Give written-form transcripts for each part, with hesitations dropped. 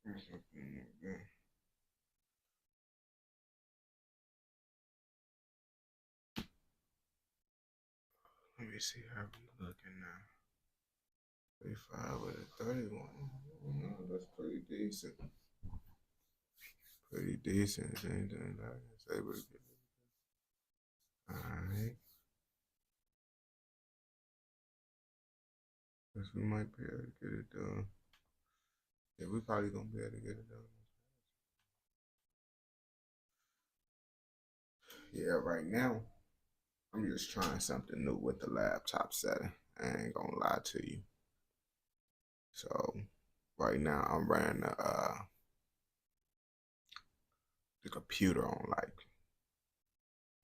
Let me see how I'm looking now. 35 with a 31. No, that's pretty decent. Pretty decent. Anything I can say but get it. Alright. Guess we might be able to get it done. Yeah, we probably gonna be able to get it done. Yeah, right now, I'm just trying something new with the laptop setting. I ain't gonna lie to you. So right now I'm running the computer on like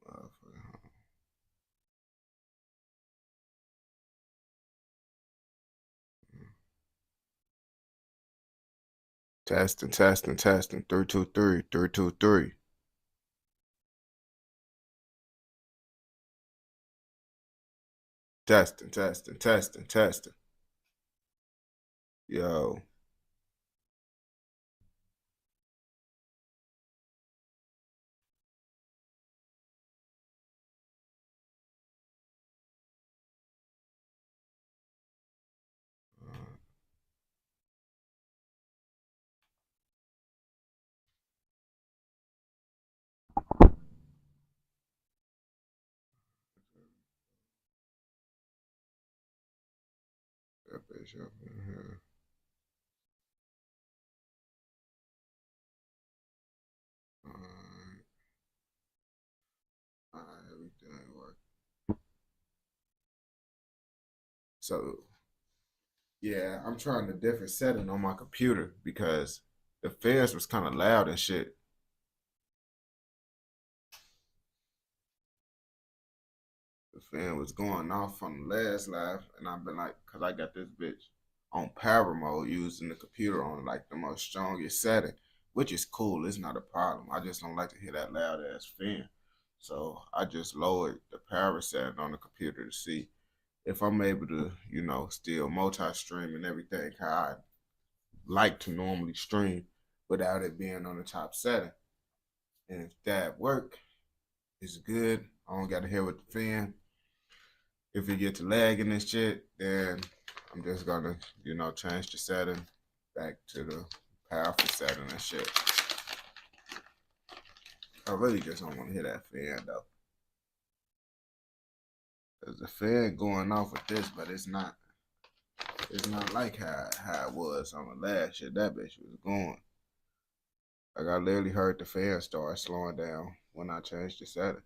uh, testing, testing, testing. 323, 323. Testing, testing, testing, testing. Yo. That bitch up in here. Alright. Alright, everything worked. So yeah, I'm trying a different setting on my computer because the fans was kind of loud and shit. The fan was going off on the last live, and I've been like, cause I got this bitch on power mode using the computer on like the most strongest setting, which is cool. It's not a problem. I just don't like to hear that loud ass fan. So I just lowered the power setting on the computer to see if I'm able to, still multi-stream and everything how I like to normally stream without it being on the top setting. And if that work, it's good. I don't got to hear with the fan. If it gets to lagging and shit, then I'm just gonna, change the setting back to the powerful setting and shit. I really just don't want to hear that fan though. Cause the fan going off with this, but it's not like how it was on the last shit. That bitch was going. Like I literally heard the fan start slowing down when I changed the setting.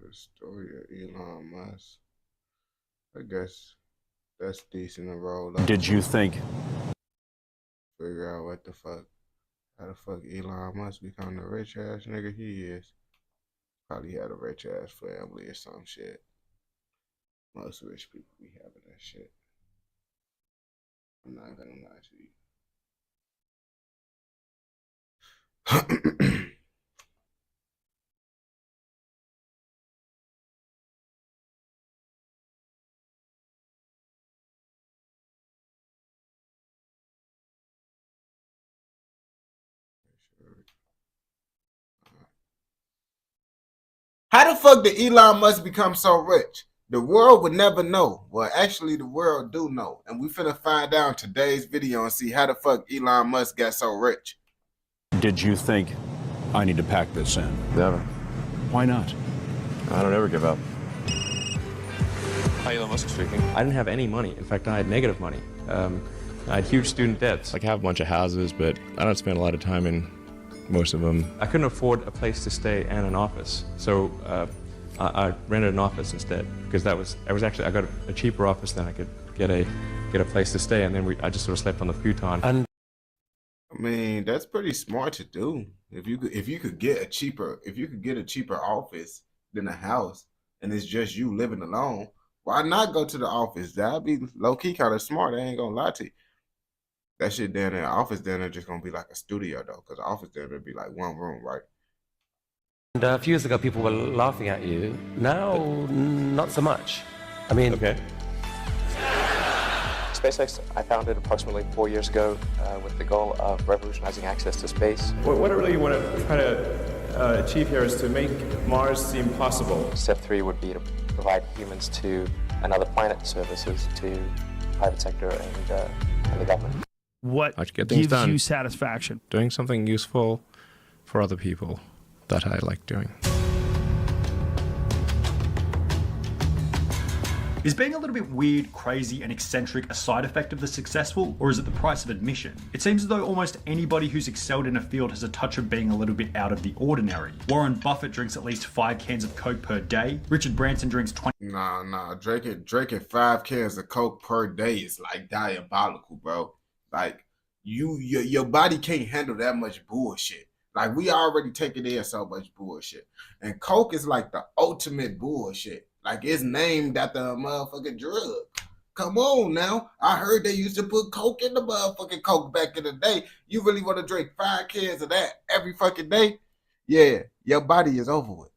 The story of Elon Musk. I guess that's decent to roll up. Did you think? Figure out how the fuck Elon Musk become the rich ass nigga he is. Probably had a rich ass family or some shit. Most rich people be having that shit. I'm not gonna lie to you. How the fuck did Elon Musk become so rich? The world would never know. Well, actually, the world do know. And we finna find out in today's video and see how the fuck Elon Musk got so rich. Did you think I need to pack this in? Never. Why not? I don't ever give up. Hi, Elon Musk speaking. I didn't have any money. In fact, I had negative money. I had huge student debts. Like, I have a bunch of houses, but I don't spend a lot of time in most of them. I couldn't afford a place to stay and an office. So I rented an office instead because I got a cheaper office than I could get a place to stay, and then I just sort of slept on the futon. And I mean, that's pretty smart to do. If you could get a cheaper office than a house, and it's just you living alone, why not go to the office? That'd be low key kind of smart. I ain't gonna lie to you. That shit down there, office down there, just gonna be like a studio though, because the office down there be like one room, right? A few years ago, people were laughing at you. Now, not so much. I mean, Okay. SpaceX, I founded approximately 4 years ago with the goal of revolutionizing access to space. What I really want to try to achieve here is to make Mars seem possible. Step 3 would be to provide humans to another planet services to private sector and the government. What How'd you get things gives done? you satisfaction? Doing something useful for other people that I like doing. Is being a little bit weird, crazy, and eccentric a side effect of the successful, or is it the price of admission? It seems as though almost anybody who's excelled in a field has a touch of being a little bit out of the ordinary. Warren Buffett drinks at least 5 cans of Coke per day. Richard Branson drinks 20. Nah. Drinking 5 cans of Coke per day is like diabolical, bro. Like your body can't handle that much bullshit. Like we already taking in so much bullshit, and Coke is like the ultimate bullshit. Like it's named after a motherfucking drug. Come on now. I heard they used to put Coke in the motherfucking Coke back in the day. You really want to drink 5 cans of that every fucking day? Yeah, your body is over with.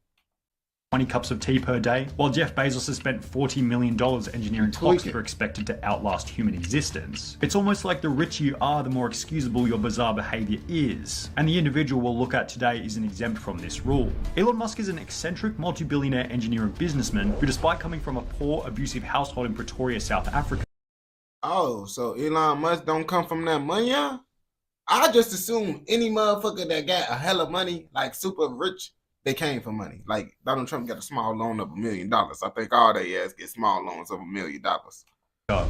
20 cups of tea per day, while Jeff Bezos has spent $40 million engineering clocks that are expected to outlast human existence. It's almost like the richer you are, the more excusable your bizarre behavior is. And the individual we'll look at today isn't exempt from this rule. Elon Musk is an eccentric multi-billionaire engineer and businessman who, despite coming from a poor, abusive household in Pretoria, South Africa. Oh, so Elon Musk don't come from that money, yeah? I just assume any motherfucker that got a hell of money, like super rich, they came from money. Like Donald Trump got a small loan of $1 million. I think all they ass get small loans of $1 million.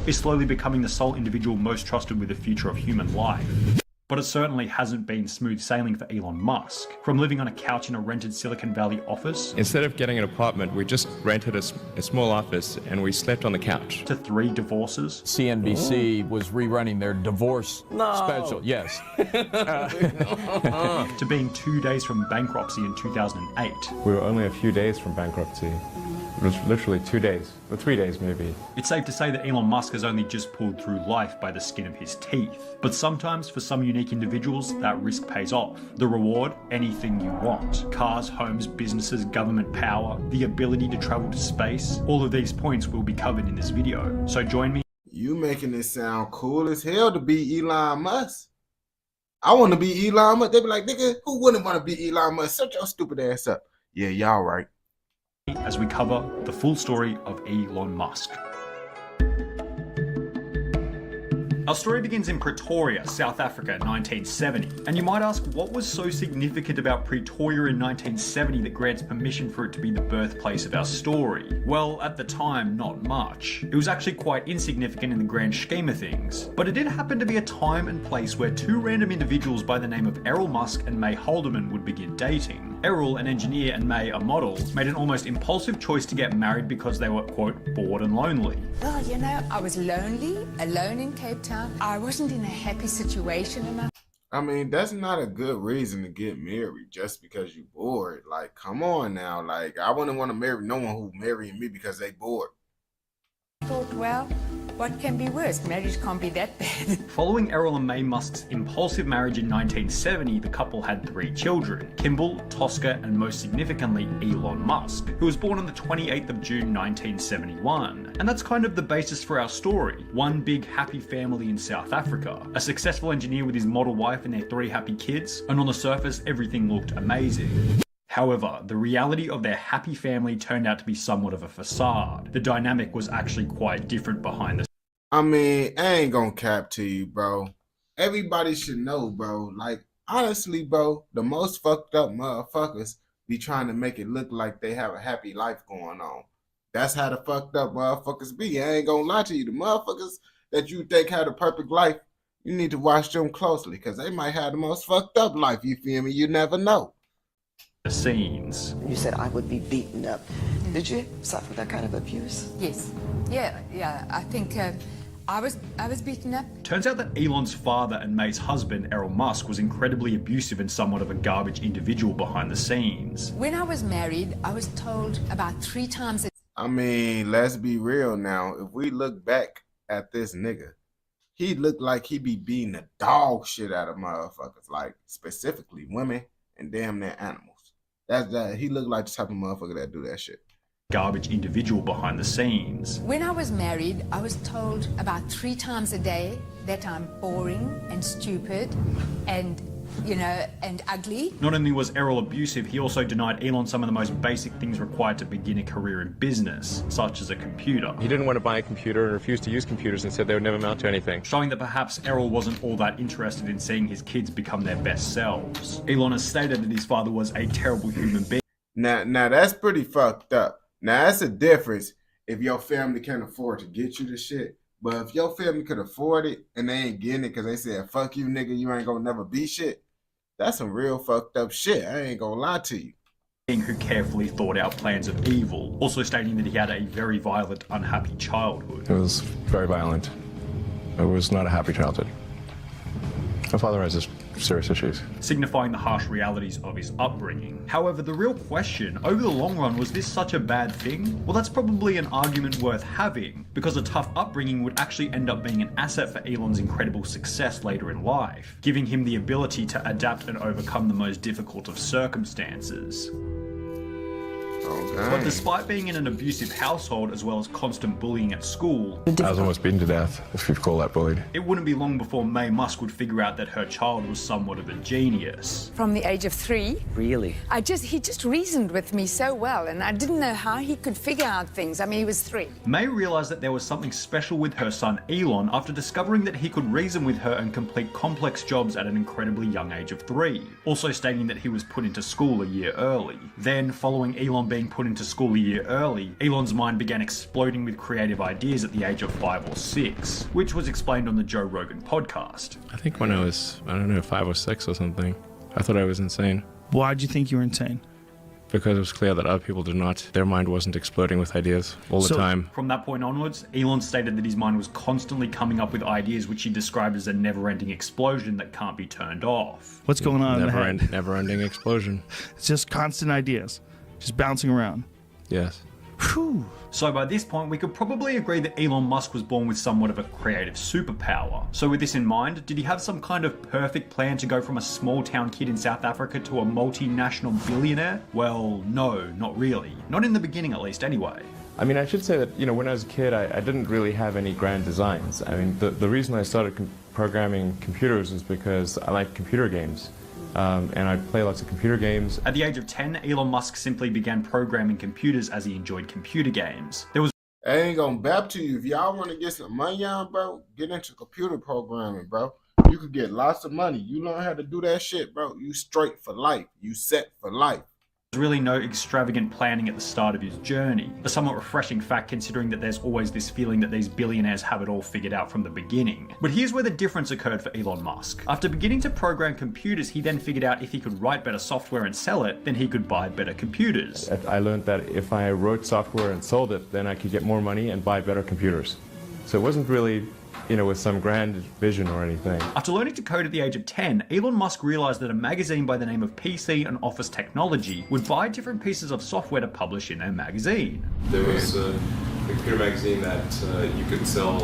Is slowly becoming the sole individual most trusted with the future of human life. But it certainly hasn't been smooth sailing for Elon Musk. From living on a couch in a rented Silicon Valley office, Instead of getting an apartment, we just rented a small office and we slept on the couch. to 3 divorces, CNBC was rerunning their divorce special. Yes. to being 2 days from bankruptcy in 2008. We were only a few days from bankruptcy. It was literally 2 days, or 3 days maybe. It's safe to say that Elon Musk has only just pulled through life by the skin of his teeth. But sometimes, for some unique individuals, that risk pays off. The reward? Anything you want. Cars, homes, businesses, government power, the ability to travel to space. All of these points will be covered in this video. So join me. You making it sound cool as hell to be Elon Musk. I want to be Elon Musk. They be like, nigga, who wouldn't want to be Elon Musk? Shut your stupid ass up. Yeah, y'all right. As we cover the full story of Elon Musk. Our story begins in Pretoria, South Africa, 1970. And you might ask, what was so significant about Pretoria in 1970 that grants permission for it to be the birthplace of our story? Well, at the time, not much. It was actually quite insignificant in the grand scheme of things. But it did happen to be a time and place where 2 random individuals by the name of Errol Musk and May Haldeman would begin dating. Errol, an engineer, and May, a model, made an almost impulsive choice to get married because they were, quote, bored and lonely. Well, you know, I was lonely, alone in Cape Town. I wasn't in a happy situation and I mean, that's not a good reason to get married just because you're bored. Like, come on now. Like, I wouldn't want to marry no one who marrying me because they bored. I thought, well, what can be worse? Marriage can't be that bad. Following Errol and May Musk's impulsive marriage in 1970, the couple had 3 children, Kimball, Tosca, and most significantly, Elon Musk, who was born on the 28th of June 1971. And that's kind of the basis for our story. One big happy family in South Africa, a successful engineer with his model wife and their 3 happy kids, and on the surface, everything looked amazing. However, the reality of their happy family turned out to be somewhat of a facade. The dynamic was actually quite different behind the I mean, I ain't gonna cap to you, bro. Everybody should know, bro. Like, honestly, bro, the most fucked up motherfuckers be trying to make it look like they have a happy life going on. That's how the fucked up motherfuckers be. I ain't gonna lie to you. The motherfuckers that you think have the perfect life, you need to watch them closely because they might have the most fucked up life. You feel me? You never know. scenes. You said I would be beaten up. Did you suffer that kind of abuse? Yes. Yeah. I think I was beaten up. Turns out that Elon's father and May's husband, Errol Musk, was incredibly abusive and somewhat of a garbage individual behind the scenes. When I was married, I was told about 3 times a I mean, let's be real now. If we look back at this nigga, he looked like he be beating the dog shit out of motherfuckers, like specifically women and damn near animals. That he looked like the type of motherfucker that do that shit. Garbage individual behind the scenes. When I was married, I was told about 3 times a day that I'm boring and stupid and, and ugly. Not only was Errol abusive, he also denied Elon some of the most basic things required to begin a career in business, such as a computer. He didn't want to buy a computer and refused to use computers and said they would never amount to anything. Showing that perhaps Errol wasn't all that interested in seeing his kids become their best selves. Elon has stated that his father was a terrible human being. Now that's pretty fucked up. Now, that's a difference if your family can't afford to get you the shit. But if your family could afford it and they ain't getting it because they said, fuck you, nigga, you ain't gonna never be shit, that's some real fucked up shit. I ain't gonna lie to you. Who carefully thought out plans of evil, also stating that he had a very violent, unhappy childhood. It was very violent. It was not a happy childhood. My father has serious issues. Signifying the harsh realities of his upbringing. However, the real question, over the long run, was this such a bad thing? Well, that's probably an argument worth having, because a tough upbringing would actually end up being an asset for Elon's incredible success later in life, giving him the ability to adapt and overcome the most difficult of circumstances. Okay. But despite being in an abusive household as well as constant bullying at school, I was almost beaten to death, if you'd call that bullied. it wouldn't be long before May Musk would figure out that her child was somewhat of a genius. From the age of 3. Really? He just reasoned with me so well, and I didn't know how he could figure out things. I mean, he was 3. May realized that there was something special with her son Elon after discovering that he could reason with her and complete complex jobs at an incredibly young age of 3, also stating that he was put into school a year early. Then, following Elon being put into school a year early, Elon's mind began exploding with creative ideas at the age of 5 or 6, which was explained on the Joe Rogan podcast. I think when I was, 5 or 6 or something, I thought I was insane. Why'd you think you were insane? Because it was clear that other people did not. Their mind wasn't exploding with ideas all the time. From that point onwards, Elon stated that his mind was constantly coming up with ideas which he described as a never-ending explosion that can't be turned off. What's going on in the head? Never-ending explosion. It's just constant ideas, just bouncing around. Yes. Whew. So by this point, we could probably agree that Elon Musk was born with somewhat of a creative superpower. So with this in mind, did he have some kind of perfect plan to go from a small town kid in South Africa to a multinational billionaire? Well, no, not really. Not in the beginning at least anyway. I mean, I should say that, when I was a kid, I didn't really have any grand designs. I mean, the reason I started programming computers was because I like computer games. And I'd play lots of computer games. At the age of 10, Elon Musk simply began programming computers as he enjoyed computer games. There was I ain't gonna bap to you. If y'all want to get some money on, bro, get into computer programming, bro. You could get lots of money. You learn how to do that shit, bro. You straight for life. You set for life. really no extravagant planning at the start of his journey. A somewhat refreshing fact considering that there's always this feeling that these billionaires have it all figured out from the beginning. But here's where the difference occurred for Elon Musk. After beginning to program computers, he then figured out if he could write better software and sell it, then he could buy better computers. I learned that if I wrote software and sold it, then I could get more money and buy better computers. So it wasn't really, with some grand vision or anything. After learning to code at the age of 10, Elon Musk realized that a magazine by the name of PC and Office Technology would buy different pieces of software to publish in their magazine. There was a computer magazine that you could sell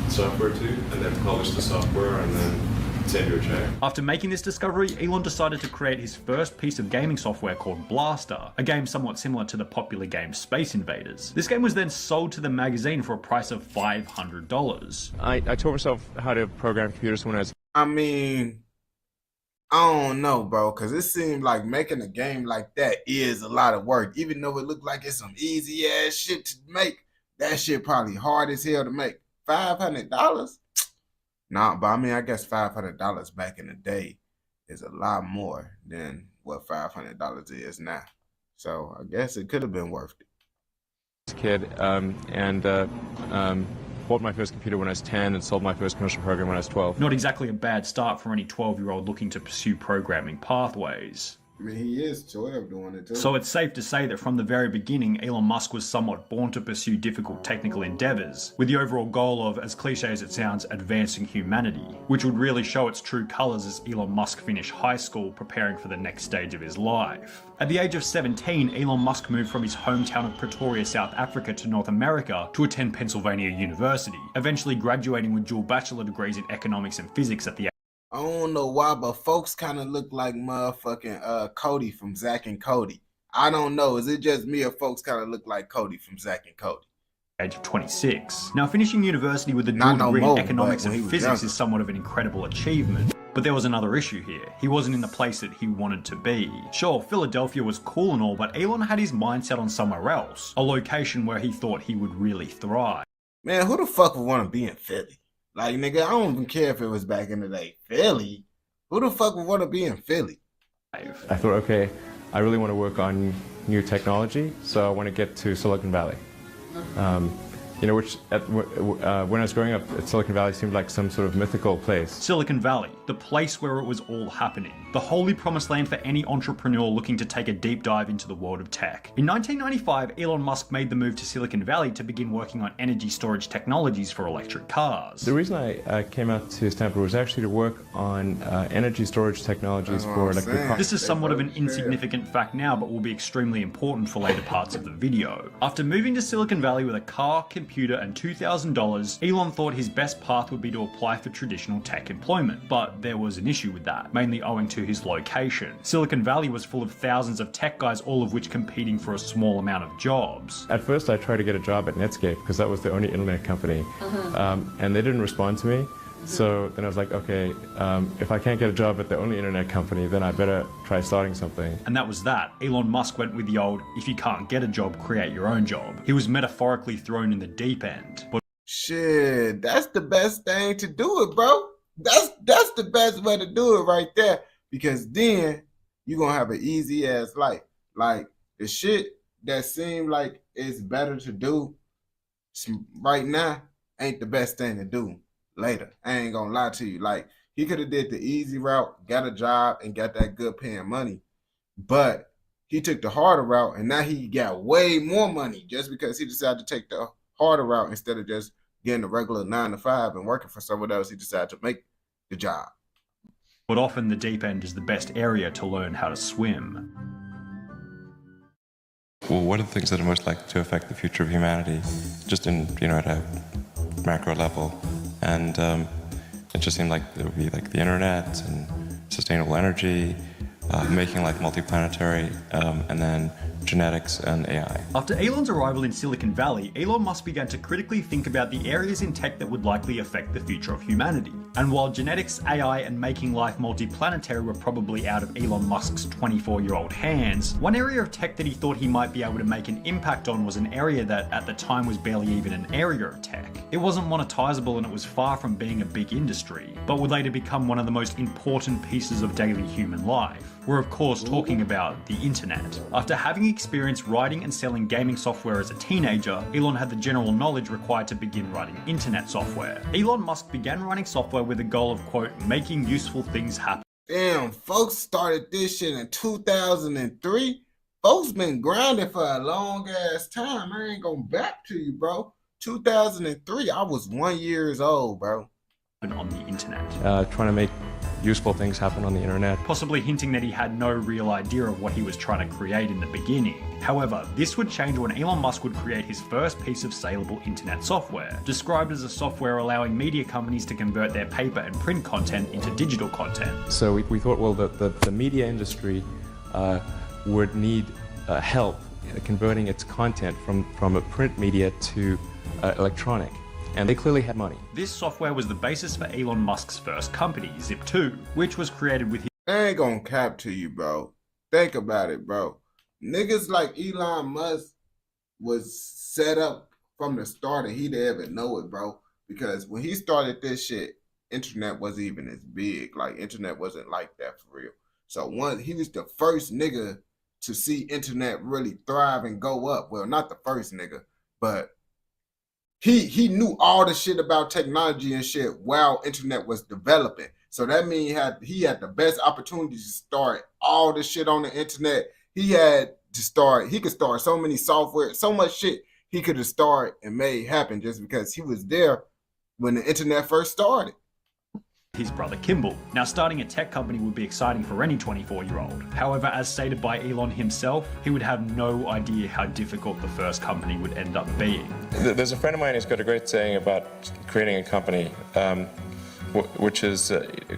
software to and then publish the software and then send you a check. After making this discovery, Elon decided to create his first piece of gaming software called Blaster, a game somewhat similar to the popular game Space Invaders. This game was then sold to the magazine for a price of $500. I taught myself how to program computers when I was... I mean, I don't know, bro, because it seemed like making a game like that is a lot of work. Even though it looked like it's some easy-ass shit to make, that shit probably hard as hell to make. $500? Nah, but I mean, I guess $500 back in the day is a lot more than what $500 is now. So I guess it could have been worth it. Kid, bought my first computer when I was 10 and sold my first commercial program when I was 12. Not exactly a bad start for any 12-year-old looking to pursue programming pathways. I mean, he is 12 doing it too. So it's safe to say that from the very beginning, Elon Musk was somewhat born to pursue difficult technical endeavours, with the overall goal of, as cliche as it sounds, advancing humanity, which would really show its true colours as Elon Musk finished high school preparing for the next stage of his life. At the age of 17, Elon Musk moved from his hometown of Pretoria, South Africa to North America to attend Pennsylvania University, eventually graduating with dual bachelor degrees in economics and physics at the I don't know why, but folks kind of look like motherfucking Cody from Zack and Cody. I don't know. Is it just me or folks kind of look like Cody from Zack and Cody? Age of 26. Now, finishing university with a dual degree in economics and physics younger. is somewhat of an incredible achievement. But there was another issue here. He wasn't in the place that he wanted to be. Sure, Philadelphia was cool and all, but Elon had his mindset on somewhere else, a location where he thought he would really thrive. Man, who the fuck would want to be in Philly? Like, nigga, I don't even care if it was back in the day. Philly? Who the fuck would want to be in Philly? I thought, okay, I really want to work on new technology, so I want to get to Silicon Valley. You know, which when I was growing up, Silicon Valley seemed like some sort of mythical place. Silicon Valley, the place where it was all happening. The holy promised land for any entrepreneur looking to take a deep dive into the world of tech. In 1995, Elon Musk made the move to Silicon Valley to begin working on energy storage technologies for electric cars. The reason I came out to Stanford was actually to work on energy storage technologies for electric cars. This is somewhat of an insignificant fact now, but will be extremely important for later parts of the video. After moving to Silicon Valley with a car, computer, and $2,000, Elon thought his best path would be to apply for traditional tech employment. But there was an issue with that, mainly owing to his location. Silicon Valley was full of thousands of tech guys, all of which competing for a small amount of jobs. At first, I tried to get a job at Netscape because that was the only internet company, and they didn't respond to me. So then I was like, okay, if I can't get a job at the only internet company, then I better try starting something. And that was that. Elon Musk went with the old, if you can't get a job, create your own job. He was metaphorically thrown in the deep end. But shit, that's the best thing to do it, bro. That's the best way to do it right there. Because then you're gonna have an easy ass life. Like the shit that seemed like it's better to do right now ain't the best thing to do later. I ain't gonna lie to you. Like he could have did the easy route, got a job, and got that good paying money. But he took the harder route, and now he got way more money just because he decided to take the harder route instead of just getting a regular 9 to 5 and working for someone else. He decided to make the job. But often the deep end is the best area to learn how to swim. Well, what are the things that are most likely to affect the future of humanity, just in, you know, at a macro level? And it just seemed like it would be like the internet and sustainable energy, making like multiplanetary, and then genetics and AI. After Elon's arrival in Silicon Valley, Elon Musk began to critically think about the areas in tech that would likely affect the future of humanity. And while genetics, AI, and making life multiplanetary were probably out of Elon Musk's 24-year-old hands, one area of tech that he thought he might be able to make an impact on was an area that at the time was barely even an area of tech. It wasn't monetizable and it was far from being a big industry, but would later become one of the most important pieces of daily human life. We're of course talking about the internet. After having experience writing and selling gaming software as a teenager, Elon had the general knowledge required to begin writing internet software. Elon Musk began writing software with the goal of, quote, making useful things happen. Damn, folks started this shit in 2003. Folks been grinding for a long ass time. I ain't gonna back to you, bro. 2003, I was 1 year old, bro. On the internet. Trying to make useful things happen on the internet. Possibly hinting that he had no real idea of what he was trying to create in the beginning. However, this would change when Elon Musk would create his first piece of saleable internet software, described as a software allowing media companies to convert their paper and print content into digital content. So we thought, well, the media industry would need help converting its content from a print media to electronic. And they clearly had money. This software was the basis for Elon Musk's first company, Zip2, which was created with his... I ain't gonna cap to you, bro. Think about it, bro. Niggas like Elon Musk was set up from the start and he didn't even know it, bro. Because when he started this shit, internet wasn't even as big. Like, internet wasn't like that for real. So he was the first nigga to see internet really thrive and go up. Well, not the first nigga, but he knew all the shit about technology and shit while internet was developing. So that means he had the best opportunity to start all the shit on the internet. He could start so many software, so much shit he could have started and made happen just because he was there when the internet first started. His brother Kimball. Now, starting a tech company would be exciting for any 24-year-old. However, as stated by Elon himself, he would have no idea how difficult the first company would end up being. There's a friend of mine who's got a great saying about creating a company, which is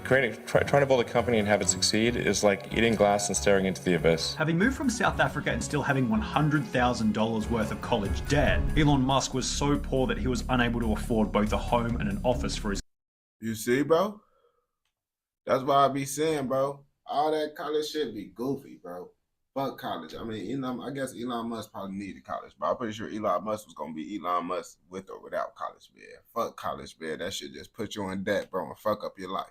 trying to build a company and have it succeed is like eating glass and staring into the abyss. Having moved from South Africa and still having $100,000 worth of college debt, Elon Musk was so poor that he was unable to afford both a home and an office for his... You see, bro? That's why I be saying, bro, all that college shit be goofy, bro. Fuck college. I mean, I guess Elon Musk probably needed college, but I'm pretty sure Elon Musk was going to be Elon Musk with or without college, man. Fuck college, man. That shit just put you in debt, bro, and fuck up your life.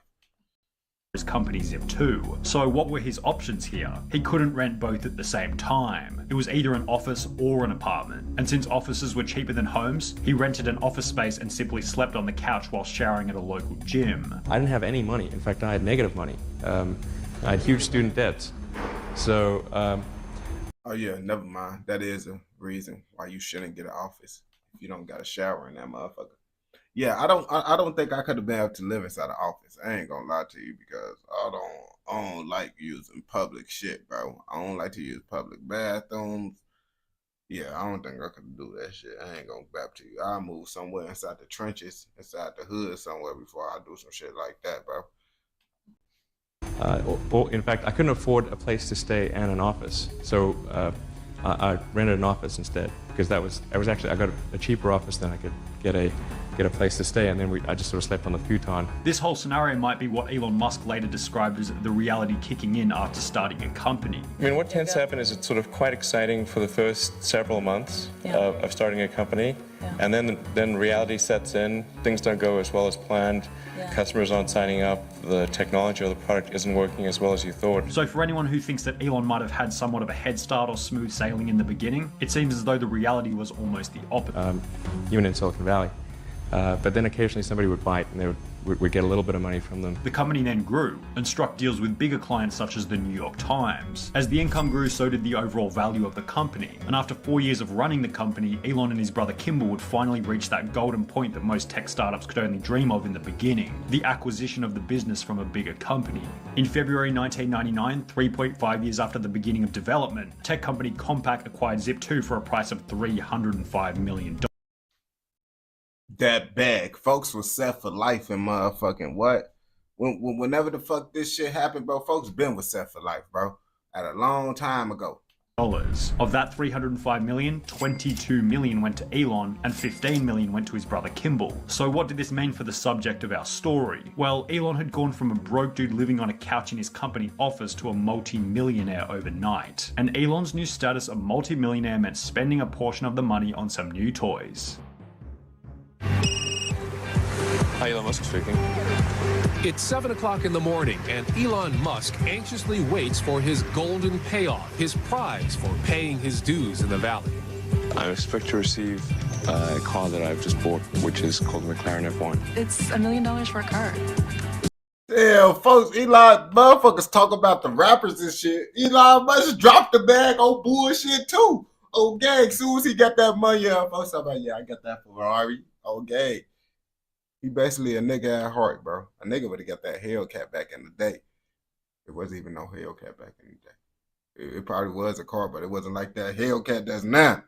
His company Zip2. So what were his options here? He couldn't rent both at the same time. It was either an office or an apartment. And since offices were cheaper than homes, he rented an office space and simply slept on the couch while showering at a local gym. I didn't have any money. In fact, I had negative money. I had huge student debts. So, oh yeah, never mind. That is a reason why you shouldn't get an office if you don't got a shower in that motherfucker. Yeah, I don't think I could have been able to live inside an office. I ain't gonna lie to you because I don't like using public shit, bro. I don't like to use public bathrooms. Yeah, I don't think I could do that shit. I ain't gonna bap to you. I'll move somewhere inside the trenches, inside the hood somewhere before I do some shit like that, bro. In fact, I couldn't afford a place to stay and an office, so I rented an office instead because I got a cheaper office than I could get a place to stay, and then I just sort of slept on the futon. This whole scenario might be what Elon Musk later described as the reality kicking in after starting a company. I mean, what tends to happen is it's sort of quite exciting for the first several months of starting a company, and then reality sets in. Things don't go as well as planned. Customers aren't signing up. The technology or the product isn't working as well as you thought. So for anyone who thinks that Elon might have had somewhat of a head start or smooth sailing in the beginning, it seems as though the reality was almost the opposite. Even in Silicon Valley. But then occasionally somebody would bite and we'd get a little bit of money from them. The company then grew and struck deals with bigger clients such as the New York Times. As the income grew, so did the overall value of the company. And after 4 years of running the company, Elon and his brother Kimball would finally reach that golden point that most tech startups could only dream of in the beginning, the acquisition of the business from a bigger company. In February 1999, 3.5 years after the beginning of development, tech company Compaq acquired Zip2 for a price of $305 million. That bag. Folks was set for life in motherfucking what? Whenever the fuck this shit happened, bro, folks been with set for life, bro. At a long time ago. Of that $305 million, $22 million went to Elon and $15 million went to his brother Kimball. So what did this mean for the subject of our story? Well, Elon had gone from a broke dude living on a couch in his company office to a multi-millionaire overnight. And Elon's new status of multi-millionaire meant spending a portion of the money on some new toys. Hi, Elon Musk speaking. It's 7 o'clock in the morning, and Elon Musk anxiously waits for his golden payoff, his prize for paying his dues in the valley. I expect to receive a car that I've just bought, which is called the McLaren F1. It's $1 million for a car. Yeah, folks, Elon, motherfuckers talk about the rappers and shit. Elon Musk dropped the bag on bullshit too. Okay, as soon as he got that money, folks talk about, yeah, I got that Ferrari. Okay. He basically a nigga at heart, bro. A nigga would have got that Hellcat back in the day. It wasn't even no Hellcat back in the day. It probably was a car, but it wasn't like that Hellcat that's now.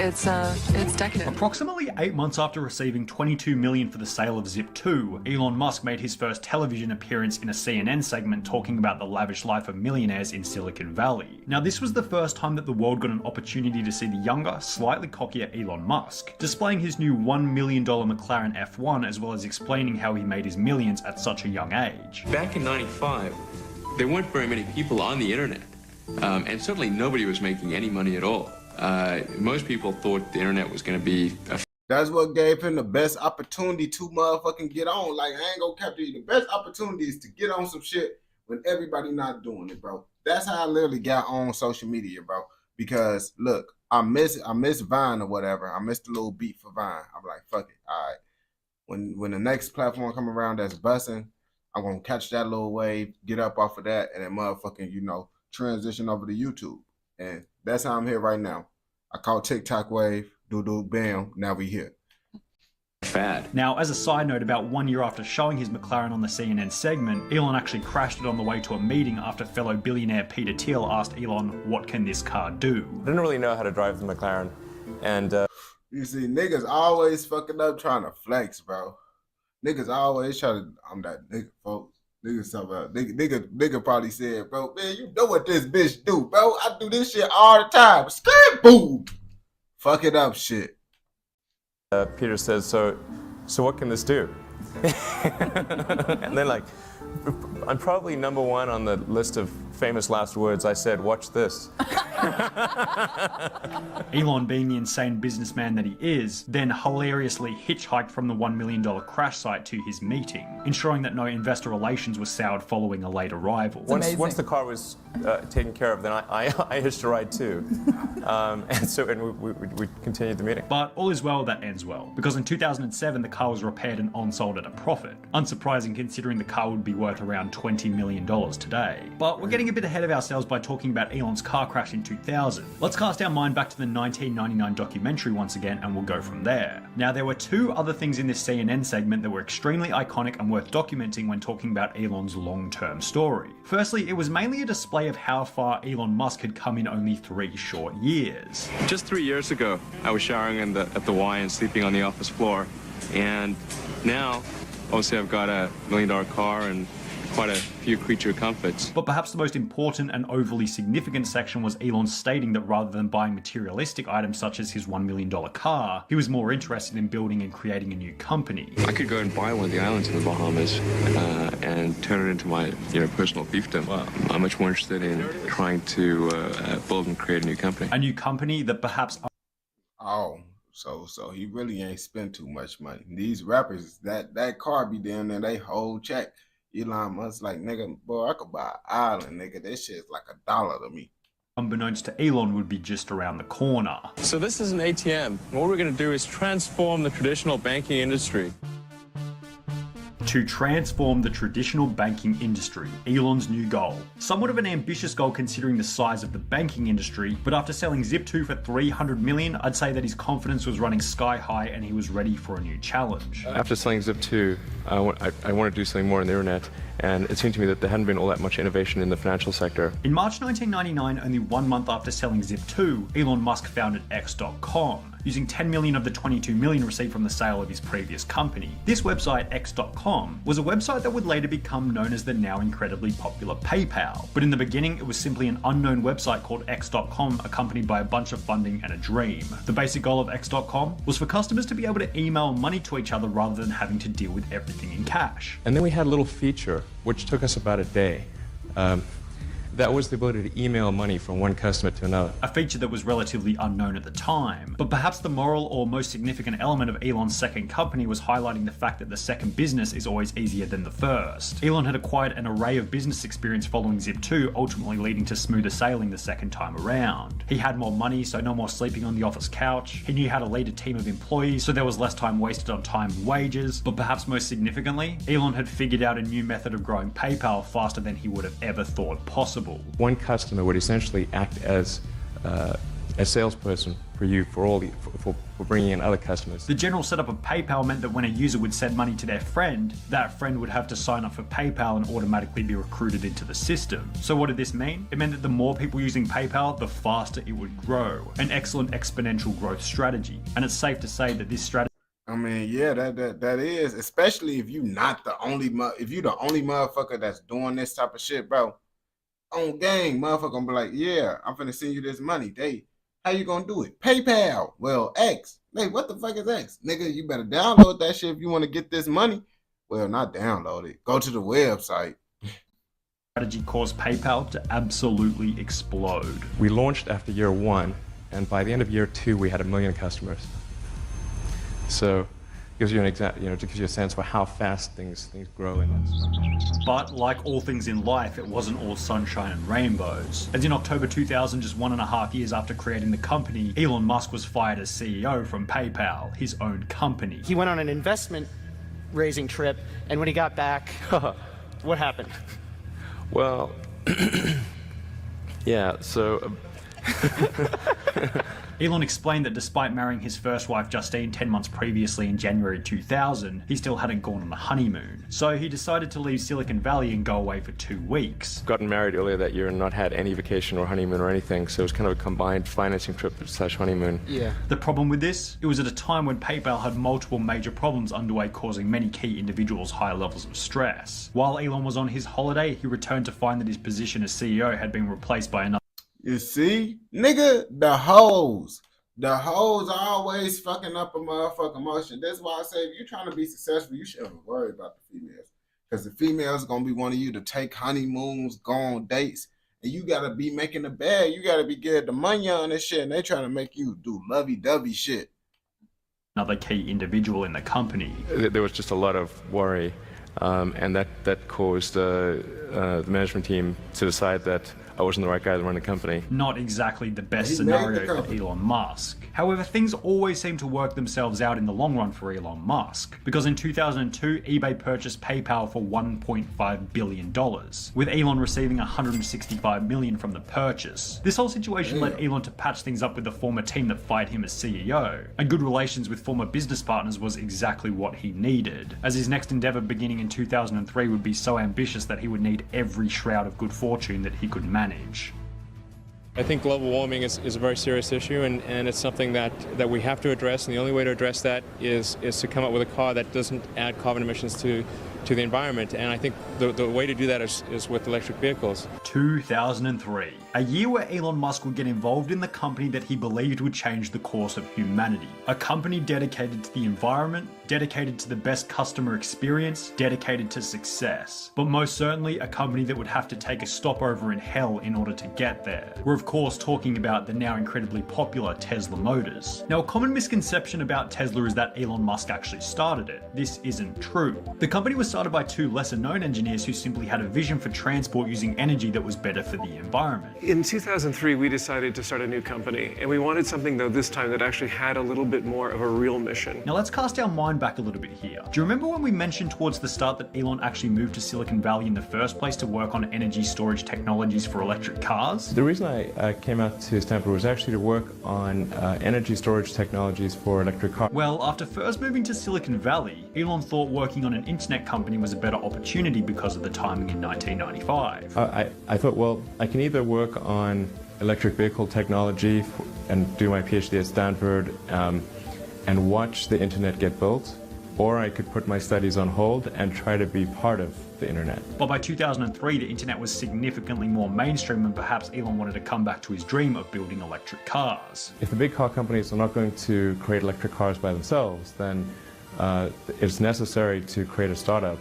It's decadent. Approximately 8 months after receiving $22 million for the sale of Zip2, Elon Musk made his first television appearance in a CNN segment talking about the lavish life of millionaires in Silicon Valley. Now, this was the first time that the world got an opportunity to see the younger, slightly cockier Elon Musk, displaying his new $1 million McLaren F1 as well as explaining how he made his millions at such a young age. Back in '95, there weren't very many people on the internet, and certainly nobody was making any money at all. Most people thought the internet was going to be That's what gave him the best opportunity to motherfucking get on. Like, I ain't gonna capture you. The best opportunity is to get on some shit when everybody not doing it, bro. That's how I literally got on social media, bro. Because look, I miss Vine or whatever. I missed the little beat for Vine. I'm like, fuck it. All right. when the next platform come around that's busting, I'm gonna catch that little wave, get up off of that, and then motherfucking, transition over to YouTube. And that's how I'm here right now. I caught TikTok wave, bam, now we here. Fad. Now, as a side note, about 1 year after showing his McLaren on the CNN segment, Elon actually crashed it on the way to a meeting after fellow billionaire Peter Thiel asked Elon, what can this car do? I didn't really know how to drive the McLaren, and you see, niggas always fucking up trying to flex, bro. Niggas always try to, I'm that nigga, folks. Niggas talk about, nigga probably said, bro, man, you know what this bitch do, bro. I do this shit all the time. Skirt, boom. Fuck it up shit. Peter says, so what can this do? And then, like, I'm probably number one on the list of famous last words. I said, watch this. Elon, being the insane businessman that he is, then hilariously hitchhiked from the $1 million crash site to his meeting, ensuring that no investor relations were soured following a late arrival. Once the car was taken care of, then I hitched a ride too. And we continued the meeting. But all is well that ends well, because in 2007 the car was repaired and on-sold at a profit. Unsurprising considering the car would be worth around $20 million today. But we're getting a bit ahead of ourselves by talking about Elon's car crash in 2000. Let's cast our mind back to the 1999 documentary once again and we'll go from there. Now, there were two other things in this CNN segment that were extremely iconic and worth documenting when talking about Elon's long-term story. Firstly, it was mainly a display of how far Elon Musk had come in only 3 short years. Just 3 years ago, I was showering at the Y and sleeping on the office floor. And now, obviously, I've got a $1 million car and quite a few creature comforts. But perhaps the most important and overly significant section was Elon stating that rather than buying materialistic items such as his $1 million car, he was more interested in building and creating a new company. I could go and buy one of the islands in the Bahamas and turn it into my personal fiefdom. Wow. I'm much more interested in trying to build and create a new company. A new company that perhaps... Oh, so he really ain't spent too much money. These rappers, that car be down there, they whole check. Elon Musk like, nigga, boy, I could buy an island, nigga. This shit's like $1 to me. Unbeknownst to Elon, would be just around the corner. So this is an ATM. What we're going to do is transform the traditional banking industry. To transform the traditional banking industry, Elon's new goal. Somewhat of an ambitious goal considering the size of the banking industry, but after selling Zip2 for $300 million, I'd say that his confidence was running sky high and he was ready for a new challenge. After selling Zip2, I wanted to do something more on the internet, and it seemed to me that there hadn't been all that much innovation in the financial sector. In March 1999, only 1 month after selling Zip2, Elon Musk founded X.com. Using 10 million of the 22 million received from the sale of his previous company. This website, X.com, was a website that would later become known as the now incredibly popular PayPal. But in the beginning, it was simply an unknown website called X.com, accompanied by a bunch of funding and a dream. The basic goal of X.com was for customers to be able to email money to each other rather than having to deal with everything in cash. And then we had a little feature, which took us about a day. That was the ability to email money from one customer to another. A feature that was relatively unknown at the time. But perhaps the moral or most significant element of Elon's second company was highlighting the fact that the second business is always easier than the first. Elon had acquired an array of business experience following Zip2, ultimately leading to smoother sailing the second time around. He had more money, so no more sleeping on the office couch. He knew how to lead a team of employees, so there was less time wasted on time and wages. But perhaps most significantly, Elon had figured out a new method of growing PayPal faster than he would have ever thought possible. One customer would essentially act as a salesperson for you for bringing in other customers. The general setup of PayPal meant that when a user would send money to their friend, that friend would have to sign up for PayPal and automatically be recruited into the system. So what did this mean? It meant that the more people using PayPal, the faster it would grow. An excellent exponential growth strategy. And it's safe to say that this strategy... I mean, yeah, that is, especially if you're the only motherfucker that's doing this type of shit, bro. On gang, motherfucker gonna be like, yeah, I'm finna send you this money. How you gonna do it? PayPal. Well, X. Hey, what the fuck is X? Nigga, you better download that shit if you want to get this money. Well, not download it. Go to the website. Strategy caused PayPal to absolutely explode. We launched after year 1, and by the end of year 2, we had 1 million customers. So gives you an it gives you a sense for how fast things grow in this. But like all things in life, it wasn't all sunshine and rainbows. As in October 2000, just 1.5 years after creating the company, Elon Musk was fired as CEO from PayPal, his own company. He went on an investment fundraising trip, and when he got back, what happened? Well, yeah, so... Elon explained that despite marrying his first wife Justine 10 months previously in January 2000, he still hadn't gone on a honeymoon. So he decided to leave Silicon Valley and go away for 2 weeks. Gotten married earlier that year and not had any vacation or honeymoon or anything, so it was kind of a combined financing trip / honeymoon. Yeah. The problem with this? It was at a time when PayPal had multiple major problems underway, causing many key individuals high levels of stress. While Elon was on his holiday, he returned to find that his position as CEO had been replaced by another. You see, nigga, the hoes always fucking up a motherfucking motion. That's why I say if you're trying to be successful, you shouldn't worry about the females. Because the females are going to be wanting you to take honeymoons, go on dates, and you got to be making the bag. You got to be getting the money on this shit, and they trying to make you do lovey-dovey shit. Another key individual in the company. There was just a lot of worry, and that caused the management team to decide that I wasn't the right guy to run the company. Not exactly the best scenario for Elon Musk. However, things always seem to work themselves out in the long run for Elon Musk, because in 2002, eBay purchased PayPal for $1.5 billion, with Elon receiving $165 million from the purchase. This whole situation led Elon to patch things up with the former team that fired him as CEO, and good relations with former business partners was exactly what he needed, as his next endeavor beginning in 2003 would be so ambitious that he would need every shroud of good fortune that he could manage. I think global warming is a very serious issue, and it's something that we have to address, and the only way to address that is to come up with a car that doesn't add carbon emissions to the environment, and I think the way to do that is with electric vehicles. 2003, a year where Elon Musk would get involved in the company that he believed would change the course of humanity. A company dedicated to the environment, dedicated to the best customer experience, dedicated to success. But most certainly a company that would have to take a stopover in hell in order to get there. We're of course talking about the now incredibly popular Tesla Motors. Now, a common misconception about Tesla is that Elon Musk actually started it. This isn't true. The company was started by 2 lesser-known engineers who simply had a vision for transport using energy that was better for the environment. In 2003, we decided to start a new company, and we wanted something, though, this time that actually had a little bit more of a real mission. Now let's cast our mind back a little bit here. Do you remember when we mentioned towards the start that Elon actually moved to Silicon Valley in the first place to work on energy storage technologies for electric cars? The reason I came out to Stanford was actually to work on energy storage technologies for electric cars. Well, after first moving to Silicon Valley, Elon thought working on an internet company was a better opportunity because of the timing in 1995. I thought, well, I can either work on electric vehicle technology and do my PhD at Stanford and watch the internet get built, or I could put my studies on hold and try to be part of the internet. But by 2003, the internet was significantly more mainstream, and perhaps Elon wanted to come back to his dream of building electric cars. If the big car companies are not going to create electric cars by themselves, then it's necessary to create a startup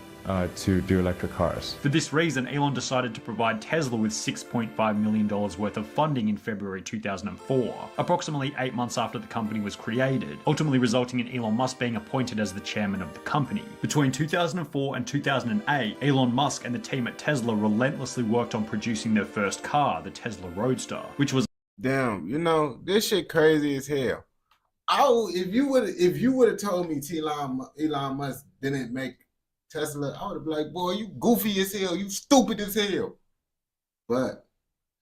to do electric cars. For this reason, Elon decided to provide Tesla with $6.5 million worth of funding in February 2004, approximately 8 months after the company was created, ultimately resulting in Elon Musk being appointed as the chairman of the company. Between 2004 and 2008, Elon Musk and the team at Tesla relentlessly worked on producing their first car, the Tesla Roadster, which was... Damn, you know, this shit crazy as hell. If you would have told me Elon Musk didn't make Tesla, I would have been like, boy, you goofy as hell, you stupid as hell. But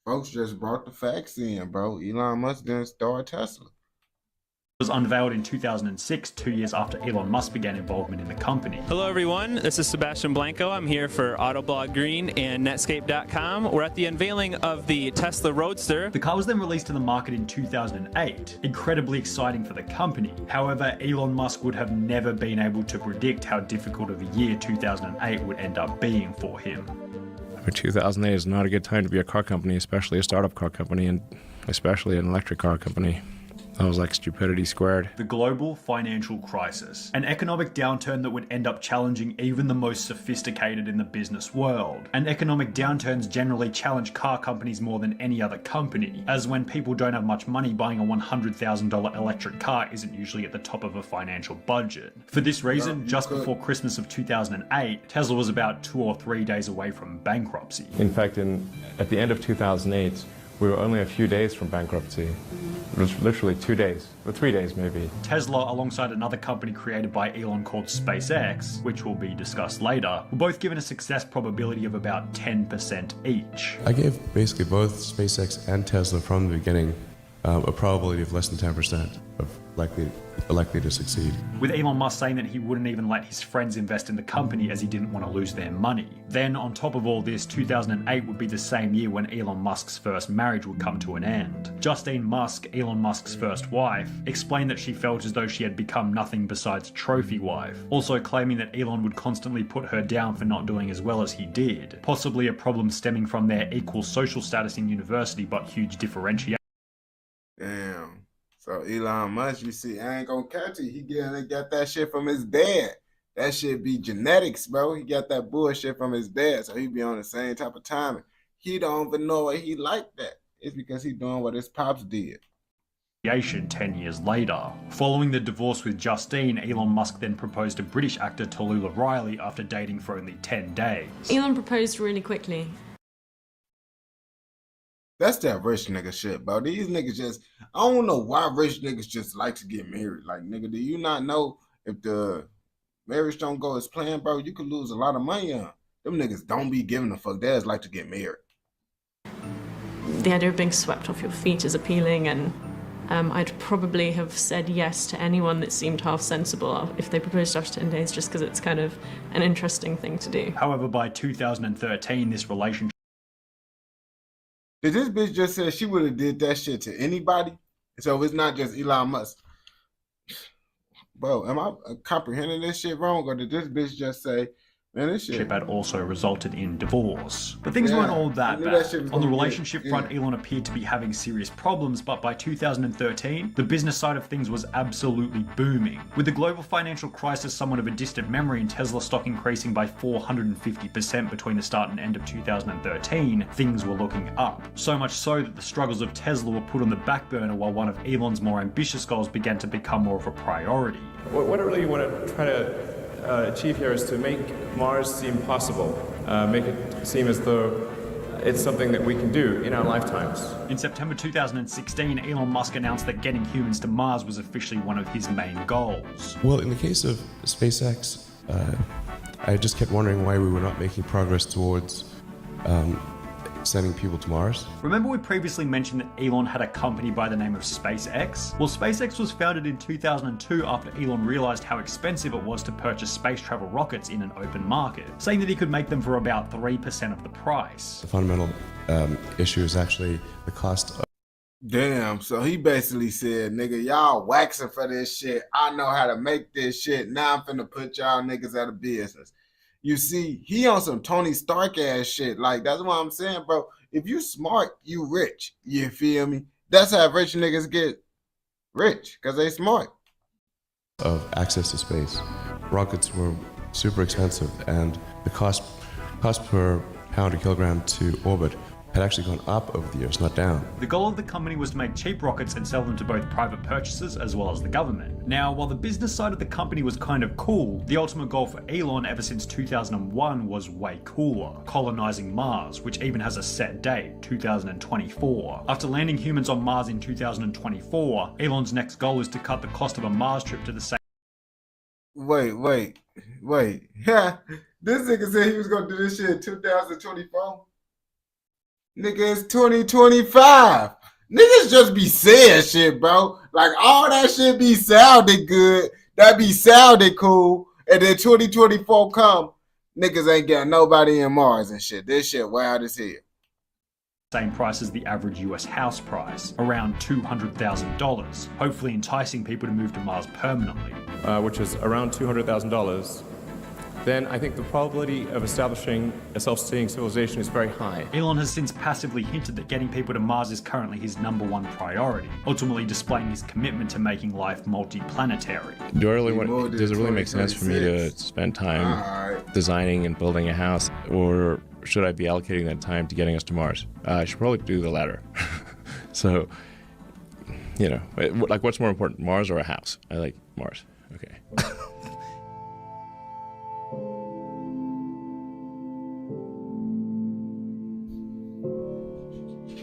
folks just brought the facts in, bro. Elon Musk didn't start Tesla. Was unveiled in 2006, 2 years after Elon Musk began involvement in the company. Hello everyone, this is Sebastian Blanco. I'm here for Autoblog Green and Netscape.com. We're at the unveiling of the Tesla Roadster. The car was then released to the market in 2008. Incredibly exciting for the company. However, Elon Musk would have never been able to predict how difficult of a year 2008 would end up being for him. 2008 is not a good time to be a car company, especially a startup car company, and especially an electric car company. That was like stupidity squared. The global financial crisis, an economic downturn that would end up challenging even the most sophisticated in the business world. And economic downturns generally challenge car companies more than any other company, as when people don't have much money, buying a $100,000 electric car isn't usually at the top of a financial budget. For this reason, just before Christmas of 2008, Tesla was about 2 or 3 days away from bankruptcy. In fact, at the end of 2008, we were only a few days from bankruptcy. Literally 2 days, or 3 days maybe. Tesla, alongside another company created by Elon called SpaceX, which will be discussed later, were both given a success probability of about 10% each. I gave basically both SpaceX and Tesla from the beginning a probability of less than 10% of likely to succeed. With Elon Musk saying that he wouldn't even let his friends invest in the company as he didn't want to lose their money. Then, on top of all this, 2008 would be the same year when Elon Musk's first marriage would come to an end. Justine Musk, Elon Musk's first wife, explained that she felt as though she had become nothing besides a trophy wife, also claiming that Elon would constantly put her down for not doing as well as he did, possibly a problem stemming from their equal social status in university but huge differentiation. Damn. So Elon Musk, you see, I ain't gonna catch it. He got that shit from his dad. That shit be genetics, bro. He got that bullshit from his dad, so he be on the same type of timing. He don't even know why he like that. It's because he doing what his pops did. 10 years later. Following the divorce with Justine, Elon Musk then proposed to British actor Tallulah Riley after dating for only 10 days. Elon proposed really quickly. That's that rich nigga shit, bro. These niggas just, I don't know why rich niggas just like to get married. Like, nigga, do you not know if the marriage don't go as planned, bro, you could lose a lot of money on. Them niggas don't be giving a fuck. They just like to get married. The idea of being swept off your feet is appealing, and I'd probably have said yes to anyone that seemed half sensible if they proposed after 10 days, just because it's kind of an interesting thing to do. However, by 2013, this relationship... Did this bitch just say she would have did that shit to anybody? So it's not just Elon Musk. Bro, am I comprehending this shit wrong? Or did this bitch just say, man, this shit had also resulted in divorce? But things weren't all that bad. On the relationship front, Elon appeared to be having serious problems, but by 2013, the business side of things was absolutely booming. With the global financial crisis somewhat of a distant memory and Tesla stock increasing by 450% between the start and end of 2013, things were looking up. So much so that the struggles of Tesla were put on the back burner while one of Elon's more ambitious goals began to become more of a priority. What I really want to try to achieve here is to make Mars seem possible, make it seem as though it's something that we can do in our lifetimes. In September 2016, Elon Musk announced that getting humans to Mars was officially one of his main goals. Well, in the case of SpaceX, I just kept wondering why we were not making progress towards sending people to Mars. Remember we previously mentioned that Elon had a company by the name of SpaceX? Well, SpaceX was founded in 2002 after Elon realized how expensive it was to purchase space travel rockets in an open market, saying that he could make them for about 3% of the price. The fundamental issue is actually the cost of... Damn, so he basically said, nigga, y'all waxing for this shit. I know how to make this shit. Now I'm finna put y'all niggas out of business. You see, he on some Tony Stark ass shit. Like, that's what I'm saying, bro. If you smart, you rich. You feel me? That's how rich niggas get rich, because they smart. Of access to space. Rockets were super expensive, and the cost per pound or kilogram to orbit had actually gone up over the years, not down. The goal of the company was to make cheap rockets and sell them to both private purchasers as well as the government. Now, while the business side of the company was kind of cool, the ultimate goal for Elon ever since 2001 was way cooler, colonizing Mars, which even has a set date, 2024. After landing humans on Mars in 2024, Elon's next goal is to cut the cost of a Mars trip to the same... Wait. Yeah, this nigga said he was gonna do this shit in 2024. Nigga, it's 2025. Niggas just be saying shit, bro. Like, all that shit be sounding good. That be sounding cool. And then 2024 come, niggas ain't got nobody in Mars and shit. This shit wild as hell. Same price as the average US house price, around $200,000, hopefully enticing people to move to Mars permanently. Which is around $200,000. Then I think the probability of establishing a self-sustaining civilization is very high. Elon has since passively hinted that getting people to Mars is currently his #1 priority, ultimately displaying his commitment to making life multi-planetary. Does it really make sense for me to spend time designing and building a house, or should I be allocating that time to getting us to Mars? I should probably do the latter. So, you know, like, what's more important, Mars or a house? I like Mars. Okay.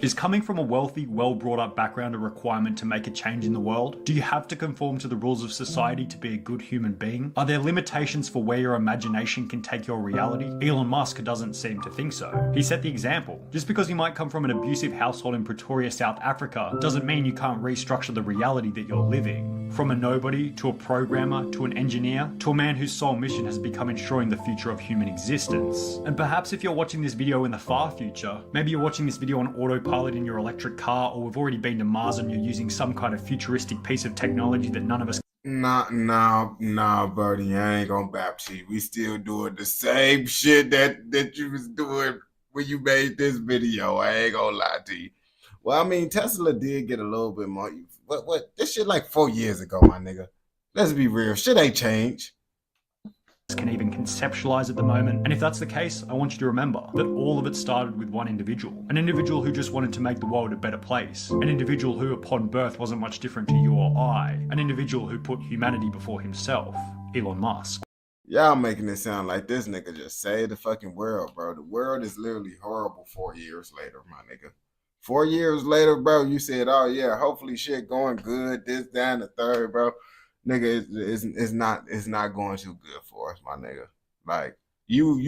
Is coming from a wealthy, well-brought-up background a requirement to make a change in the world? Do you have to conform to the rules of society to be a good human being? Are there limitations for where your imagination can take your reality? Elon Musk doesn't seem to think so. He set the example. Just because you might come from an abusive household in Pretoria, South Africa, doesn't mean you can't restructure the reality that you're living. From a nobody, to a programmer, to an engineer, to a man whose sole mission has become ensuring the future of human existence. And perhaps if you're watching this video in the far future, maybe you're watching this video on autopilot in your electric car, or we've already been to Mars and you're using some kind of futuristic piece of technology that none of us. Nah, Birdie, I ain't gonna baptize you. We still doing the same shit that you was doing when you made this video. I ain't gonna lie to you. Well, I mean, Tesla did get a little bit more. What? This shit like 4 years ago, my nigga. Let's be real. Shit ain't changed. Can even conceptualize at the moment. And if that's the case, I want you to remember that all of it started with one individual. An individual who just wanted to make the world a better place. An individual who upon birth wasn't much different to you or I. An individual who put humanity before himself. Elon Musk. Y'all making it sound like this nigga just saved the fucking world, bro. The world is literally horrible 4 years later, my nigga. 4 years later, bro, you said, oh yeah, hopefully shit going good, this, that, and the third, bro. Nigga, it's not going too good for us, my nigga. Like, you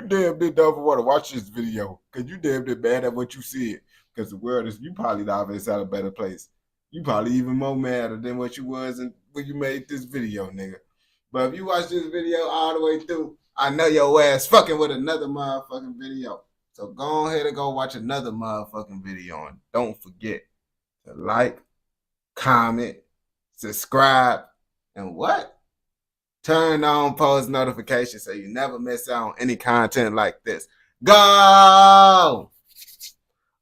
damn near don't want to watch this video, because you damn near bad at what you said. Because the world is, you probably not inside a better place. You probably even more madder than what you was when you made this video, nigga. But if you watch this video all the way through, I know your ass fucking with another motherfucking video. So go ahead and go watch another motherfucking video. And don't forget to like, comment, subscribe, and what? Turn on post notifications so you never miss out on any content like this. Go!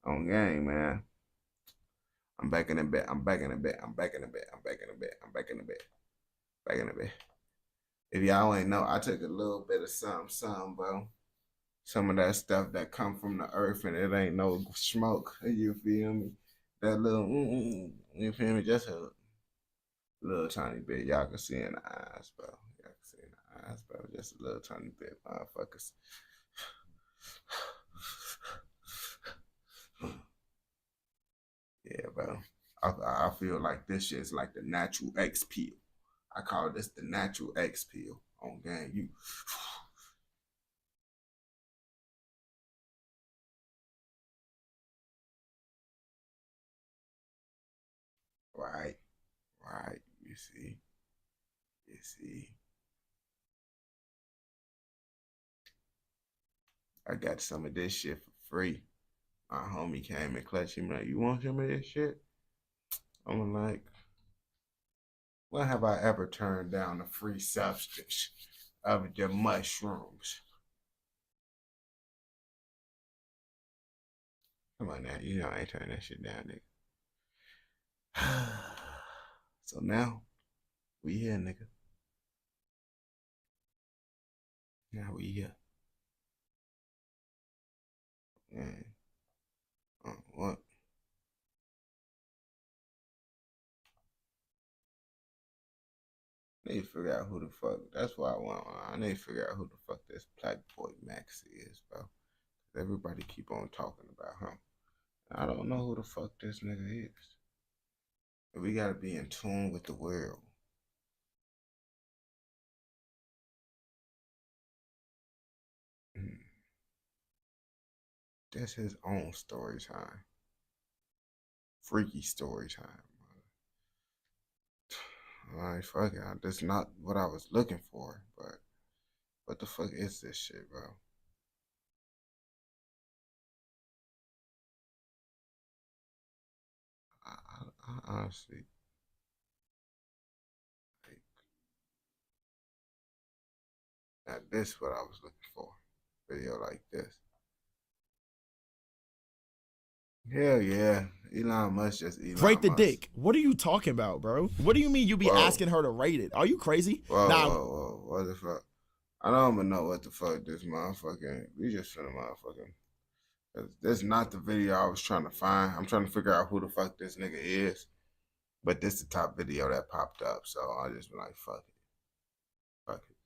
On game, man. I'm back in the bed. Back in the bed. If y'all ain't know, I took a little bit of something, bro. Some of that stuff that come from the earth and it ain't no smoke. You feel me? That little, you feel me? Just a little tiny bit. Y'all can see in the eyes, bro. Y'all can see in the eyes, bro. Just a little tiny bit, motherfuckers. Yeah, bro. I feel like this shit is like the natural X pill. I call this the natural X pill. On game, you. Right. You see. I got some of this shit for free. My homie came and clutched him like, you want some of this shit? I'm like, when have I ever turned down a free substance of the mushrooms? Come on now, you know I ain't turning that shit down, nigga. So now, we here, nigga. Now we here. Man. What? I need to figure out who the fuck. That's why I need to figure out who the fuck this Black Boy Max is, bro. Everybody keep on talking about him. I don't know who the fuck this nigga is. But we gotta be in tune with the world. That's his own story time. Freaky story time. Alright, fuck it. That's not what I was looking for, but what the fuck is this shit, bro? I honestly, like, now this is what I was looking for. Video like this. Hell yeah. Elon Musk just Elon Rate the Musk. dick. What are you talking about, bro? What do you mean you be asking her to rate it? Are you crazy? Whoa, what the fuck? I don't even know what the fuck this motherfucking, we just finna motherfucking, this is not the video I was trying to find. I'm trying to figure out who the fuck this nigga is. But this is the top video that popped up, so I just been like, fuck it. Fuck it.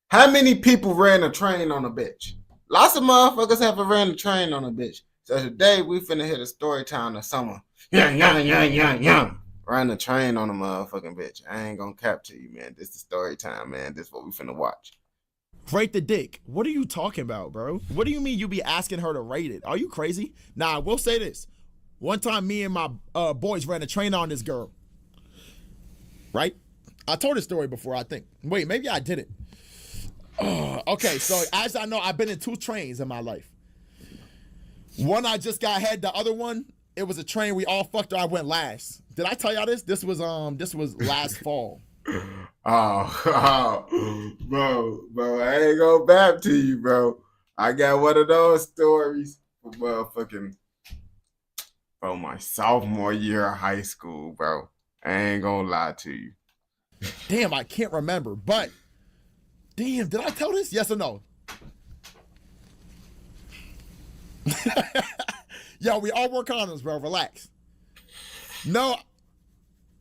How many people ran a train on a bitch? Lots of motherfuckers haven't ran the train on a bitch. So today we finna hit a story time of someone. Young. Ran the train on a motherfucking bitch. I ain't gonna cap to you, man. This is story time, man. This is what we finna watch. Rate the dick. What are you talking about, bro? What do you mean you be asking her to rate it? Are you crazy? Nah, I will say this. One time me and my boys ran a train on this girl. Right? I told this story before, I think. Wait, maybe I didn't. Okay, so as I know, I've been in 2 trains in my life. One I just got head, the other one, it was a train we all fucked her. I went last. Did I tell y'all this? This was last fall. Oh, bro, I ain't gonna bap to you, bro. I got one of those stories from my sophomore year of high school, bro. I ain't gonna lie to you. Damn, I can't remember, but damn, did I tell this? Yes or no? Yo, we all work condoms, bro. Relax. No,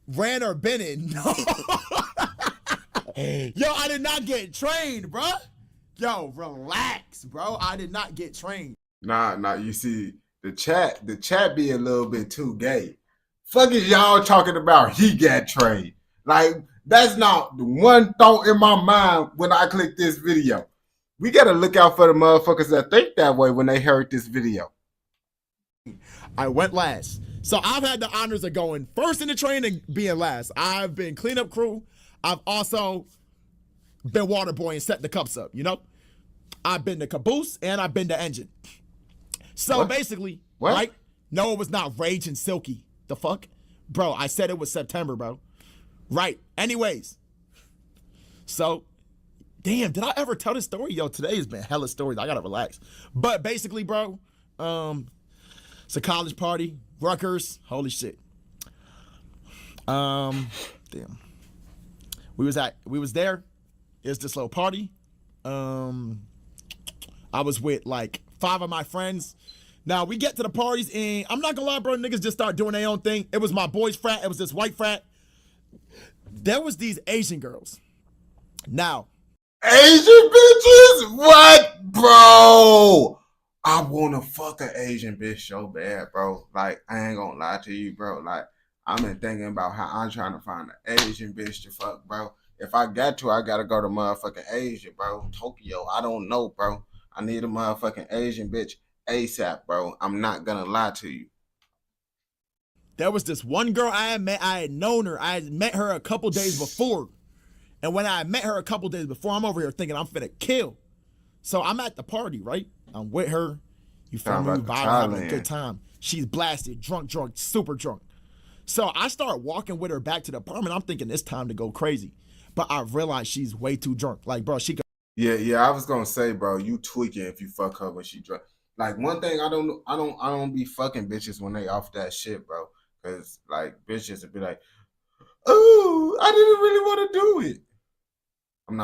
ran or been in. No. Yo, I did not get trained, bro. Yo, relax, bro. I did not get trained. Nah, you see, the chat be a little bit too gay. Fuck is y'all talking about he got trained? Like, that's not the one thought in my mind when I click this video. We gotta look out for the motherfuckers that think that way when they heard this video. I went last. So I've had the honors of going first in the train and being last. I've been cleanup crew. I've also been water boy and set the cups up, you know? I've been the caboose and I've been the engine. So basically, right? No, it was not Rage and Silky. The fuck? Bro, I said it was September, bro. Right. Anyways. So, damn, did I ever tell this story? Yo, today has been hella stories. I gotta relax. But basically, bro, it's a college party. Rutgers. Holy shit. Damn. We was there. It's this little party. I was with like 5 of my friends. Now we get to the parties and I'm not gonna lie, bro, niggas just start doing their own thing. It was my boys' frat, it was this white frat. There was these Asian girls. Now, Asian bitches? What, bro? I wanna fuck an Asian bitch so bad, bro. Like, I ain't gonna lie to you, bro. Like, I've been thinking about how I'm trying to find an Asian bitch to fuck, bro. If I got to, I gotta go to motherfucking Asia, bro. Tokyo, I don't know, bro. I need a motherfucking Asian bitch ASAP, bro. I'm not gonna lie to you. There was this one girl I had met. I had known her. I had met her a couple days before. And when I met her a couple days before, I'm over here thinking I'm finna kill. So I'm at the party, right? I'm with her. You feel me? We having a good time. She's blasted, drunk, super drunk. So I start walking with her back to the apartment. I'm thinking it's time to go crazy. But I realized she's way too drunk. Like, bro, she could. Yeah, I was gonna say, bro, you tweaking if you fuck her when she drunk. Like, one thing I don't be fucking bitches when they off that shit, bro. Cause like bitches would be like, oh, I didn't really want to do it. I'm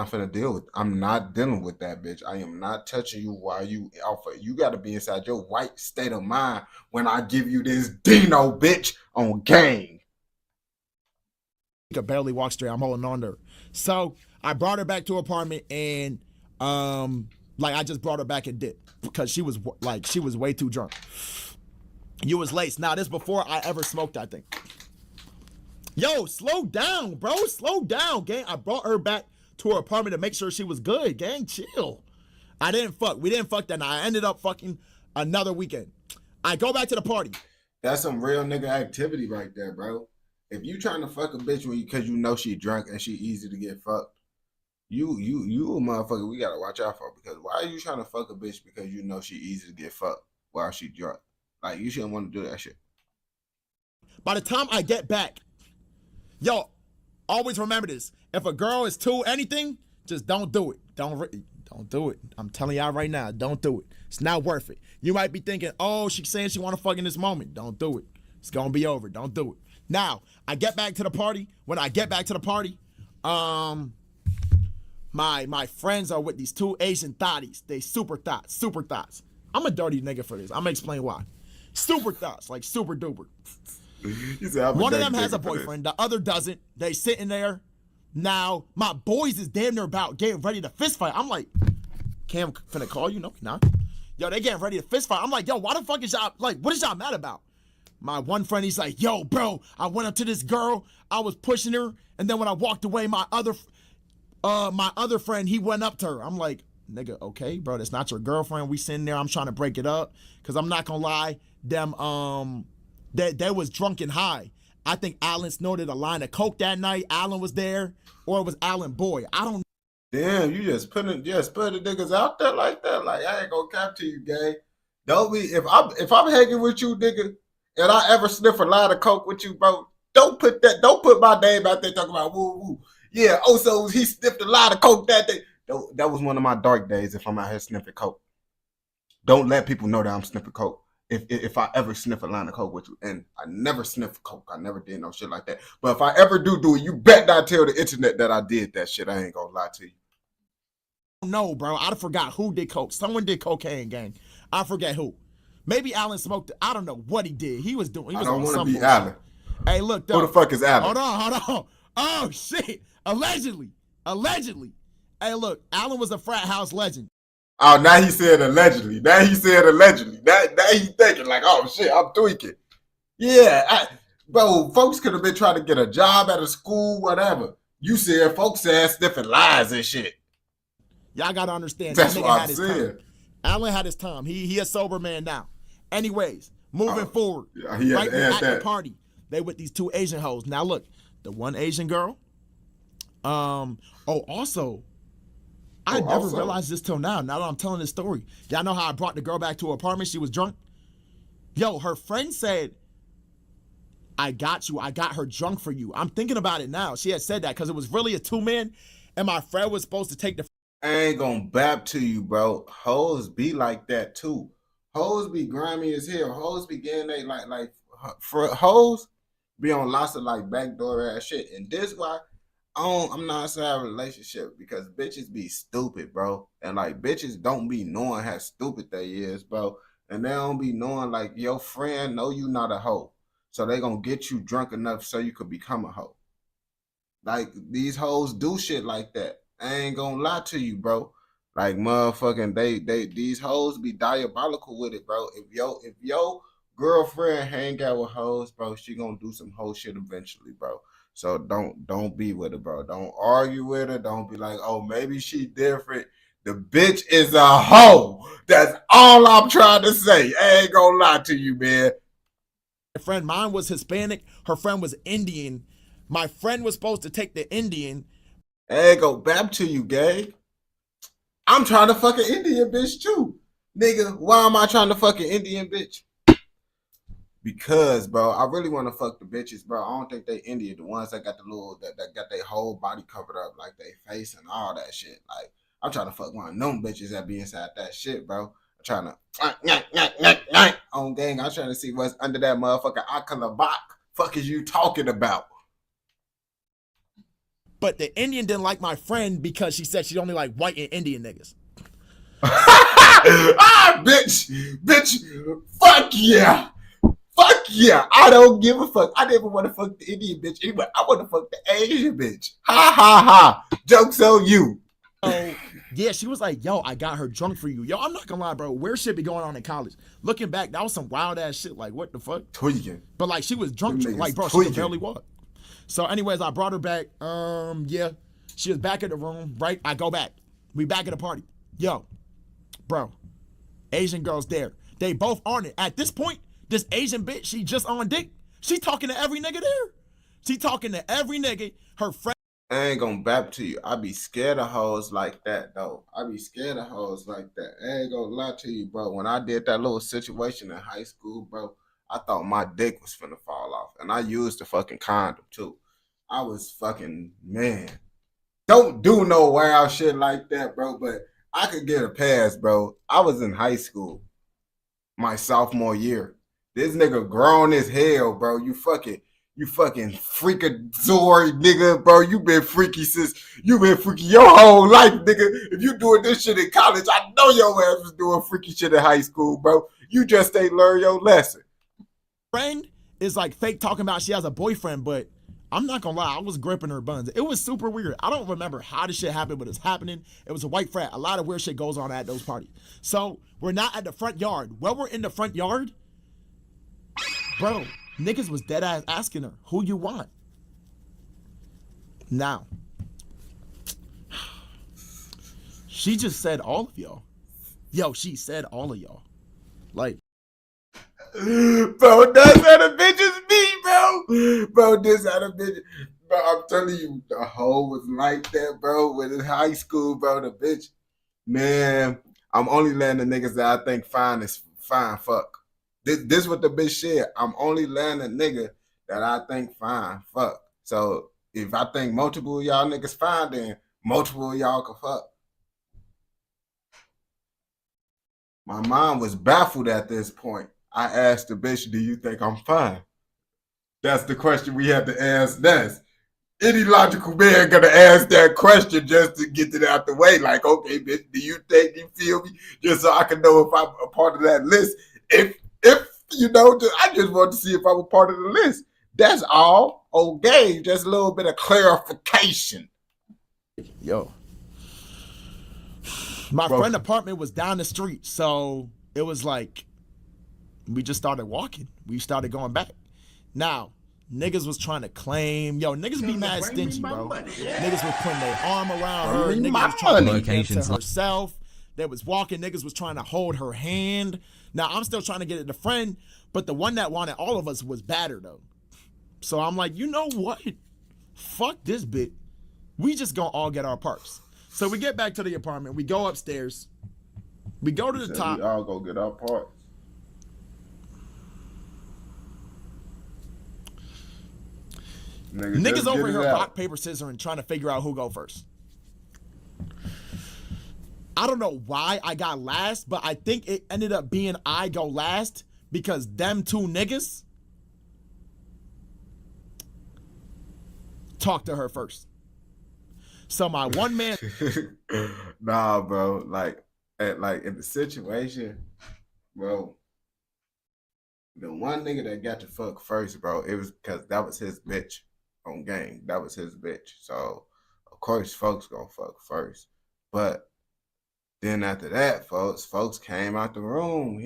not dealing with that bitch. I am not touching you while you alpha. You gotta be inside your white state of mind when I give you this Dino bitch on gang. She could barely walk straight. I'm holding on to her. So I brought her back to her apartment and like I just brought her back and dipped because she was way too drunk. You was late. Now this before I ever smoked, I think. Yo, slow down, bro. Slow down, gang. I brought her back to her apartment to make sure she was good, gang. Chill. I didn't fuck. We didn't fuck that night. I ended up fucking another weekend. I go back to the party. That's some real nigga activity right there, bro. If you trying to fuck a bitch because you know she drunk and she easy to get fucked, you a motherfucker we gotta watch out for. Because why are you trying to fuck a bitch because you know she easy to get fucked while she drunk? Like, you shouldn't want to do that shit. By the time I get back, yo, always remember this. If a girl is too anything, just don't do it. Don't do it. I'm telling y'all right now, don't do it. It's not worth it. You might be thinking, oh, she's saying she want to fuck in this moment. Don't do it. It's going to be over. Don't do it. Now, I get back to the party. When I get back to the party, my friends are with these 2 Asian thotties. They super thoughts. I'm a dirty nigga for this. I'm going to explain why. Super thoughts, like super duper. One of them has a boyfriend, the other doesn't. They sitting there. Now, my boys is damn near about getting ready to fist fight. I'm like, Cam finna call you? No, he not. Yo, they getting ready to fist fight. I'm like, yo, why the fuck is y'all, like, what is y'all mad about? My one friend, he's like, yo, bro, I went up to this girl, I was pushing her, and then when I walked away, my other friend, he went up to her. I'm like, nigga, okay, bro, that's not your girlfriend. We sitting there, I'm trying to break it up, because I'm not gonna lie, them, they was drunk and high. I think Alan snorted a line of coke that night. Alan was there, or it was Alan Boy. I don't. Damn, you just putting the niggas out there like that. Like, I ain't gonna cap to you, gang. Don't be if I'm hanging with you, nigga, and I ever sniff a line of coke with you, bro. Don't put my name out there talking about woo woo. Yeah, so he sniffed a line of coke that day. That was one of my dark days. If I'm out here sniffing coke, don't let people know that I'm sniffing coke. If I ever sniff a line of coke with you, and I never sniffed coke, I never did no shit like that. But if I ever do it, you bet not tell the internet that I did that shit. I ain't gonna lie to you. No, bro, I forgot who did coke. Someone did cocaine, gang. I forget who. Maybe Alan smoked it. I don't know what he did. He was doing. He was I don't want to be Alan. Hey, look, though. Who the fuck is Alan? Hold on. Oh shit! Allegedly. Hey, look, Alan was a frat house legend. Oh, now he said allegedly. Now he thinking like, oh shit, I'm tweaking. Yeah, bro, folks could have been trying to get a job at a school, whatever. You said folks said sniffing lies and shit. Y'all gotta understand. That's that nigga what had I'm his saying. time. Alan had his time. He a sober man now. Anyways, moving forward. Yeah, he had right to add at that. the party, they with these two Asian hoes. Now look, the one Asian girl. Also, I never realized this till now. Now that I'm telling this story, y'all know how I brought the girl back to her apartment. She was drunk. Yo, her friend said, "I got you. I got her drunk for you." I'm thinking about it now. She had said that because it was really a 2-man, and my friend was supposed to take the. I ain't gonna bap to you, bro. Hoes be like that too. Hoes be grimy as hell. Hoes be getting they like for hoes be on lots of like backdoor ass shit. And this why I'm not inside a relationship, because bitches be stupid, bro. And like bitches don't be knowing how stupid they is, bro. And they don't be knowing like your friend know you not a hoe. So they gonna get you drunk enough so you could become a hoe. Like these hoes do shit like that. I ain't gonna lie to you, bro. Like motherfucking these hoes be diabolical with it, bro. If your girlfriend hang out with hoes, bro, she gonna do some hoe shit eventually, bro. So don't be with her, bro. Don't argue with her. Don't be like, oh, maybe she different. The bitch is a hoe. That's all I'm trying to say. I ain't gonna lie to you, man. My friend, mine was Hispanic. Her friend was Indian. My friend was supposed to take the Indian. Hey, go back to you, gay. I'm trying to fuck an Indian bitch too. Nigga, why am I trying to fuck an Indian bitch? Because, bro, I really want to fuck the bitches, bro. I don't think they Indian. The ones that got the little, that got their whole body covered up, like they face and all that shit. Like, I'm trying to fuck one of them bitches that be inside that shit, bro. I'm trying to, on gang, I'm trying to see what's under that motherfucker Akalabak. Fuck is you talking about? But the Indian didn't like my friend because she said she only like white and Indian niggas. Bitch, fuck yeah. Fuck yeah. I don't give a fuck. I never want to fuck the Indian bitch anyway. I want to fuck the Asian bitch. Ha ha ha. Joke's on you. So, yeah, she was like, yo, I got her drunk for you. Yo, I'm not gonna lie, bro. Weird shit be going on in college. Looking back, that was some wild ass shit. Like, what the fuck? Tweaking. But like, she was drunk. Like, bro, tweaking. she could barely walk. So anyways, I brought her back. Yeah, she was back at the room, right? I go back. We back at the party. Yo, bro, Asian girls there. They both on it. At this point, this Asian bitch, she just on dick. She talking to every nigga there. She talking to every nigga. Her friend. I ain't gonna bap to you. I be scared of hoes like that, though. I be scared of hoes like that. I ain't gonna lie to you, bro. When I did that little situation in high school, bro, I thought my dick was finna fall off. And I used the fucking condom, too. I was fucking, man. Don't do no wild shit like that, bro. But I could get a pass, bro. I was in high school my sophomore year. This nigga grown as hell, bro. You fucking freakazoid, nigga, bro. You been freaky your whole life, nigga. If you doing this shit in college, I know your ass was doing freaky shit in high school, bro. You just ain't learn your lesson. Friend is like fake talking about she has a boyfriend, but I'm not gonna lie, I was gripping her buns. It was super weird. I don't remember how the shit happened, but it's happening. It was a white frat. A lot of weird shit goes on at those parties. So we're not at the front yard. While we're in the front yard, bro, niggas was dead ass asking her, who you want? Now, she just said all of y'all. Yo, she said all of y'all. Like, bro, that's how the bitches be, bro. Bro, this how the bitches. Bro, I'm telling you, the hoe was like that, bro. When in high school, bro, the bitch, man, I'm only letting the niggas that I think fine is fine. Fuck. This what the bitch said. I'm only letting a nigga that I think fine. Fuck. So if I think multiple of y'all niggas fine, then multiple of y'all can fuck. My mom was baffled at this point. I asked the bitch, do you think I'm fine? That's the question we had to ask next. Any logical man gonna ask that question just to get it out the way. Like, okay, bitch, do you think you feel me? Just so I can know if I'm a part of that list. If you know, I just want to see if I'm a part of the list. That's all. Okay, just a little bit of clarification. Yo. My friend's apartment was down the street, so it was like, we just started walking. We started going back. Now, niggas was trying to claim. Yo, niggas be mad stingy, bro. Niggas was putting their arm around her. Niggas was trying to get into herself. They was walking. Niggas was trying to hold her hand. Now, I'm still trying to get it to friend, but the one that wanted all of us was battered, though. So I'm like, you know what? Fuck this bit. We just gonna all get our parts. So we get back to the apartment. We go upstairs. We go to the top. We all go get our parts. Niggas over here rock, paper, scissors and trying to figure out who go first. I don't know why I got last, but I think it ended up being I go last because them two niggas talked to her first. So my one man. Nah, bro. Like in the situation, bro. The one nigga that got to fuck first, bro, it was because that was his bitch on game. That was his bitch. So of course folks gonna fuck first. But then after that, folks came out the room.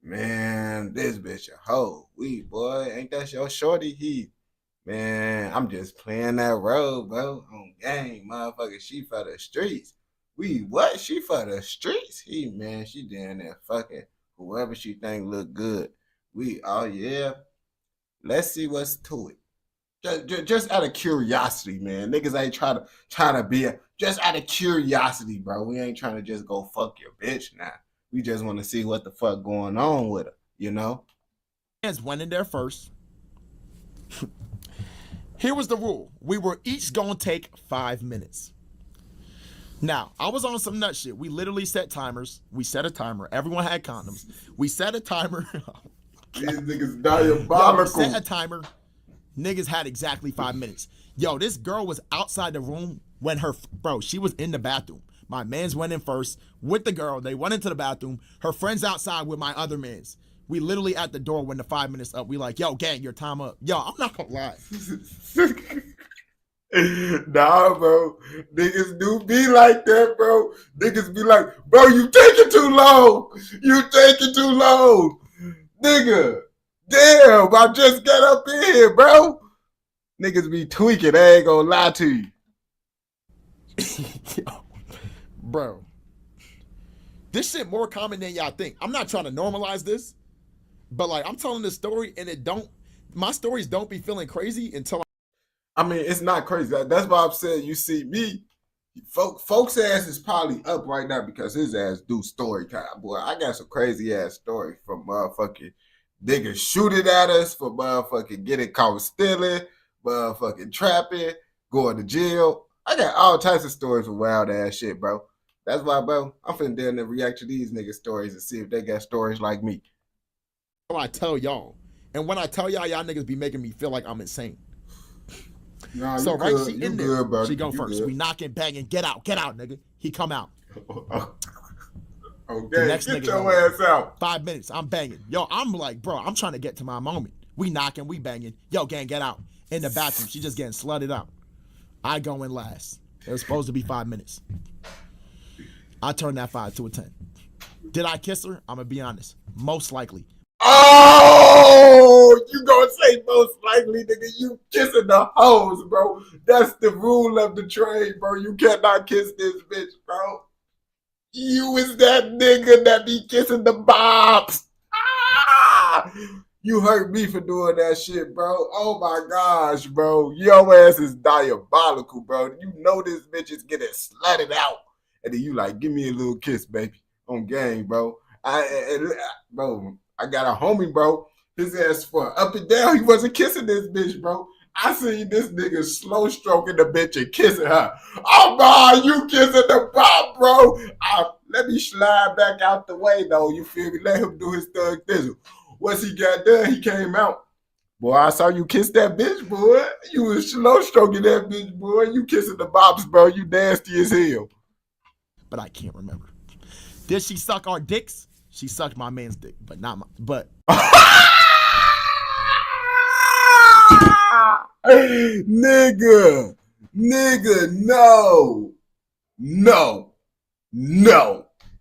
Man, this bitch a hoe. Boy, ain't that your shorty? Man, I'm just playing that role, bro. On game, motherfucker. She for the streets. What? She for the streets? Man, she down there fucking whoever she think look good. Oh yeah. Let's see what's to it. Just out of curiosity, man. Niggas ain't trying to be just out of curiosity, bro. We ain't trying to just go fuck your bitch now. We just want to see what the fuck going on with her, you know? Went in there first. Here was the rule. We were each gonna take 5 minutes. Now, I was on some nut shit. We literally set timers. We set a timer. Everyone had condoms. We set a timer. These niggas diabolical. Yo, set a timer. Niggas had exactly 5 minutes. Yo, this girl was outside the room when she was in the bathroom. My mans went in first with the girl. They went into the bathroom. Her friend's outside with my other mans. We literally at the door when the 5 minutes up. We like, yo, gang, your time up. Yo, I'm not gonna lie. Nah, bro. Niggas do be like that, bro. Niggas be like, bro, you taking too long. You taking too long. Nigga. Damn, I just got up in here, bro. Niggas be tweaking. I ain't gonna lie to you. Yo, bro. This shit more common than y'all think. I'm not trying to normalize this, but like I'm telling this story and my stories don't be feeling crazy until I mean, it's not crazy. That's why I'm saying you see me. Folks' ass is probably up right now because his ass do story time. Boy, I got some crazy ass stories from motherfucking niggas shooting at us, for motherfucking getting caught stealing, motherfucking trapping, going to jail. I got all types of stories of wild ass shit, bro. That's why, bro, I'm finna down there react to these niggas' stories and see if they got stories like me. I tell y'all. And when I tell y'all niggas be making me feel like I'm insane. Nah, so right, good. she You in there. good, bro. She go You first. good. We knocking, banging, get out, nigga. He come out. Okay, The next get nigga your go. ass out. 5 minutes, I'm banging. Yo, I'm like, bro, I'm trying to get to my moment. We knocking, we banging. Yo, gang, get out. in the bathroom. She just getting slutted out. I go in last. It was supposed to be 5 minutes. I turned that 5 to a 10. Did I kiss her? I'm gonna be honest. Most likely. Oh, you gonna say most likely, nigga? You kissing the hoes, bro. That's the rule of the trade, bro. You cannot kiss this bitch, bro. You is that nigga that be kissing the bobs. Ah! You hurt me for doing that shit, bro. Oh my gosh, bro. Your ass is diabolical, bro. You know this bitch is getting slutted out. And then you like, give me a little kiss, baby. On game, bro. Bro, I got a homie, bro. His ass for up and down. He wasn't kissing this bitch, bro. I seen this nigga slow stroking the bitch and kissing her. Oh my, you kissing the pop, bro. Let me slide back out the way, though. You feel me? Let him do his thug thizzle. Once he got done, he came out. Boy, I saw you kiss that bitch, boy. You was slow stroking that bitch, boy. You kissing the bops, bro. You nasty as hell. But I can't remember. Did she suck our dicks? She sucked my man's dick, but not my. But nigga, no.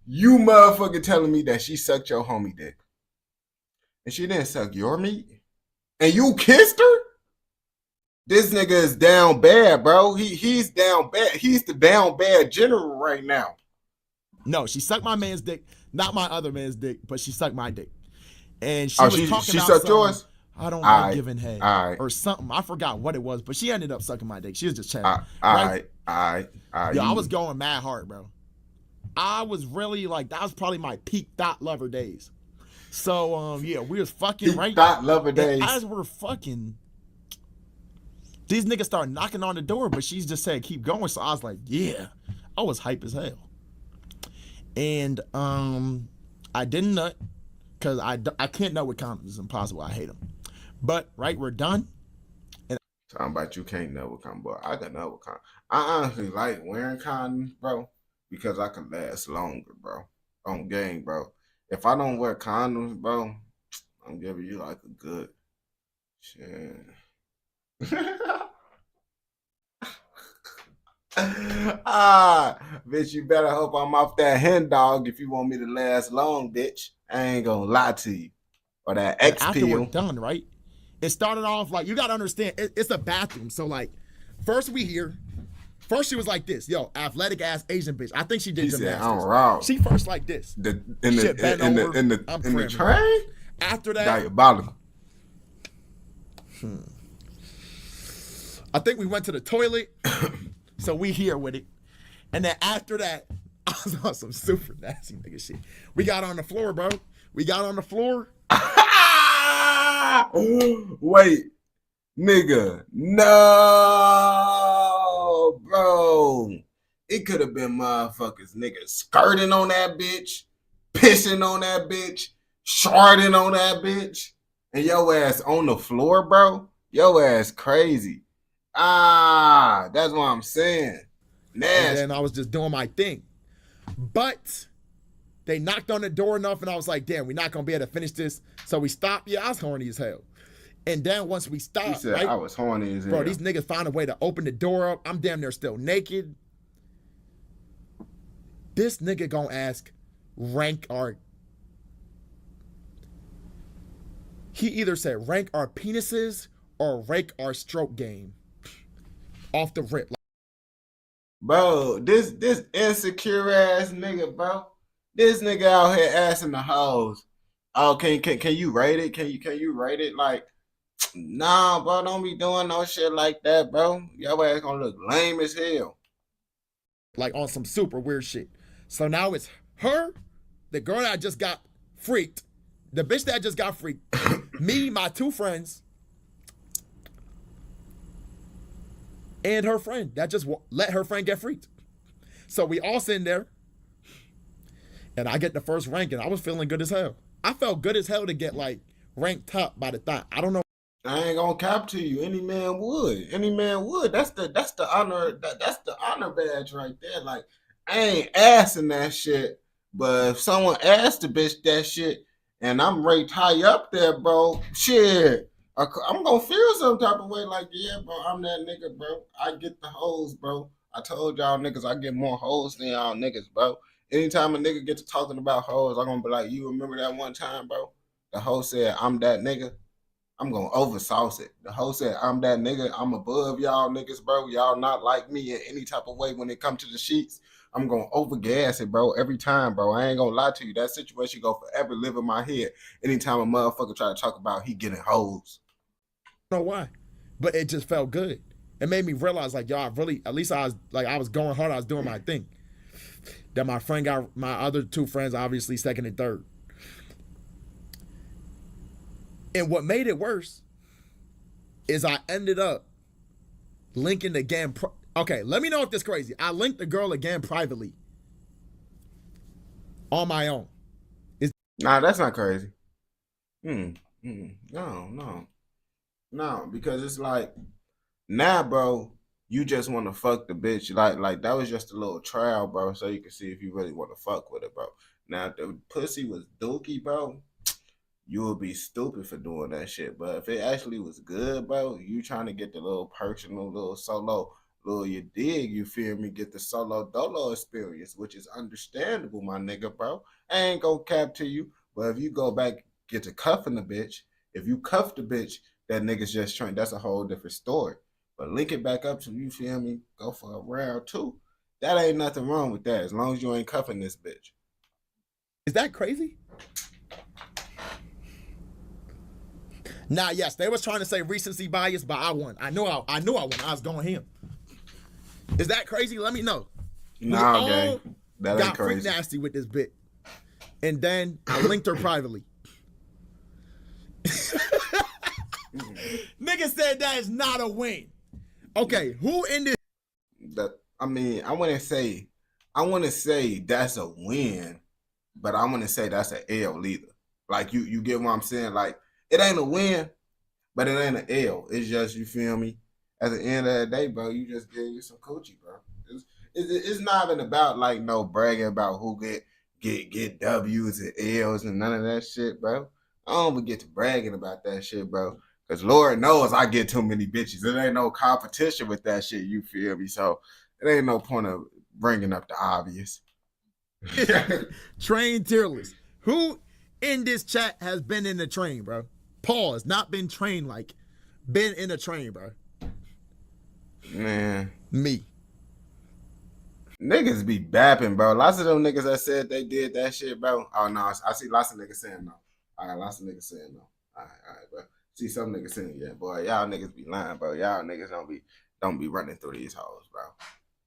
You motherfucker telling me that she sucked your homie dick. And she didn't suck your meat? And you kissed her? This nigga is down bad, bro. He's down bad. He's the down bad general right now. No, she sucked my man's dick, not my other man's dick, but she sucked my dick. And she was talking about sucked yours? I don't know, giving head or something. I forgot what it was, but she ended up sucking my dick. She was just chatting. Yo, I was going mad hard, bro. I was really like, that was probably my peak dot lover days. So, yeah, we was fucking right. Dot lover days. As we're fucking, these niggas started knocking on the door, but she's just said keep going. So I was like, yeah, I was hype as hell. And I didn't nut because I can't nut with condoms. It's impossible. I hate them. But right, we're done. And talking about you can't nut with condoms, but I can nut with condoms. I honestly like wearing condoms, bro, because I can last longer, bro. On game, bro. If I don't wear condoms, bro, I'm giving you like a good shit. Bitch, you better hope I'm off that hen dog if you want me to last long, bitch. I ain't gonna lie to you. Or that X after pill. we're done, right? It started off like, you gotta understand, it's a bathroom. So like, first she was like this, yo, athletic ass Asian bitch. I think she did gymnastics. I'm wrong. She first like this. In the train? After that, diabolical. I think we went to the toilet, so we here with it. And then after that, I was on some super nasty nigga shit. We got on the floor, bro. We got on the floor. Wait, nigga, no, bro. It could have been motherfuckers, nigga, skirting on that bitch, pissing on that bitch, sharding on that bitch, and your ass on the floor, bro. Your ass crazy. That's what I'm saying. Nasty. And then I was just doing my thing. But they knocked on the door enough, and I was like, damn, we're not going to be able to finish this. So we stopped. Yeah, I was horny as hell. And then once we stopped, he said, right, I was horny as hell. Bro, these niggas found a way to open the door up. I'm damn near still naked. This nigga gonna ask, rank our... He either said rank our penises or rank our stroke game. Off the rip. Bro, this insecure ass nigga, bro. This nigga out here asking the hoes, oh, can you rate it? Can you rate it? Like, nah, bro, don't be doing no shit like that, bro. Your ass gonna look lame as hell. Like on some super weird shit. So now it's her, the girl that just got freaked, the bitch that just got freaked, me, my two friends, and her friend that just let her friend get freaked. So we all sitting there, and I get the first rank, and I was feeling good as hell. I felt good as hell to get like ranked top by the thought. I don't know. I ain't gonna cap to you. Any man would. Any man would. That's the honor. That's the honor badge right there. Like, I ain't asking that shit, but if someone asked the bitch that shit, and I'm ranked high up there, bro, shit, I'm gonna feel some type of way like, yeah, bro, I'm that nigga, bro. I get the hoes, bro. I told y'all niggas I get more hoes than y'all niggas, bro. Anytime a nigga get to talking about hoes, I'm gonna be like, you remember that one time, bro? The hoe said, I'm that nigga. I'm gonna oversauce it. The hoe said, I'm that nigga. I'm above y'all niggas, bro. Y'all not like me in any type of way when it comes to the sheets. I'm gonna overgas it, bro, every time, bro. I ain't gonna lie to you. That situation go forever live in my head. Anytime a motherfucker try to talk about he getting hoes. I don't know why, but it just felt good. It made me realize, like, y'all really, at least I was going hard. I was doing my thing. Then my friend got, my other two friends, obviously second and third. And what made it worse is I ended up linking again. Okay, let me know if this is crazy. I linked the girl again privately on my own. Nah, that's not crazy. No, because it's like, now, bro, you just want to fuck the bitch. Like that was just a little trial, bro, so you can see if you really want to fuck with it, bro. Now, if the pussy was dookie, bro, you would be stupid for doing that shit. But if it actually was good, bro, you trying to get the little personal, little solo, little you dig, you feel me, get the solo dolo experience, which is understandable, my nigga, bro. I ain't gonna cap to you, but if you go back, get to cuffing the bitch, if you cuff the bitch, that nigga's just trying, that's a whole different story. But link it back up to, you feel me, go for a round two. That ain't nothing wrong with that, as long as you ain't cuffing this bitch. Is that crazy? Nah, yes, they was trying to say recency bias, but I won. I knew I won. I was going him. Is that crazy? Let me know. Nah, gang. That ain't got crazy. Freak nasty with this bit. And then I linked her privately. Nigga said that is not a win. Okay, who in this? I want to say that's a win, but I want to say that's an L either. Like, you get what I'm saying? Like, it ain't a win, but it ain't an L. It's just, you feel me? At the end of the day, bro, you just get you some coochie, bro. It's not even about, like, no bragging about who get W's and L's and none of that shit, bro. I don't even get to bragging about that shit, bro. Because Lord knows I get too many bitches. There ain't no competition with that shit, you feel me? So it ain't no point of bringing up the obvious. Train tier list. Who in this chat has been in the train, bro? Pause. Not been trained, like, been in a train, bro. Man. Me. Niggas be bapping, bro. Lots of them niggas that said they did that shit, bro. Oh, no. I see lots of niggas saying no. All right, lots of niggas saying no. All right, bro. See some niggas saying, yeah, boy, y'all niggas be lying, bro. Y'all niggas don't be running through these hoes, bro.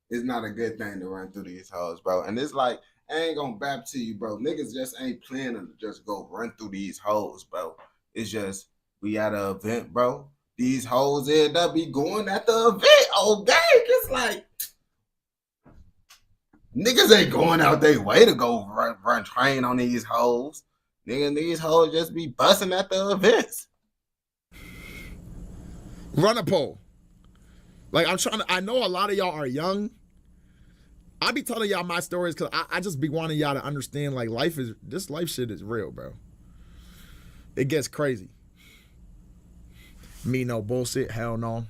It's not a good thing to run through these hoes, bro. And it's like, I ain't gonna bap to you, bro. Niggas just ain't planning to just go run through these hoes, bro. It's just, we at an event, bro. These hoes end up be going at the event. Oh, gang, it's like, niggas ain't going out their way to go run train on these hoes. Nigga, these hoes just be busting at the events. Run a poll. Like, I know a lot of y'all are young. I be telling y'all my stories because I just be wanting y'all to understand, like, this life shit is real, bro. It gets crazy. Me no bullshit, hell no.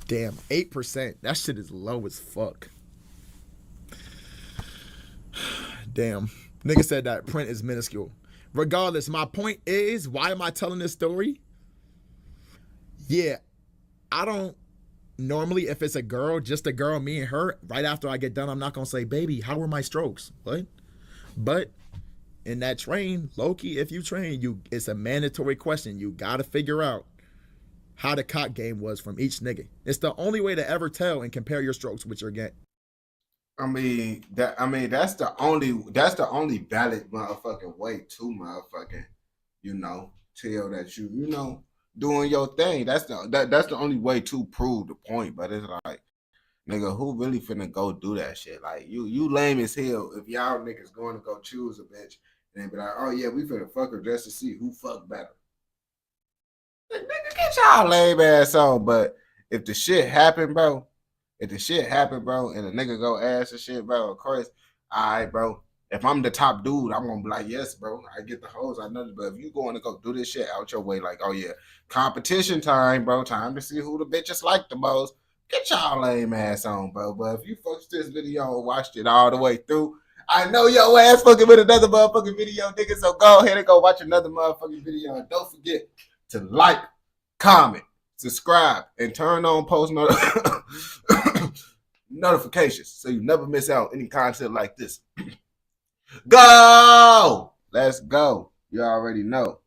Damn, 8%. That shit is low as fuck. Damn. Nigga said that print is minuscule. Regardless, my point is, why am I telling this story? Yeah, I don't normally, if it's a girl, just a girl, me and her, right after I get done, I'm not going to say, baby, how were my strokes? What? But in that train, low-key, if you train, it's a mandatory question. You got to figure out how the cock game was from each nigga. It's the only way to ever tell and compare your strokes with your game. That's the only valid motherfucking way to motherfucking, tell that you doing your thing. That's the only way to prove the point. But it's like, nigga, who really finna go do that shit? Like, you lame as hell if y'all niggas going to go choose a bitch and they be like, oh yeah, we finna fuck her just to see who fuck better. Like, nigga, get y'all lame ass on. But if the shit happen, bro, and the nigga go ask the shit, bro, of course, all right, bro, If I'm the top dude, I'm gonna be like, yes, bro, I get the hoes, I know this. But if you going to go do this shit out your way, like, oh yeah, competition time, bro, time to see who the bitches like the most. Get y'all lame ass on, bro. But if you fucked this video and watched it all the way through, I know your ass fucking with another motherfucking video, nigga. So go ahead and go watch another motherfucking video. And don't forget to like, comment, subscribe, and turn on post notifications so you never miss out any content like this. Go! Let's go. You already know.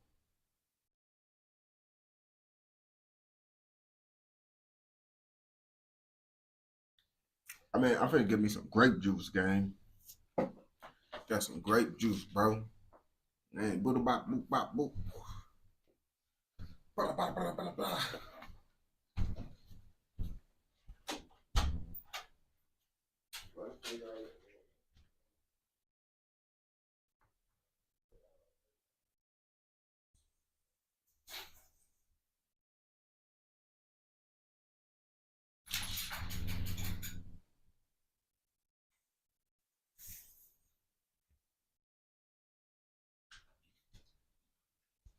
I mean, I'm finna give me some grape juice, gang. Got some grape juice, bro. Man, boop, bop, boop, bop, boop. Blah, blah, blah, blah, blah.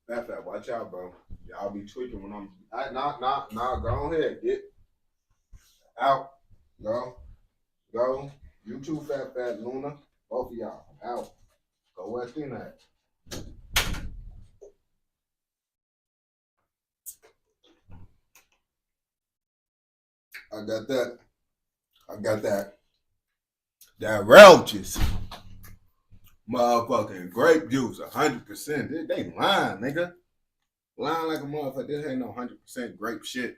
Fat, watch out, bro. Y'all be tweaking when I'm. Nah, go ahead. Get out. Go. You too, Fat Luna. Both of y'all. Out. Go West End at. I got that. That roaches. Motherfucking grape juice, 100%. They lying, nigga. Lying like a motherfucker. This ain't no 100% grape shit.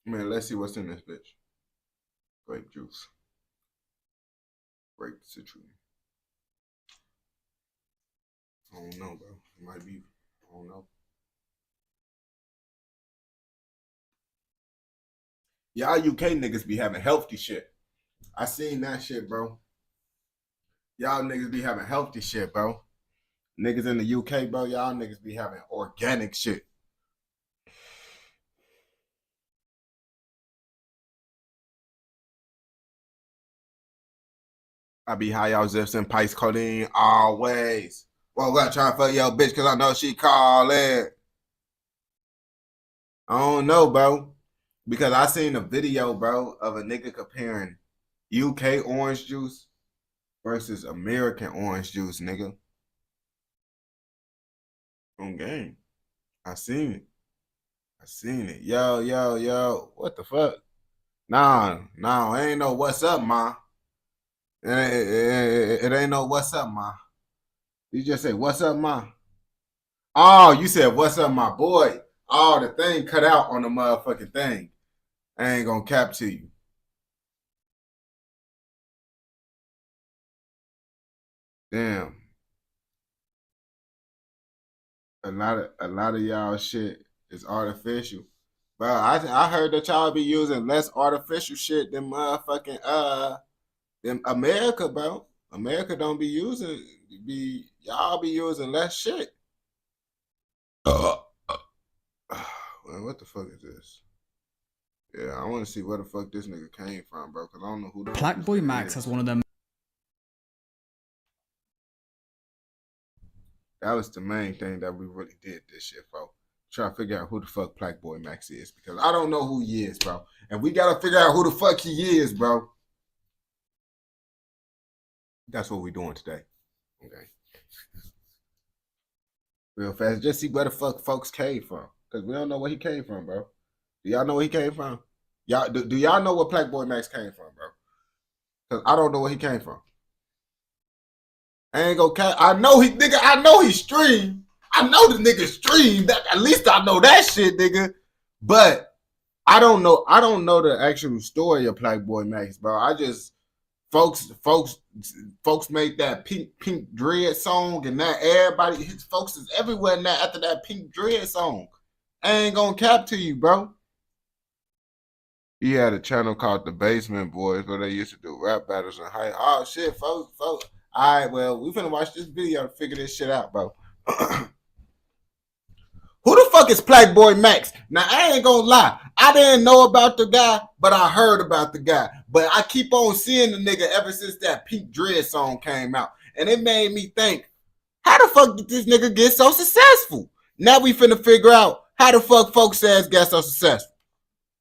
Man, let's see what's in this bitch. Grape juice. Grape citrus. I don't know, bro. It might be. I don't know. Y'all UK niggas be having healthy shit. I seen that shit, bro. Y'all niggas be having healthy shit, bro. Niggas in the UK, bro, y'all niggas be having organic shit. I be high out zips and Pikes codeine always. Well, I'm trying to fuck your bitch because I know she calling. I don't know, bro. Because I seen a video, bro, of a nigga comparing UK orange juice versus American orange juice, nigga. On game. I seen it. Yo. What the fuck? Nah, ain't no what's up, ma. It ain't no what's up, ma. You just say, what's up, ma? Oh, you said, what's up, my boy? Oh, the thing cut out on the motherfucking thing. I ain't gonna cap to you. Damn. A lot of y'all shit is artificial. Bro, I heard that y'all be using less artificial shit than motherfucking than America, bro. America don't be using y'all be using less shit. Well, what the fuck is this? Yeah, I want to see where the fuck this nigga came from, bro, because I don't know who the Plaqueboy Max has one of them. That was the main thing that we really did this shit, bro. Try to figure out who the fuck Plaqueboy Max is, because I don't know who he is, bro. And we got to figure out who the fuck he is, bro. That's what we doing today. Okay. Real fast. Just see where the fuck folks came from, because we don't know where he came from, bro. Do y'all know where he came from? Y'all do y'all know where Plaqueboy Max came from, bro? Because I don't know where he came from. I ain't gonna. I know he streamed. I know the nigga streamed. At least I know that shit, nigga. But I don't know the actual story of Plaqueboy Max, bro. I just folks made that pink dread song, and that everybody, his folks is everywhere now after that pink dread song. I ain't gonna cap to you, bro. He had a channel called The Basement Boys where they used to do rap battles and hype. Oh shit, folks. All right, well, we finna watch this video to figure this shit out, bro. Who the fuck is Plaque Max? Now, I ain't gonna lie. I didn't know about the guy, but I heard about the guy. But I keep on seeing the nigga ever since that Pink Dread song came out. And it made me think, how the fuck did this nigga get so successful? Now we finna figure out how the fuck folks ass got so successful.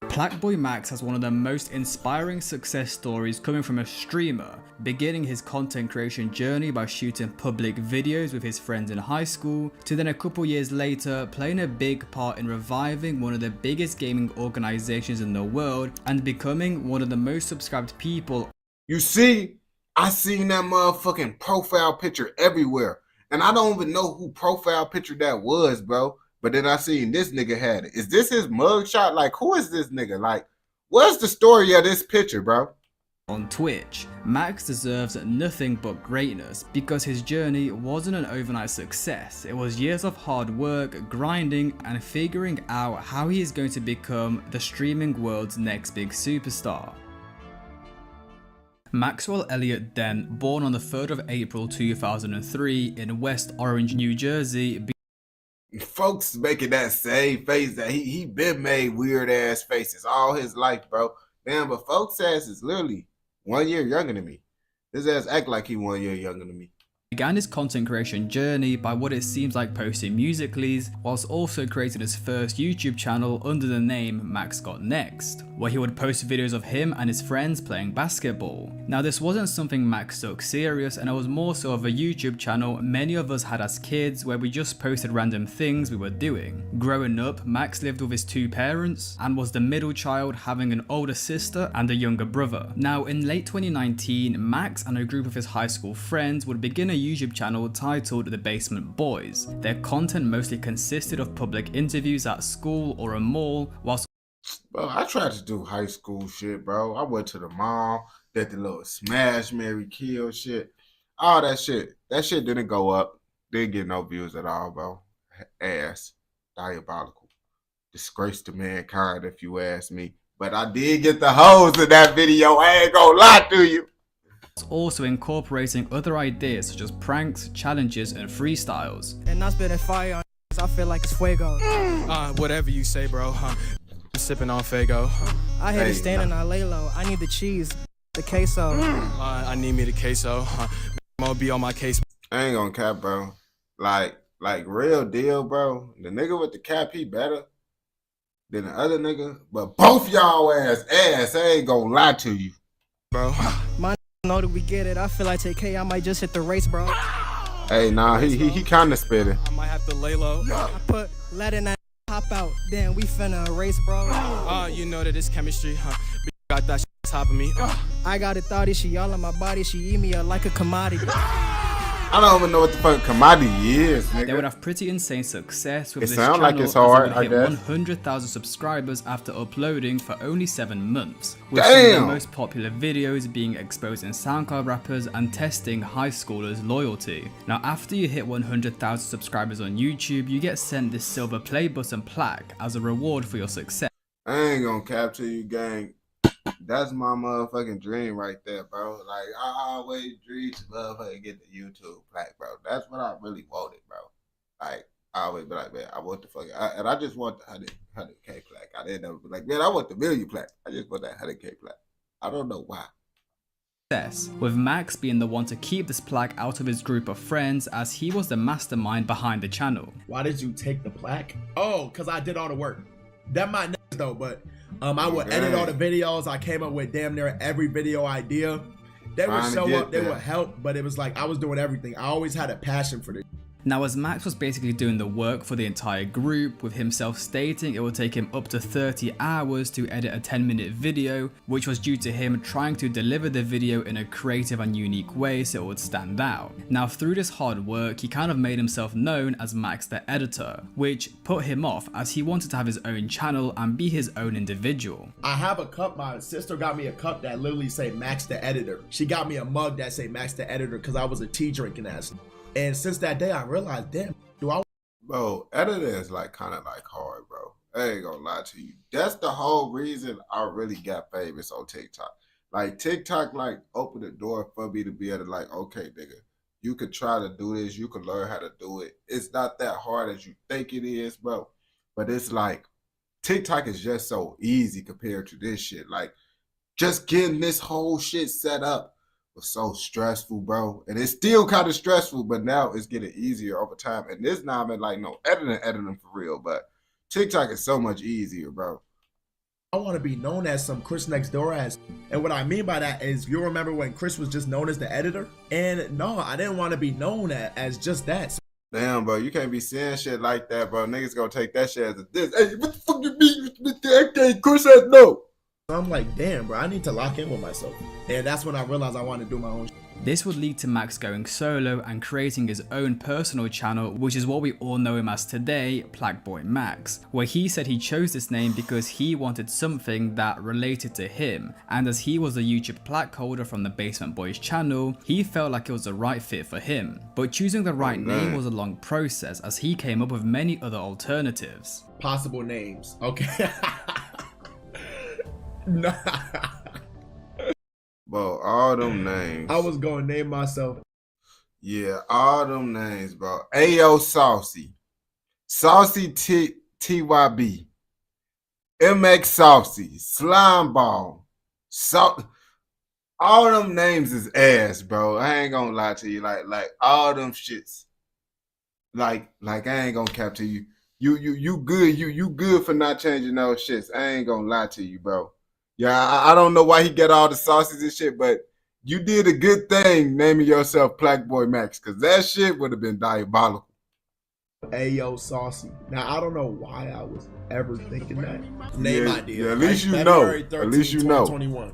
Plaque Max has one of the most inspiring success stories coming from a streamer, beginning his content creation journey by shooting public videos with his friends in high school, to then a couple years later playing a big part in reviving one of the biggest gaming organizations in the world and becoming one of the most subscribed people. You see, I seen that motherfucking profile picture everywhere, and I don't even know who profile picture that was, bro. But then I seen this nigga had it. Is this his mugshot? Like, who is this nigga? Like, what's the story of this picture, bro? On Twitch, Max deserves nothing but greatness because his journey wasn't an overnight success. It was years of hard work, grinding, and figuring out how he is going to become the streaming world's next big superstar. Maxwell Elliott Dent, born on the 3rd of April 2003 in West Orange, New Jersey. Folks making that same face that he been made weird ass faces all his life, bro. Damn, but folks ass is literally 1 year younger than me. His ass act like he 1 year younger than me. Began his content creation journey by what it seems like posting Musical.lys, whilst also creating his first YouTube channel under the name Max Got Next, where he would post videos of him and his friends playing basketball. Now this wasn't something Max took serious, and it was more so of a YouTube channel many of us had as kids where we just posted random things we were doing. Growing up, Max lived with his two parents and was the middle child, having an older sister and a younger brother. Now in late 2019, Max and a group of his high school friends would begin a YouTube channel titled The Basement Boys. Their content mostly consisted of public interviews at school or a mall, whilst Bro, I tried to do high school shit, bro. I went to the mall, did the little smash, marry, kill shit. All that shit. That shit didn't go up. Didn't get no views at all, bro. Ass. Diabolical. Disgrace to mankind, if you ask me. But I did get the hoes in that video. I ain't gonna lie to you. Also incorporating other ideas such as pranks, challenges, and freestyles. And that's been a fire on I feel like it's fuego. Whatever you say, bro. Sipping on Fago. I hit it standing, I lay low. I need the cheese, the queso. I need me the queso. I'll be on my case. I ain't gonna cap, bro. Like real deal, bro. The nigga with the cap, he better than the other nigga. But both y'all ass. I ain't gonna lie to you, bro. My know that we get it. I feel like TK, I might just hit the race, bro. Hey, nah, he kind of spitting. I might have to lay low. I put lead in that pop out. Damn, we finna race, bro. You know that it's chemistry, huh? Got that shit on top of me. I got a thoughty, she all on my body. She eat me up like a commodity. I don't even know what the fuck commodity is, nigga. They would have pretty insane success with it this channel. Like it's hard, as it would hit 100,000 subscribers after uploading for only 7 months, with some of the most popular videos being exposing SoundCloud rappers and testing high schoolers' loyalty. Now after you hit 100,000 subscribers on YouTube, you get sent this silver play button plaque as a reward for your success. I ain't gonna capture you, gang. That's my motherfucking dream right there, bro. Like, I always dreamed to love her and get the YouTube plaque, bro. That's what I really wanted, bro. Like, I always be like, man, I want the fucking, and I just want the 100K plaque. I didn't ever be like, man, I want the million plaque. I just want that 100K plaque. I don't know why. With Max being the one to keep this plaque out of his group of friends, as he was the mastermind behind the channel. Why did you take the plaque? Oh, because I did all the work. That might not though, but I would edit all the videos. I came up with damn near every video idea. They would show up, they would help, but it was like I was doing everything. I always had a passion for this. Now as Max was basically doing the work for the entire group, with himself stating it would take him up to 30 hours to edit a 10-minute video, which was due to him trying to deliver the video in a creative and unique way so it would stand out. Now through this hard work, he kind of made himself known as Max the Editor, which put him off as he wanted to have his own channel and be his own individual. I have a cup, my sister got me a cup that literally say Max the Editor. She got me a mug that say Max the Editor because I was a tea drinking ass. And since that day, I realized, damn, Bro, editing is like kind of like hard, bro. I ain't gonna lie to you. That's the whole reason I really got famous on TikTok. Like TikTok, like opened the door for me to be able to like, okay, nigga, you could try to do this. You can learn how to do it. It's not that hard as you think it is, bro. But it's like TikTok is just so easy compared to this shit. Like just getting this whole shit set up was so stressful, bro. And it's still kind of stressful, but now it's getting easier over time. And this not been like no editing for real, but TikTok is so much easier, bro. I want to be known as some Chris Next Door ass. And what I mean by that is, you remember when Chris was just known as the editor? And no, I didn't want to be known as just that. Damn, bro, you can't be saying shit like that, bro. Niggas gonna take that shit as a diss. Hey, what the fuck you mean with that? Okay, Chris said no. I'm like, damn, bro, I need to lock in with myself. And that's when I realized I wanted to do my own shit. This would lead to Max going solo and creating his own personal channel, which is what we all know him as today, Plaqueboy Max, where he said he chose this name because he wanted something that related to him, and as he was a YouTube plaque holder from the Basement Boys channel, he felt like it was the right fit for him. But choosing the right name was a long process, as he came up with many other alternatives. Possible names, okay. Nah. Bro, all them names. I was gonna name myself. Yeah, all them names, bro. Ayo Saucy. Saucy TYB. MX Saucy. Slime Ball. All them names is ass, bro. I ain't gonna lie to you. Like all them shits. Like I ain't gonna cap to you. You good. You good for not changing those shits. I ain't gonna lie to you, bro. Yeah, I don't know why he got all the sauces and shit, but you did a good thing naming yourself Plaqueboy Max, because that shit would have been diabolical. Ayo Saucy. Now, I don't know why I was ever thinking that. Name idea. Yeah, at least you know. At least you know. 2021.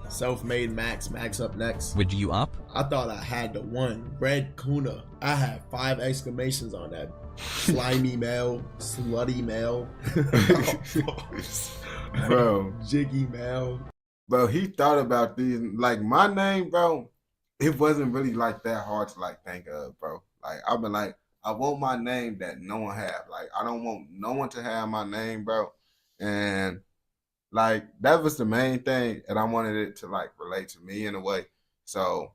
Self-made Max up next. Would you up? I thought I had the one. Red Kuna. I had 5 exclamations on that. Slimy male. Slutty male. Bro, Jiggy Mel. Bro, he thought about these. Like my name, bro, it wasn't really like that hard to like think of, bro. Like I've been like, I want my name that no one have. Like I don't want no one to have my name, bro. And like that was the main thing, and I wanted it to like relate to me in a way. So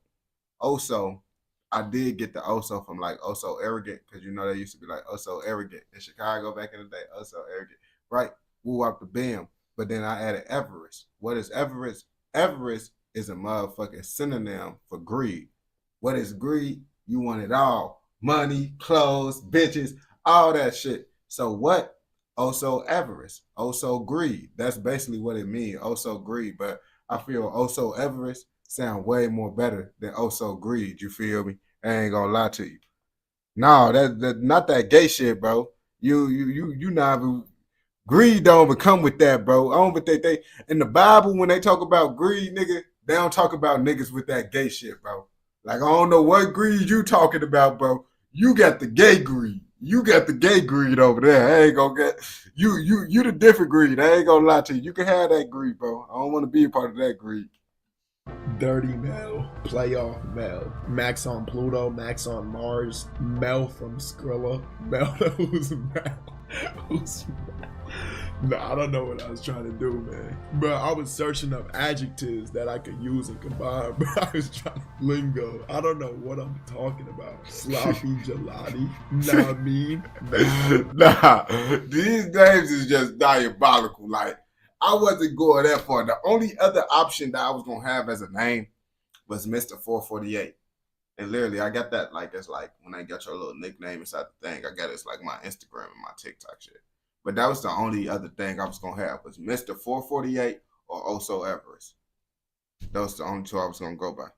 also, I did get the also from like also arrogant, because you know they used to be like also arrogant in Chicago back in the day. Also arrogant, right? Woo up the bam. But then I added avarice. What is avarice? Avarice is a motherfucking synonym for greed. What is greed? You want it all. Money, clothes, bitches, all that shit. So what? Also avarice. Also greed. That's basically what it means. Also greed. But I feel also avarice sound way more better than also greed. You feel me? I ain't gonna lie to you. No, that not that gay shit, bro. You not even. Greed don't even come with that, bro. I don't think they in the Bible when they talk about greed, nigga, they don't talk about niggas with that gay shit, bro. Like I don't know what greed you talking about, bro. You got the gay greed. You got the gay greed over there. I ain't gonna get you the different greed. I ain't gonna lie to you. You can have that greed, bro. I don't want to be a part of that greed. Dirty Mel, Playoff Mel, Max on Pluto, Max on Mars, Mel from Skrilla, Mel who's Mel, who's Mel. No, I don't know what I was trying to do, man. But I was searching up adjectives that I could use and combine, but I was trying to lingo. I don't know what I'm talking about. Sloppy gelati. Nah, I mean. Nah, these names is just diabolical. Like, I wasn't going that far. The only other option that I was going to have as a name was Mr. 448. And literally, I got that, like, it's like when I got your little nickname inside the thing, I got it's like my Instagram and my TikTok shit. But that was the only other thing I was going to have was Mr. 448 or Also Everest. Those are the only two I was going to go by.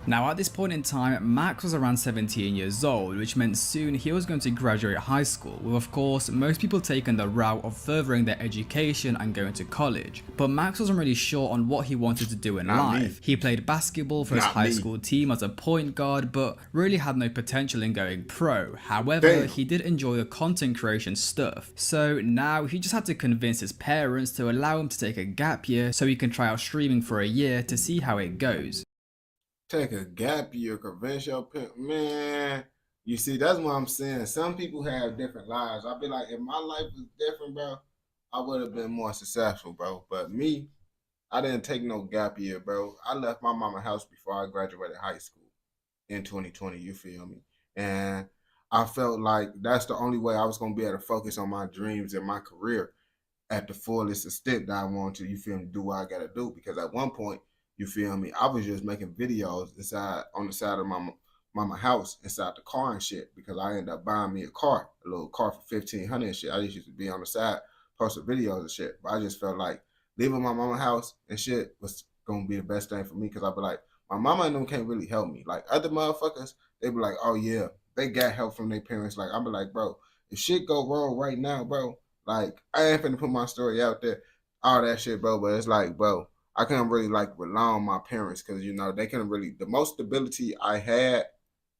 Now at this point in time, Max was around 17 years old, which meant soon he was going to graduate high school, with of course most people taking the route of furthering their education and going to college. But Max wasn't really sure on what he wanted to do in life. He played basketball for his high school team as a point guard, but really had no potential in going pro. However, he did enjoy the content creation stuff. So now he just had to convince his parents to allow him to take a gap year so he can try out streaming for a year to see how it goes. Take a gap year, convince your parents, man. You see, that's what I'm saying. Some people have different lives. I'd be like, if my life was different, bro, I would have been more successful, bro. But me, I didn't take no gap year, bro. I left my mama's house before I graduated high school in 2020, you feel me? And I felt like that's the only way I was gonna be able to focus on my dreams and my career at the fullest extent that I want to, you feel me, do what I gotta do. Because at one point, you feel me, I was just making videos inside on the side of my mama house inside the car and shit, because I ended up buying me a little car for $1,500 and shit. I just used to be on the side posting videos and shit. But I just felt like leaving my mama house and shit was gonna be the best thing for me, because I'd be like, my mama and them can't really help me. Like other motherfuckers, they be like, oh yeah, they got help from their parents. Like I'd be like, bro, if shit go wrong right now, bro, like I ain't finna put my story out there, all that shit, bro. But it's like, bro, I couldn't really like rely on my parents, because you know they couldn't really. The most stability I had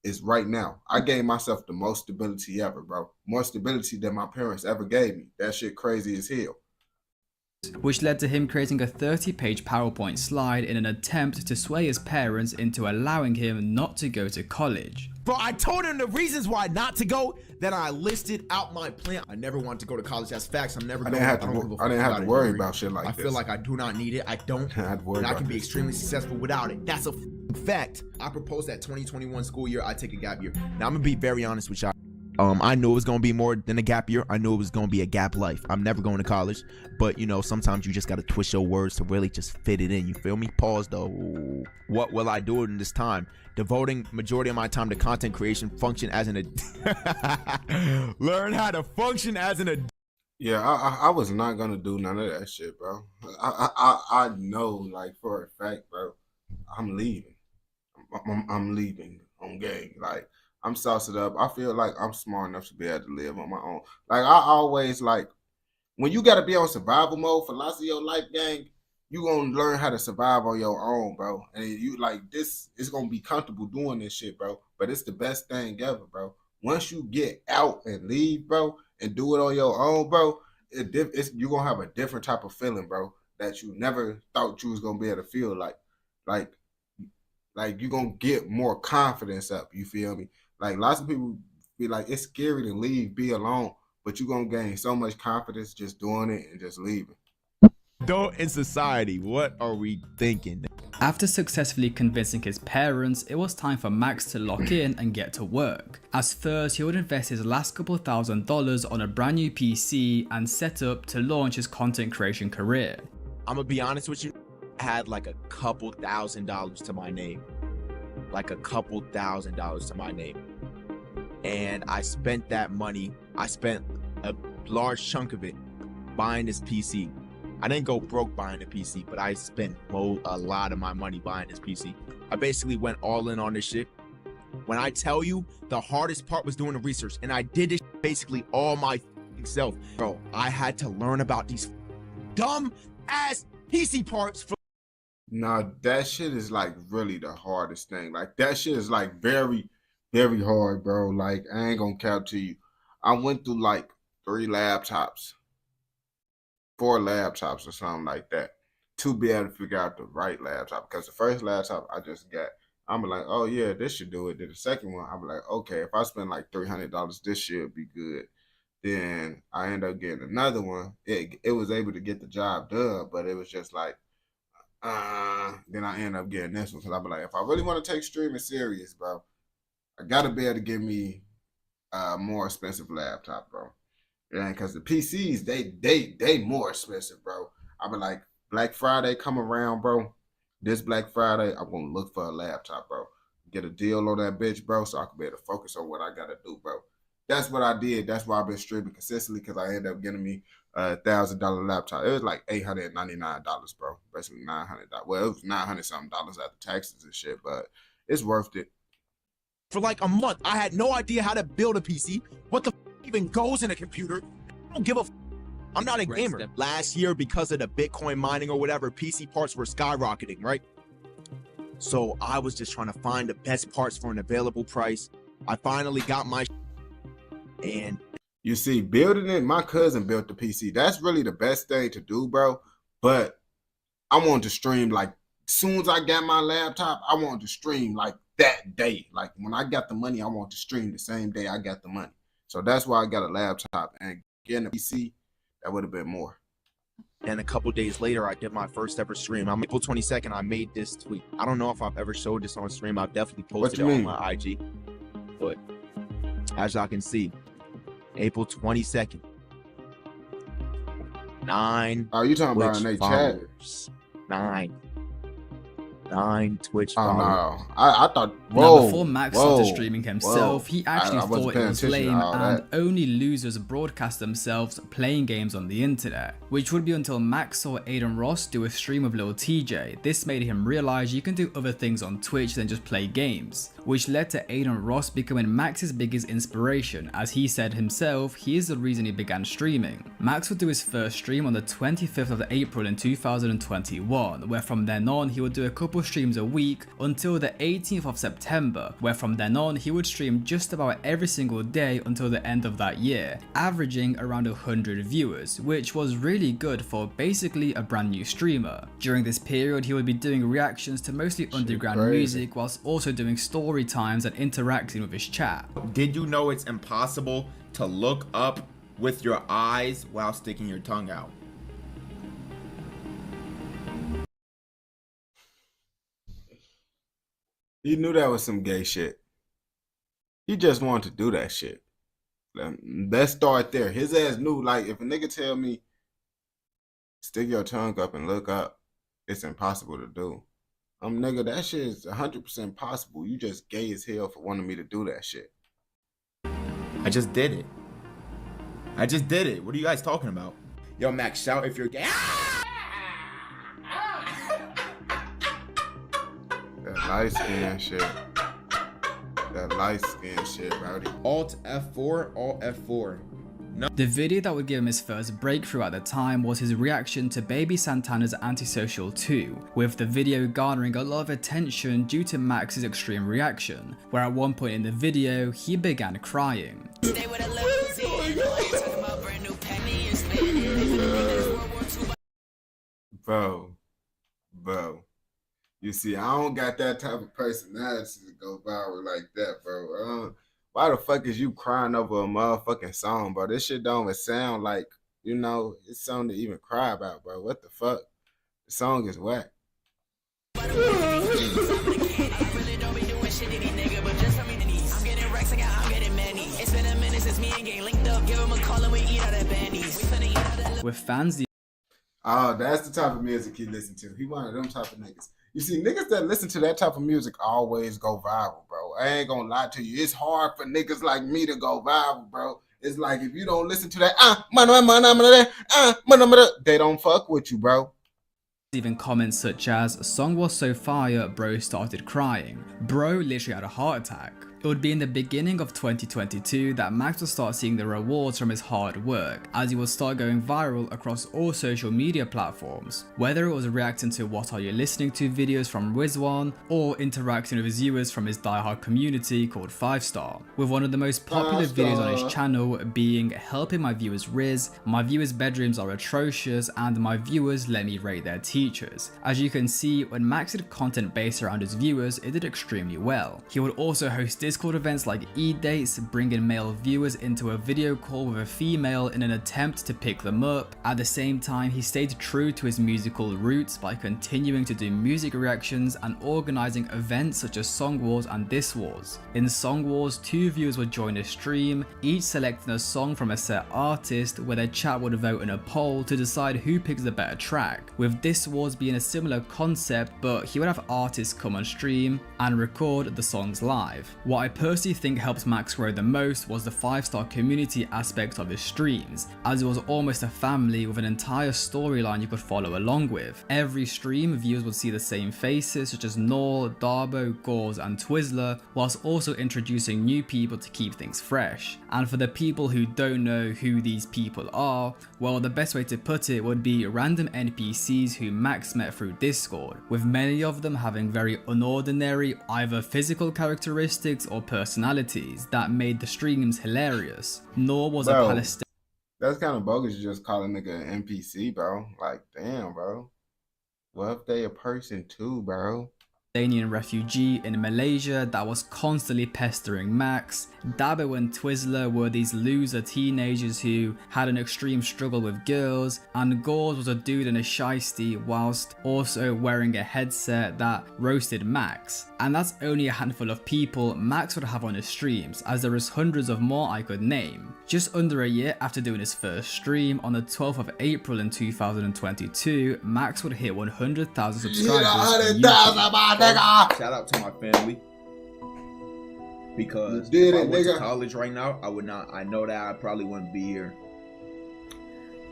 is right now. I gave myself the most stability ever, bro. More stability than my parents ever gave me. That shit crazy as hell. Which led to him creating a 30-page PowerPoint slide in an attempt to sway his parents into allowing him not to go to college. Bro, I told him the reasons why not to go, then I listed out my plan. I never wanted to go to college. That's facts. I'm never going. I didn't have to worry about shit like this. I feel like I do not need it. I don't. And I can be extremely successful without it. That's a fact. I proposed that 2021 school year, I take a gap year. Now, I'm going to be very honest with y'all. I knew it was going to be more than a gap year. I knew it was going to be a gap life. I'm never going to college. But, you know, sometimes you just got to twist your words to really just fit it in. You feel me? Pause, though. What will I do in this time? Devoting majority of my time to content creation, function as an learn how to function as an Yeah, I was not going to do none of that shit, bro. I know, like, for a fact, bro, I'm leaving. I'm leaving on game. Like, I'm sauced up. I feel like I'm smart enough to be able to live on my own. Like, I always, like, when you got to be on survival mode for lots of your life, gang, you going to learn how to survive on your own, bro. And you, like, this is going to be comfortable doing this shit, bro. But it's the best thing ever, bro. Once you get out and leave, bro, and do it on your own, bro, you're going to have a different type of feeling, bro, that you never thought you was going to be able to feel like you're going to get more confidence up, you feel me? Like, lots of people be like, it's scary to leave, be alone, but you're going to gain so much confidence just doing it and just leaving. Adult in society, what are we thinking? After successfully convincing his parents, it was time for Max to lock in and get to work. As first, he would invest his last couple $1,000s on a brand new PC and set up to launch his content creation career. I'm gonna be honest with you, I had like a couple $1,000s to my name. Like a couple $1,000s to my name. And I spent that money, I spent a large chunk of it buying this PC. I didn't go broke buying the PC, but I spent a lot of my money buying this PC. I basically went all in on this shit. When I tell you, the hardest part was doing the research, and I did this basically all myself. Bro, I had to learn about these dumb ass PC parts. Nah, that shit is like really the hardest thing. Like that shit is like very, very hard, bro. Like I ain't gonna count to you. I went through like 4 laptops or something like that to be able to figure out the right laptop. Because the first laptop I just got, I'm like, oh yeah, this should do it. Then the second one, I'm like, okay, if I spend like $300, this should be good. Then I end up getting another one. It was able to get the job done, but it was just like, then I end up getting this one. Because I'm like, if I really want to take streaming serious, bro, I gotta be able to give me a more expensive laptop, bro. Yeah, because the PCs, they more expensive, bro. I be like, Black Friday come around, bro. This Black Friday, I'm gonna look for a laptop, bro. Get a deal on that bitch, bro, so I can be able to focus on what I gotta do, bro. That's what I did. That's why I've been streaming consistently, because I ended up getting me a $1,000 laptop. It was like $899, bro. Basically $900. Well, it was $900 something after taxes and shit, but it's worth it. For like a month, I had no idea how to build a PC. What the even goes in a computer? I don't give a I'm not a gamer. Last year, because of the Bitcoin mining or whatever, PC parts were skyrocketing, right? So I was just trying to find the best parts for an available price. I finally got my and you see, building it, my cousin built the PC. That's really the best thing to do, bro. But I wanted to stream like soon as I got my laptop, I wanted to stream like that day. Like when I got the money, I wanted to stream the same day I got the money. So that's why I got a laptop, and getting a PC, that would have been more. And a couple days later, I did my first ever stream. On April 22nd, I made this tweet. I don't know if I've ever showed this on stream. I've definitely posted it on my IG. But as y'all can see, April 22nd. 9. Oh, you talking about in they chat? 9 Twitch Oh followers. no, I thought. Whoa, Now, before Max started streaming himself, he actually I wasn't thought it paying was attention to lame all and that. only losers broadcast themselves playing games on the internet, which would be until Max saw Aiden Ross do a stream of Lil TJ. This made him realize you can do other things on Twitch than just play games, which led to Aiden Ross becoming Max's biggest inspiration. As he said himself, he is the reason he began streaming. Max would do his first stream on the 25th of April in 2021, where from then on he would do a couple streams a week until the 18th of September, where from then on he would stream just about every single day until the end of that year, averaging around 100 viewers, which was really good for basically a brand new streamer. During this period, he would be doing reactions to mostly underground crazy. music whilst also doing story times and interacting with his chat. Did you know it's impossible to look up with your eyes while sticking your tongue out? He knew that was some gay shit. He just wanted to do that shit. Let's start there. His ass knew, like, if a nigga tell me, stick your tongue up and look up, it's impossible to do. Nigga, that shit is 100% possible. You just gay as hell for wanting me to do that shit. I just did it. I just did it. What are you guys talking about? Yo, Max, shout if you're gay. That light skin shit. That light skin shit, Rowdy. Alt F4, Alt F4. No. The video that would give him his first breakthrough at the time was his reaction to Baby Santana's Antisocial 2, with the video garnering a lot of attention due to Max's extreme reaction, where at one point in the video, he began crying. Bro. You see, I don't got that type of personality to go viral like that, bro. Why the fuck is you crying over a motherfucking song, bro? This shit don't even sound like, you know, it's something to even cry about, bro. What the fuck? The song is whack. With fans, Oh, that's the type of music he listen to. He one of them type of niggas. You see, niggas that listen to that type of music always go viral, bro. I ain't gonna lie to you. It's hard for niggas like me to go viral, bro. It's like if you don't listen to that, they don't fuck with you, bro. even comments such as, "Song was so fire, bro started crying. Bro literally had a heart attack." It would be in the beginning of 2022 that Max would start seeing the rewards from his hard work, as he would start going viral across all social media platforms. Whether it was reacting to What Are You Listening To videos from Rizwan, or interacting with his viewers from his diehard community called 5-Star, with one of the most popular videos on his channel being "Helping My Viewers Riz, My Viewers' Bedrooms Are Atrocious, and My Viewers Let Me Rate Their Teachers." As you can see, when Max did content based around his viewers, it did extremely well. He would also host Discord events like E-Dates, bringing male viewers into a video call with a female in an attempt to pick them up. At the same time, he stayed true to his musical roots by continuing to do music reactions and organizing events such as Song Wars and This Wars. In Song Wars, 2 viewers would join a stream, each selecting a song from a set artist, where their chat would vote in a poll to decide who picks the better track, with This Wars being a similar concept, but he would have artists come on stream and record the songs live. What I personally think helped Max grow the most was the 5-Star community aspect of his streams, as it was almost a family with an entire storyline you could follow along with. Every stream, viewers would see the same faces such as Nor, Darbo, Gauze and Twizzler, whilst also introducing new people to keep things fresh. And for the people who don't know who these people are, well, the best way to put it would be random NPCs who Max met through Discord, with many of them having very unordinary either physical characteristics or personalities that made the streams hilarious. Nor was a Palestinian. That's kind of bogus. You just call a nigga an NPC, bro. Like, damn, bro. What if they a person too, bro? Jordanian refugee in Malaysia that was constantly pestering Max. Dabo and Twizzler were these loser teenagers who had an extreme struggle with girls, and Gauze was a dude in a shiesty whilst also wearing a headset that roasted Max. And that's only a handful of people Max would have on his streams, as there is hundreds of more I could name. Just under a year after doing his first stream, on the 12th of April in 2022, Max would hit 100,000 subscribers on YouTube. Shout out to my family. Because did if I it, went nigga. to college right now, I would not. I know that I probably wouldn't be here.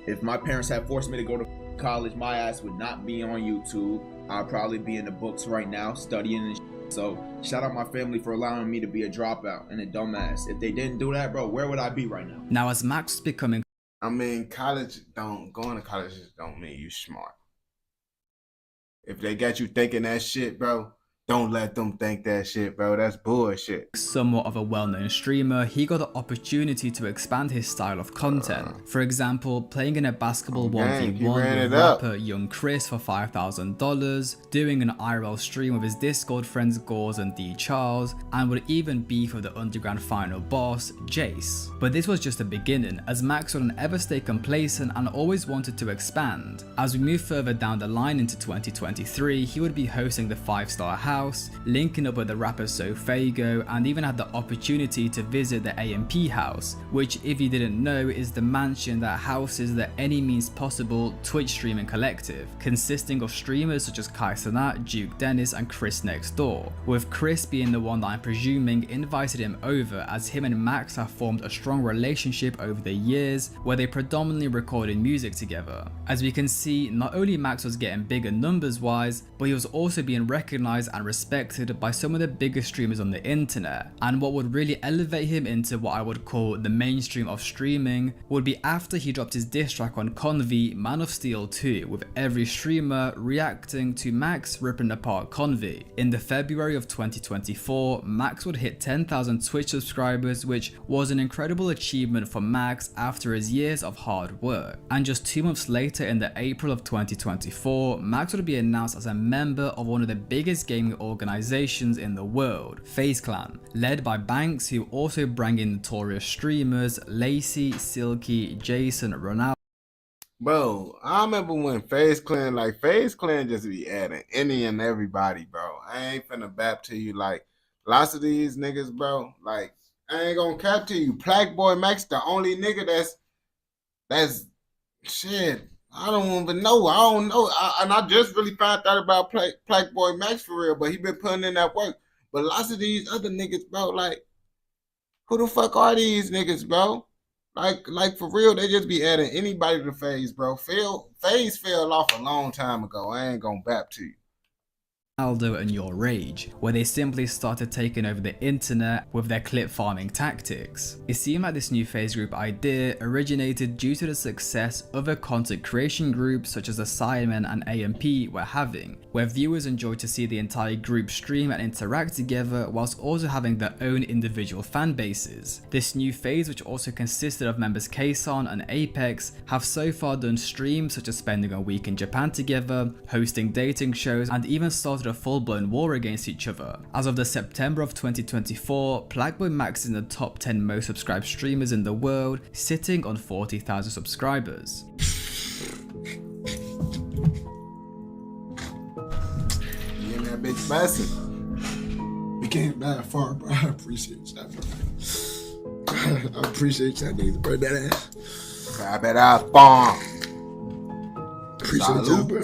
If my parents had forced me to go to college, my ass would not be on YouTube. I'd probably be in the books right now, studying and shit. So shout out my family for allowing me to be a dropout and a dumbass. If they didn't do that, bro, where would I be right now? Now, as Max was becoming, I mean, going to college don't mean you smart. If they got you thinking that shit, bro, don't let them think that shit, bro. That's bullshit. somewhat of a well-known streamer, he got the opportunity to expand his style of content. For example, playing in a basketball 1v1 with rapper Young Chris for $5,000, doing an IRL stream with his Discord friends Gauze and D Charles, and would even beef with the underground final boss, Jace. But this was just the beginning, as Max wouldn't ever stay complacent and always wanted to expand. As we move further down the line into 2023, he would be hosting the 5-Star House, linking up with the rapper Sofago, and even had the opportunity to visit the AMP house, which, if you didn't know, is the mansion that houses the Any Means Possible Twitch streaming collective, consisting of streamers such as Kai Cenat, Duke Dennis, and Chris Next Door, with Chris being the one that I'm presuming invited him over, as him and Max have formed a strong relationship over the years where they predominantly recorded music together. As we can see, not only Max was getting bigger numbers wise, but he was also being recognized and respected by some of the biggest streamers on the internet. And what would really elevate him into what I would call the mainstream of streaming would be after he dropped his diss track on Convy, Man of Steel 2, with every streamer reacting to Max ripping apart Convy. In the February of 2024, Max would hit 10,000 Twitch subscribers, which was an incredible achievement for Max after his years of hard work. And just 2 months later, in the April of 2024, Max would be announced as a member of one of the biggest gaming organizations in the world, FaZe Clan, led by Banks, who also bring in notorious streamers Lacey, Silky, Jason, Ronaldo. Bro, I remember when FaZe Clan just be adding any and everybody, bro. I ain't finna bap to you, like, lots of these niggas, bro, like, I ain't gonna cap to you. Plague Boy Max, the only nigga that's shit. I don't even know. I don't know. And I just really found out about Plague Boy Max for real, but he been putting in that work. But lots of these other niggas, bro, like, who the fuck are these niggas, bro? Like for real, they just be adding anybody to FaZe, bro. FaZe fell off a long time ago. I ain't gonna bap to you. And Your Rage, where they simply started taking over the internet with their clip farming tactics. It seemed like this new FaZe group idea originated due to the success other content creation groups such as Assignment and AMP were having, where viewers enjoyed to see the entire group stream and interact together whilst also having their own individual fan bases. This new FaZe, which also consisted of members Kason and Apex, have so far done streams such as spending a week in Japan together, hosting dating shows, and even started a full-blown war against each other. As of the September of 2024, Plague Boy Max is in the top 10 most subscribed streamers in the world, sitting on 40,000 subscribers. You and that bitch busting. We came that far, bro. I appreciate that, bro. I appreciate that, nigga, bro. That ass. I bet I bomb. Appreciate y'all, bro.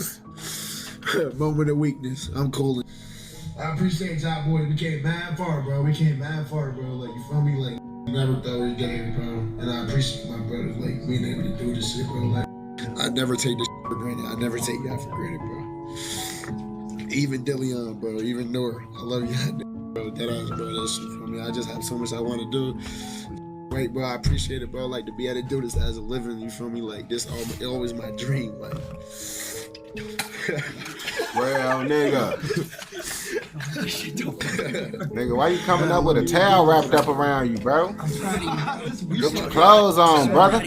Moment of weakness. I'm cool. I appreciate y'all, boys. We came mad far, bro. Like, you feel me? Like, never thought we gave, bro. And I appreciate my brothers, like, being able to do this shit, bro. Like, I never take this shit for granted. I never take y'all for granted, bro. Even Dillion, bro. Even Noor. I love y'all, bro. That ass, bro. That shit, for me. I just have so much I want to do. Wait, bro, I appreciate it, bro. Like, to be able to do this as a living, you feel me? Like, this always my dream, like. Well, nigga. Nigga, why you coming up with a towel wrapped up around you, bro? Get your clothes on, brother.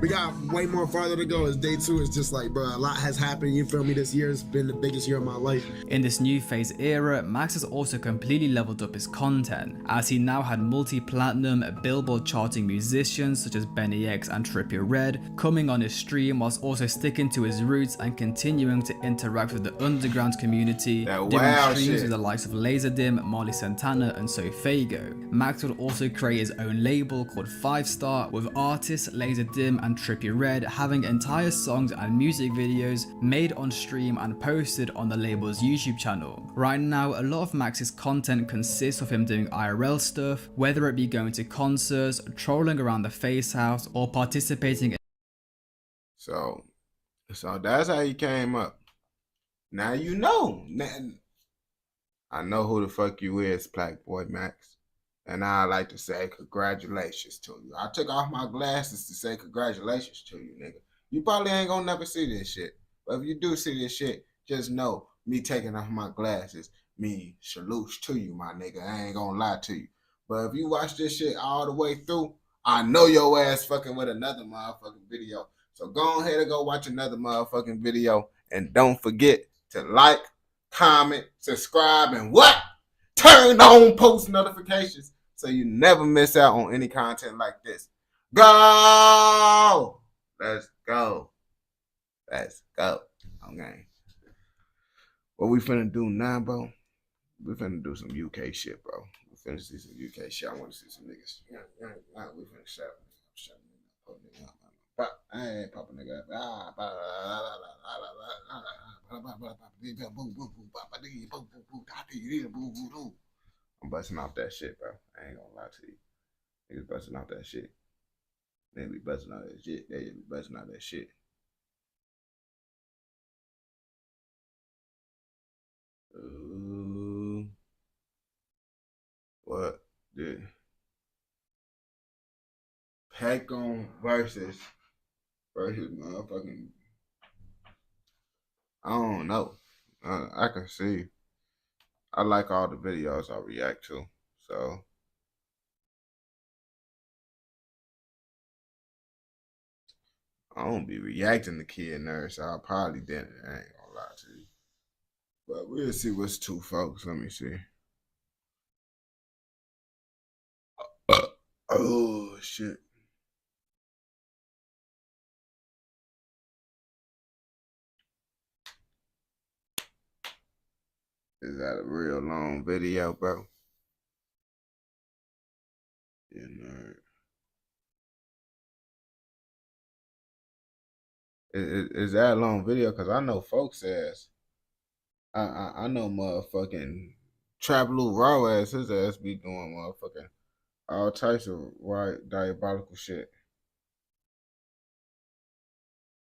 We got way more farther to go. It's day 2. It's just like, bro, a lot has happened. You feel me? This year has been the biggest year of my life. In this new phase era, Max has also completely leveled up his content, as he now had multi-platinum, Billboard charting musicians such as Benny X and Trippie Redd coming on his stream, whilst also sticking to his roots and continuing to interact with the underground community, doing streams with the likes of Laserdimp, Marley Santana and Sofago. Max would also create his own label called 5 Star, with artists Laserdimp and Trippie Redd having entire songs and music videos made on stream and posted on the label's YouTube channel. Right now, a lot of Max's content consists of him doing IRL stuff, whether it be going to concerts, trolling around the Face House, or participating in So that's how he came up. Now you know. I know who the fuck you is, Black Boy Max. And I like to say congratulations to you. I took off my glasses to say congratulations to you, nigga. You probably ain't gonna never see this shit. But if you do see this shit, just know me taking off my glasses mean salutes to you, my nigga. I ain't gonna lie to you. But if you watch this shit all the way through, I know your ass fucking with another motherfucking video. So go ahead and go watch another motherfucking video. And don't forget to like, comment, subscribe, and what? Turn on post notifications so you never miss out on any content like this. Go! Let's go. Let's go. Okay. What we finna do now, bro? We finna do some UK shit, bro. We finna see some UK shit. I wanna see some niggas. Yeah, we finna shut up. I ain't popping nigga up. I'm busting off that shit, bro. I ain't gonna lie to you. Niggas busting off that shit. They be busting out that shit. They be busting out that shit. What? Dude. Pacon versus motherfucking. I don't know. I can see. I like all the videos I react to. So. I don't be reacting to Kid Nerd, so I probably didn't. I ain't gonna lie to you. But we'll see what's 2 folks. Let me see. Oh, shit. Is that a real long video, bro? Yeah, nerd. Is that a long video? Because I know folks ass. I know motherfucking Trap Lou Raw ass, his ass be doing motherfucking all types of diabolical shit.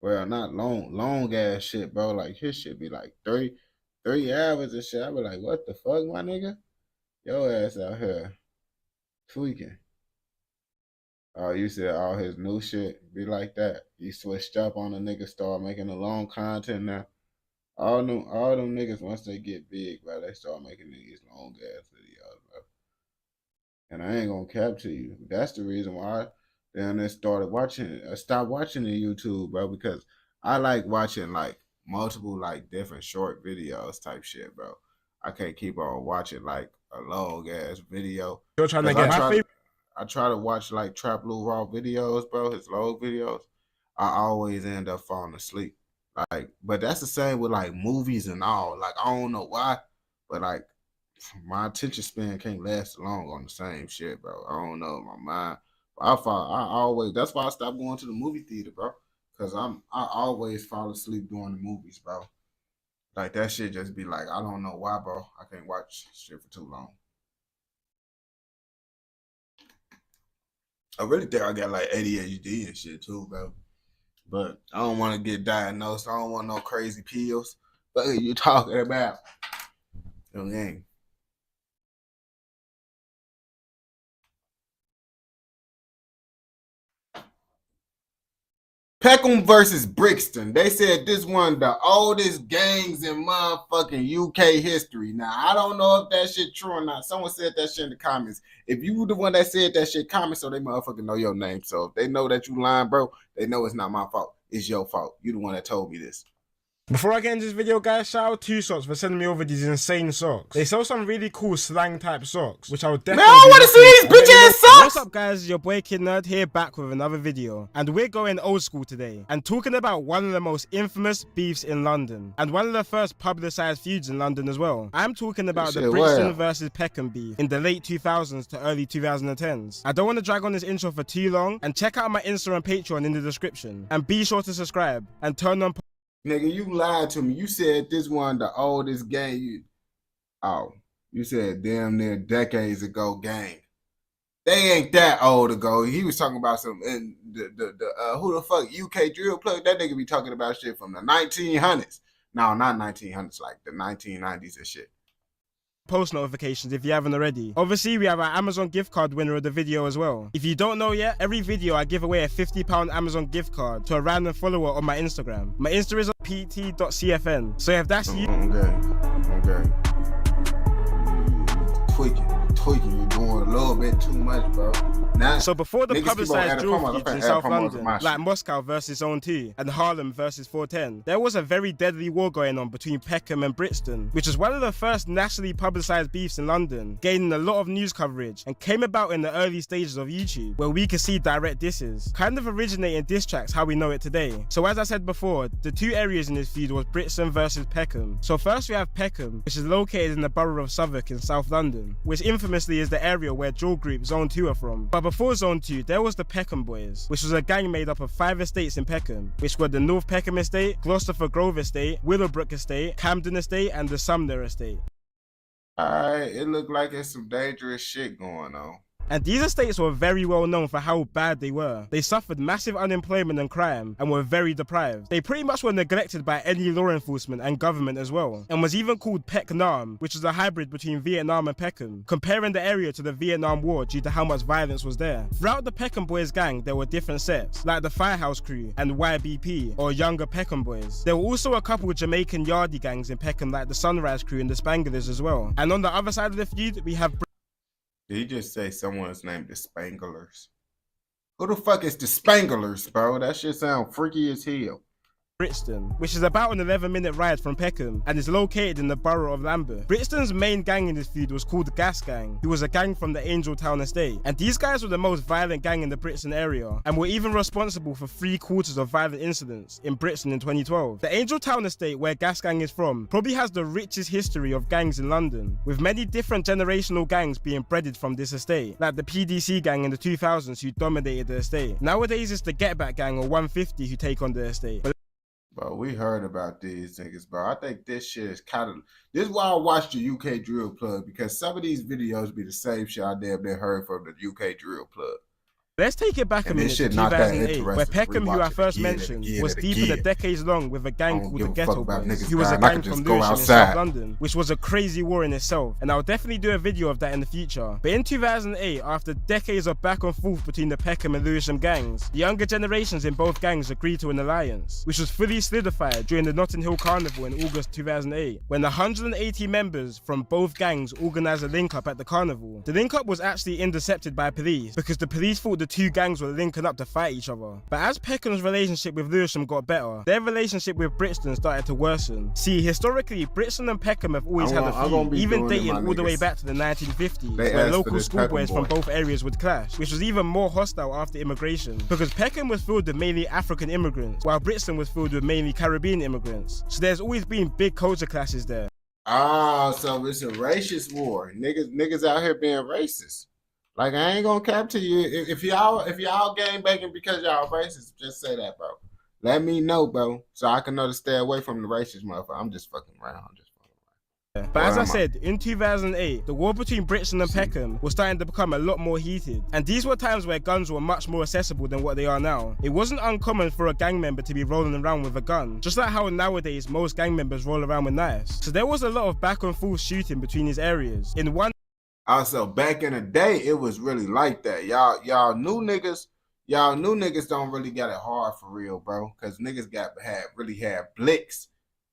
Well, not long ass shit, bro. Like his shit be like 3 hours and shit. I be like, what the fuck, my nigga? Your ass out here tweaking. Oh, you said all his new shit be like that. You switched up on a nigga, start making a long content now. All them niggas, once they get big, bro, they start making these long ass videos, bro. And I ain't gonna cap to you. That's the reason why I stopped watching the YouTube, bro, because I like watching like multiple like different short videos type shit, bro. I can't keep on watching like a long ass video. You're trying to get my favorite. I try to watch like Trap Lou Raw videos, bro, his long videos. I always end up falling asleep. Like, but that's the same with like movies and all. Like, I don't know why, but like my attention span can't last long on the same shit, bro. I don't know, my mind. That's why I stopped going to the movie theater, bro. Cause I always fall asleep during the movies, bro. Like that shit just be like, I don't know why, bro. I can't watch shit for too long. I really think I got like ADHD and shit too, bro. But I don't want to get diagnosed. I don't want no crazy pills. What are you talking about? Okay. Peckham versus Brixton. They said this one of the oldest gangs in motherfucking UK history. Now, I don't know if that shit true or not. Someone said that shit in the comments. If you were the one that said that shit, comment so they motherfucking know your name. So if they know that you lying, bro, they know it's not my fault. It's your fault. You the one that told me this. Before I get into this video, guys, shout out to Socks for sending me over these insane socks. They sell some really cool slang type socks, which I would definitely... Man, I want to see these bitch ass socks! What's up, guys? Your boy Kid Nerd here, back with another video. And we're going old school today, and talking about one of the most infamous beefs in London, and one of the first publicised feuds in London as well. I'm talking about the Brixton versus Peckham beef in the late 2000s to early 2010s. I don't want to drag on this intro for too long, and check out my Insta and Patreon in the description. And be sure to subscribe, and turn on... Nigga, you lied to me. You said this one the oldest gang. You said damn near decades ago gang. They ain't that old ago. He was talking about some in who the fuck UK drill plug. That nigga be talking about shit from the 1900s. No, not 1900s, like the 1990s and shit. Post notifications if you haven't already. Obviously, we have our Amazon gift card winner of the video as well. If you don't know yet, every video I give away a £50 Amazon gift card to a random follower on my Instagram. My Insta is pt.cfn. So if that's you... Okay. Tweaking. You're doing a little bit too much, bro. Now, so before the publicised drill feuds in South London, like Moscow versus Zone 2 and Harlem versus 410, there was a very deadly war going on between Peckham and Brixton, which was one of the first nationally publicised beefs in London, gaining a lot of news coverage, and came about in the early stages of YouTube, where we could see direct disses, kind of originating diss tracks how we know it today. So as I said before, the two areas in this feud was Brixton versus Peckham. So first we have Peckham, which is located in the borough of Southwark in South London, which infamously is the area where drill group Zone 2 are from. But before Zone 2, there was the Peckham Boys, which was a gang made up of 5 estates in Peckham, which were the North Peckham Estate, Gloucester Grove Estate, Willowbrook Estate, Camden Estate, and the Sumner Estate. Alright, it looked like it's some dangerous shit going on. And these estates were very well known for how bad they were. They suffered massive unemployment and crime, and were very deprived. They pretty much were neglected by any law enforcement and government as well, and was even called Pec Nam, which is a hybrid between Vietnam and Peckham, comparing the area to the Vietnam War due to how much violence was there. Throughout the Peckham Boys gang, there were different sets, like the Firehouse Crew and YBP, or Younger Peckham Boys. There were also a couple of Jamaican yardie gangs in Peckham, like the Sunrise Crew and the Spanglers as well. And on the other side of the feud, we have... Did he just say someone's named the Spanglers? Who the fuck is the Spanglers, bro? That shit sound freaky as hell. Brixton, which is about an 11-minute ride from Peckham and is located in the borough of Lambeth. Brixton's main gang in this feud was called the Gas Gang, who was a gang from the Angel Town estate, and these guys were the most violent gang in the Brixton area and were even responsible for 3/4 of violent incidents in Brixton in 2012. The Angel Town estate, where Gas Gang is from, probably has the richest history of gangs in London, with many different generational gangs being bred from this estate, like the PDC gang in the 2000s who dominated the estate. Nowadays it's the Get Back gang or 150 who take on the estate. Bro, we heard about these niggas, bro. I think this shit is kind of... This is why I watch the UK Drill Plug, because some of these videos be the same shit I damn near heard from the UK Drill Plug. Let's take it back a minute to 2008, where Peckham, who I first mentioned, was deep in the decades long with a gang called the Ghetto Boys, who was a gang from Lewisham in South London, which was a crazy war in itself, and I'll definitely do a video of that in the future. But in 2008, after decades of back and forth between the Peckham and Lewisham gangs, the younger generations in both gangs agreed to an alliance, which was fully solidified during the Notting Hill Carnival in August 2008, when 180 members from both gangs organised a link-up at the carnival. The link-up was actually intercepted by police, because the police thought the two gangs were linking up to fight each other. But as Peckham's relationship with Lewisham got better, their relationship with Brixton started to worsen. See, historically, Brixton and Peckham have always had a feud, even dating all the way back to the 1950s, where local schoolboys from both areas would clash, which was even more hostile after immigration, because Peckham was filled with mainly African immigrants, while Brixton was filled with mainly Caribbean immigrants. So there's always been big culture clashes there. Ah, so it's a racist war. Niggas out here being racist. Like, I ain't gonna cap to you. If y'all gang banging because y'all racist, just say that, bro. Let me know, bro, so I can know to stay away from the racist motherfucker. I'm just fucking around. But as I said, in 2008, the war between Brixton and Peckham was starting to become a lot more heated. And these were times where guns were much more accessible than what they are now. It wasn't uncommon for a gang member to be rolling around with a gun, just like how nowadays most gang members roll around with knives. So there was a lot of back and forth shooting between these areas. Also, back in the day, it was really like that. Y'all new niggas, y'all new niggas don't really got it hard for real, bro. Cause niggas really had Blicks.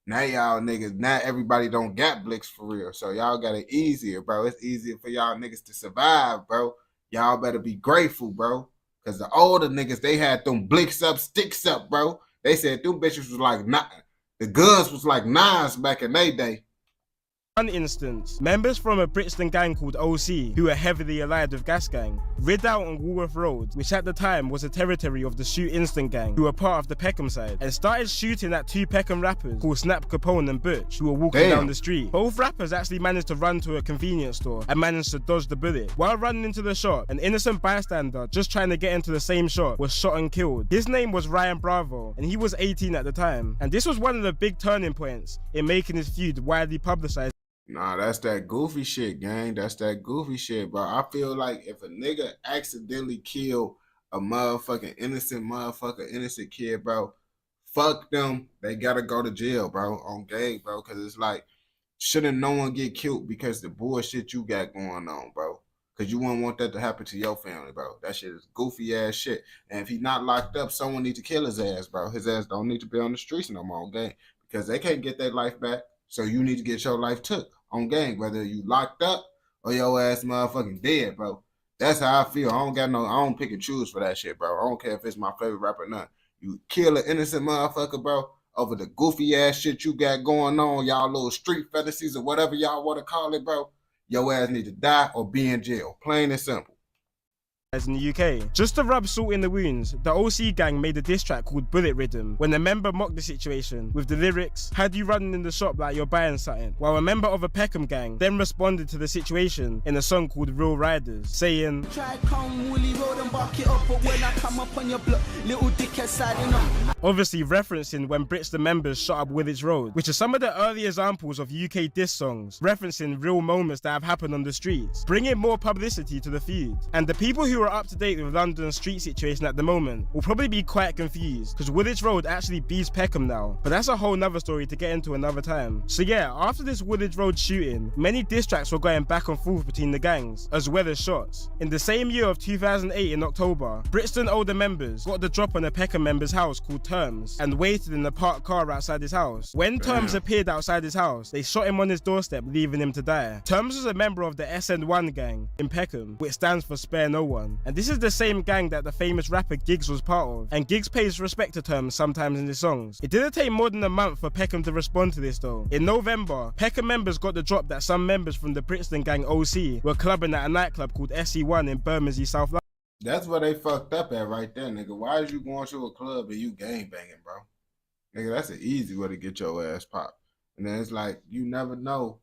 Now y'all niggas, not everybody don't got Blicks for real. So y'all got it easier, bro. It's easier for y'all niggas to survive, bro. Y'all better be grateful, bro. Cause the older niggas, they had them Blicks up, sticks up, bro. They said them bitches was like, the guns was like 9s back in their day. One instance, members from a Brixton gang called OC, who were heavily allied with Gas Gang, rid out on Woolworth Road, which at the time was a territory of the Shoot Instant gang, who were part of the Peckham side, and started shooting at 2 Peckham rappers called Snap Capone and Butch, who were walking down the street. Both rappers actually managed to run to a convenience store and managed to dodge the bullet. While running into the shot, an innocent bystander just trying to get into the same shot was shot and killed. His name was Ryan Bravo, and he was 18 at the time, and this was one of the big turning points in making his feud widely publicized. Nah, that's that goofy shit, gang. That's that goofy shit, bro. I feel like if a nigga accidentally kill a innocent kid, bro, fuck them. They gotta go to jail, bro, on gang, bro. Cause it's like, shouldn't no one get killed because the bullshit you got going on, bro. Cause you wouldn't want that to happen to your family, bro. That shit is goofy ass shit. And if he's not locked up, someone need to kill his ass, bro. His ass don't need to be on the streets no more, gang. Because they can't get their life back. So you need to get your life took on gang, whether you locked up or your ass motherfucking dead, bro. That's how I feel. I don't pick and choose for that shit, bro. I don't care if it's my favorite rapper or not. You kill an innocent motherfucker, bro, over the goofy ass shit you got going on, y'all little street fantasies or whatever y'all want to call it, bro. Your ass need to die or be in jail. Plain and simple. In the UK. Just to rub salt in the wounds, the OC gang made a diss track called Bullet Rhythm when a member mocked the situation with the lyrics, "Had you running in the shop like you're buying something," while a member of a Peckham gang then responded to the situation in a song called Real Riders, saying, obviously referencing when Brixton members shot up Woolwich Road, which is some of the early examples of UK diss songs, referencing real moments that have happened on the streets, bringing more publicity to the feud. And the people who are up to date with London's street situation at the moment will probably be quite confused, because Woolwich Road actually beats Peckham now, but that's a whole nother story to get into another time. So yeah, after this Woolwich Road shooting, many diss tracks were going back and forth between the gangs, as well as shots. In the same year of 2008 in October, Brixton older members got the drop on a Peckham member's house called Terms, and waited in the parked car outside his house. When Terms appeared outside his house, they shot him on his doorstep, leaving him to die. Terms was a member of the SN1 gang in Peckham, which stands for Spare No One. And this is the same gang that the famous rapper Giggs was part of, and Giggs pays respect to Terms sometimes in his songs. It didn't take more than a month for Peckham to respond to this though. In November, Peckham members got the drop that some members from the Brixton gang OC were clubbing at a nightclub called SE1 in Bermondsey, South London. That's where they fucked up at right there, nigga. Why is you going to a club and you gang banging, bro? Nigga, that's an easy way to get your ass popped. And then it's like, you never know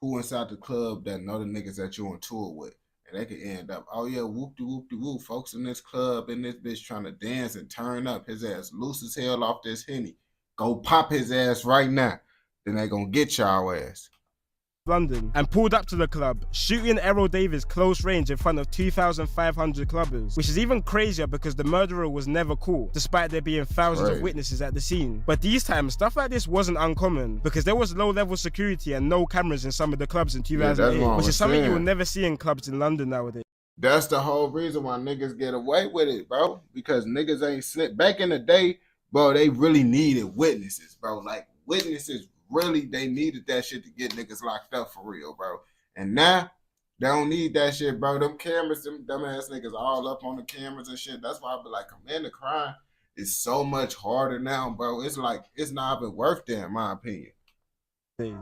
who inside the club that know the niggas that you on tour with. And they could end up, oh yeah, whoop-de-whoop-de-whoop, folks in this club, in this bitch trying to dance and turn up, his ass loose as hell off this Henny. Go pop his ass right now. Then they gonna get y'all ass. London, and pulled up to the club, shooting Errol Davis close range in front of 2,500 clubbers, which is even crazier because the murderer was never caught, despite there being thousands of witnesses at the scene. But these times, stuff like this wasn't uncommon, because there was low-level security and no cameras in some of the clubs in 2008, which is something you will never see in clubs in London nowadays. That's the whole reason why niggas get away with it, bro, because niggas ain't snitch. Back in the day, bro, they really needed witnesses, bro, like witnesses. Really, they needed that shit to get niggas locked up for real, bro. And now, they don't need that shit, bro. Them cameras, them dumbass niggas all up on the cameras and shit. That's why I be like, committing a crime is so much harder now, bro. It's like, it's not even worth that, in my opinion.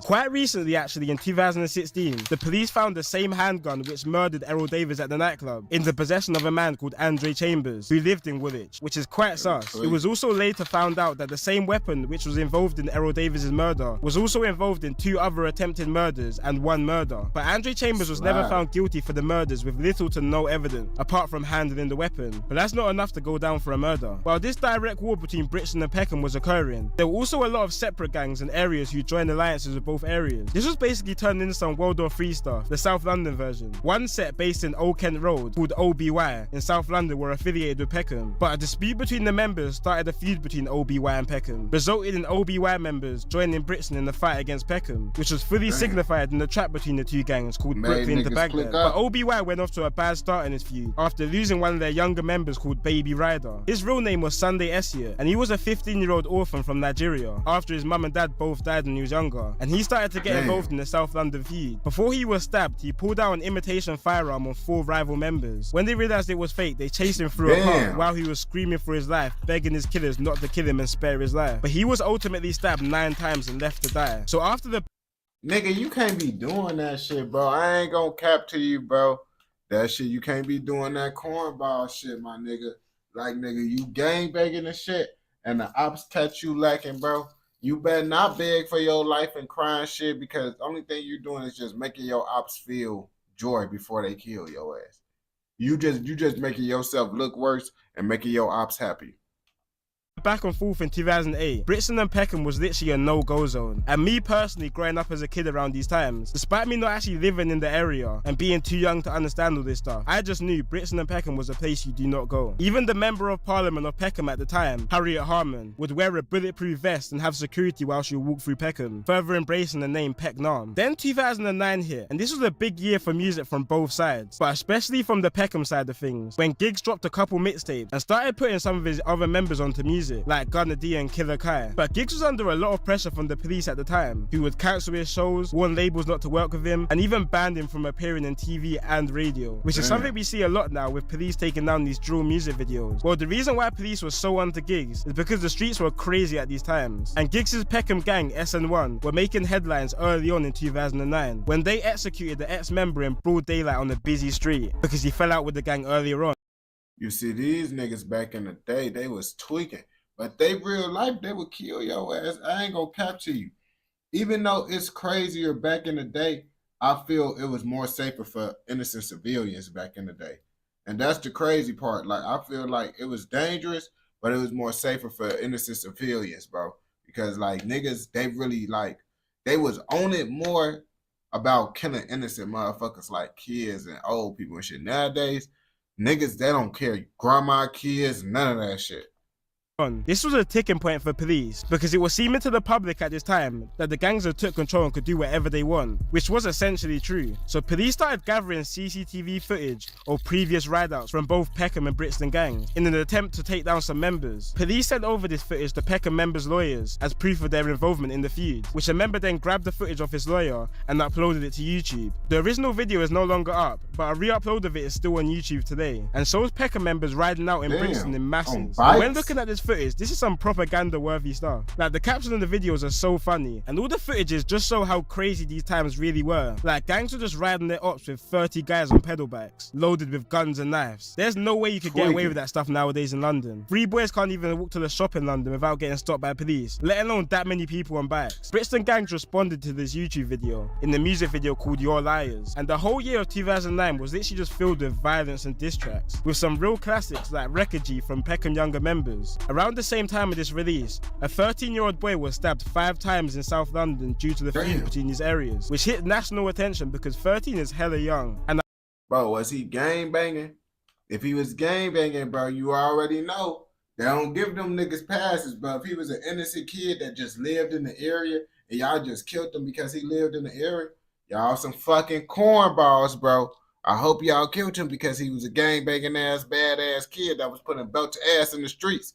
Quite recently, actually, in 2016, the police found the same handgun which murdered Errol Davis at the nightclub in the possession of a man called Andre Chambers, who lived in Woolwich, which is quite sus. It was also later found out that the same weapon which was involved in Errol Davis's murder was also involved in 2 other attempted murders and 1 murder. But Andre Chambers was never found guilty for the murders with little to no evidence, apart from handling the weapon. But that's not enough to go down for a murder. While this direct war between Brixton and Peckham was occurring, there were also a lot of separate gangs and areas who joined alliances alliances with both areas. This was basically turned into some World War III stuff, the South London version. One set based in Old Kent Road called OBY in South London were affiliated with Peckham, but a dispute between the members started a feud between OBY and Peckham, resulted in OBY members joining Brixton in the fight against Peckham, which was fully signified in the trap between the two gangs called Brooklyn to Baghdad. But OBY went off to a bad start in his feud after losing one of their younger members called Baby Ryder. His real name was Sunday Essia, and he was a 15-year-old orphan from Nigeria after his mum and dad both died when he was younger, and he started to get involved in the South London feud. Before he was stabbed, he pulled out an imitation firearm on 4 rival members. When they realized it was fake, they chased him through a park while he was screaming for his life, begging his killers not to kill him and spare his life. But he was ultimately stabbed 9 times and left to die. So after the nigga, you can't be doing that shit, bro. I ain't gonna cap to you, bro. That shit, you can't be doing that cornball shit, my nigga. Like, nigga, you gang begging and shit, and the ops catch you lacking, bro. You better not beg for your life and crying shit, because the only thing you're doing is just making your ops feel joy before they kill your ass. You just making yourself look worse and making your ops happy. Back and forth in 2008, Brixton and Peckham was literally a no-go zone. And me personally, growing up as a kid around these times, despite me not actually living in the area and being too young to understand all this stuff, I just knew Brixton and Peckham was a place you do not go. Even the Member of Parliament of Peckham at the time, Harriet Harman, would wear a bulletproof vest and have security while she would walk through Peckham, further embracing the name Pecknam. Then 2009 hit, and this was a big year for music from both sides, but especially from the Peckham side of things, when Giggs dropped a couple mixtapes and started putting some of his other members onto music, like Gunna D and Killer Kai. But Giggs was under a lot of pressure from the police at the time, who would cancel his shows, warn labels not to work with him, and even banned him from appearing in TV and radio, which is something we see a lot now with police taking down these drill music videos. Well, the reason why police was so onto Giggs is because the streets were crazy at these times, and Giggs' Peckham gang, SN1, were making headlines early on in 2009, when they executed the ex-member in broad daylight on a busy street, because he fell out with the gang earlier on. You see, these niggas back in the day, they was tweaking. But they real life, they would kill your ass. I ain't gonna cap to you. Even though it's crazier back in the day, I feel it was more safer for innocent civilians back in the day. And that's the crazy part. Like, I feel like it was dangerous, but it was more safer for innocent civilians, bro. Because, like, niggas, they really, like, they was on it more about killing innocent motherfuckers like kids and old people and shit. Nowadays, niggas, they don't care. Grandma, kids, none of that shit. This was a ticking point for police, because it was seeming to the public at this time that the gangs had took control and could do whatever they want, which was essentially true. So police started gathering CCTV footage of previous rideouts from both Peckham and Brixton gangs in an attempt to take down some members. Police sent over this footage to Peckham members' lawyers as proof of their involvement in the feud, which a member then grabbed the footage of his lawyer and uploaded it to YouTube. The original video is no longer up, but a re-upload of it is still on YouTube today, and shows Peckham members riding out in Brixton in masses. When looking at this footage, this is some propaganda worthy stuff. Like, the captions in the videos are so funny, and all the footages just show how crazy these times really were. Like, gangs were just riding their ops with 30 guys on pedal bikes, loaded with guns and knives. There's no way you could get away with that stuff nowadays in London. 3 boys can't even walk to the shop in London without getting stopped by police, let alone that many people on bikes. Brixton gangs responded to this YouTube video in the music video called You're Liars, and the whole year of 2009 was literally just filled with violence and diss tracks, with some real classics like Wreckage from Peckham younger members. Around the same time of this release, a 13-year-old boy was stabbed 5 times in South London due to the feud between these areas, which hit national attention because 13 is hella young. And bro, was he gang banging? If he was gang banging, bro, you already know they don't give them niggas passes. But if he was an innocent kid that just lived in the area and y'all just killed him because he lived in the area, y'all some fucking cornballs, bro. I hope y'all killed him because he was a gang banging ass badass kid that was putting belt to ass in the streets.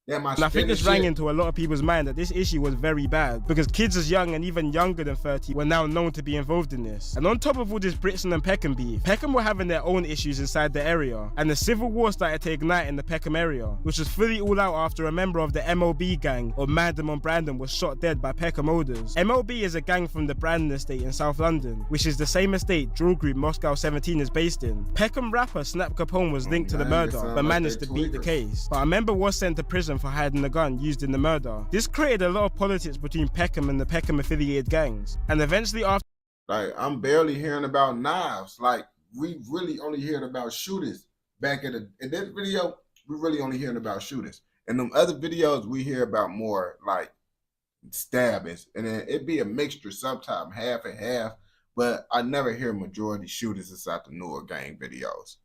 And I think this rang into a lot of people's mind that this issue was very bad, because kids as young and even younger than 30 were now known to be involved in this. And on top of all this Brixton and Peckham beef, Peckham were having their own issues inside the area, and the civil war started to ignite in the Peckham area, which was fully all out after a member of the MLB gang or Mandem on Brandon was shot dead by Peckham Olders. MLB is a gang from the Brandon estate in South London, which is the same estate drill group Moscow 17 is based in. Peckham rapper Snap Capone was linked to the murder, but managed to beat the case. But a member was sent to prison for hiding the gun used in the murder. This created a lot of politics between Peckham and the Peckham affiliated gangs, and eventually after, like, I'm barely hearing about knives. Like, we really only hearing about shooters back in this video. We really only hearing about shooters. In them other videos, we hear about more like stabbings, and then it'd be a mixture, sometimes half and half. But I never hear majority shooters inside the newer gang videos.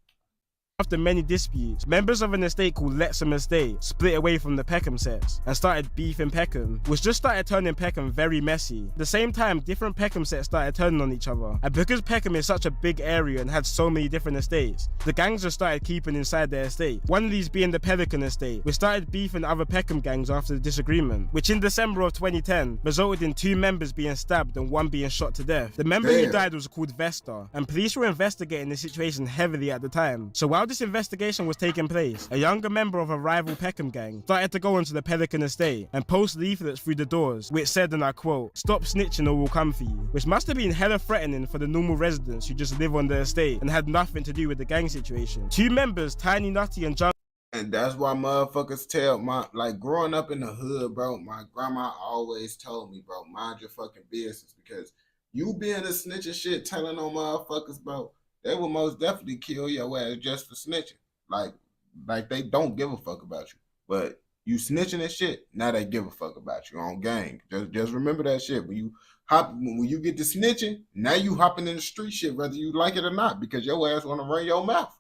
After many disputes, members of an estate called Lexham Estate split away from the Peckham sets and started beefing Peckham, which just started turning Peckham very messy. At the same time, different Peckham sets started turning on each other, and because Peckham is such a big area and had so many different estates, the gangs just started keeping inside their estate. One of these being the Pelican Estate, which started beefing other Peckham gangs after the disagreement, which in December of 2010 resulted in 2 members being stabbed and 1 being shot to death. The member who died was called Vesta, and police were investigating the situation heavily at the time. So while this investigation was taking place, a younger member of a rival Peckham gang started to go onto the Pelican Estate and post leaflets through the doors which said, and I quote, "Stop snitching or we'll come for you," which must have been hella threatening for the normal residents who just live on the estate and had nothing to do with the gang situation. 2 members, Tiny Nutty and Jungle. And that's why motherfuckers tell like growing up in the hood, bro, my grandma always told me, bro, mind your fucking business, because you being a snitch and shit, telling on motherfuckers, bro, they will most definitely kill your ass just for snitching. Like they don't give a fuck about you. But you snitching and shit, now they give a fuck about you on gang. Just remember that shit. When you get to snitching, now you hopping in the street shit, whether you like it or not, because your ass wanna run your mouth.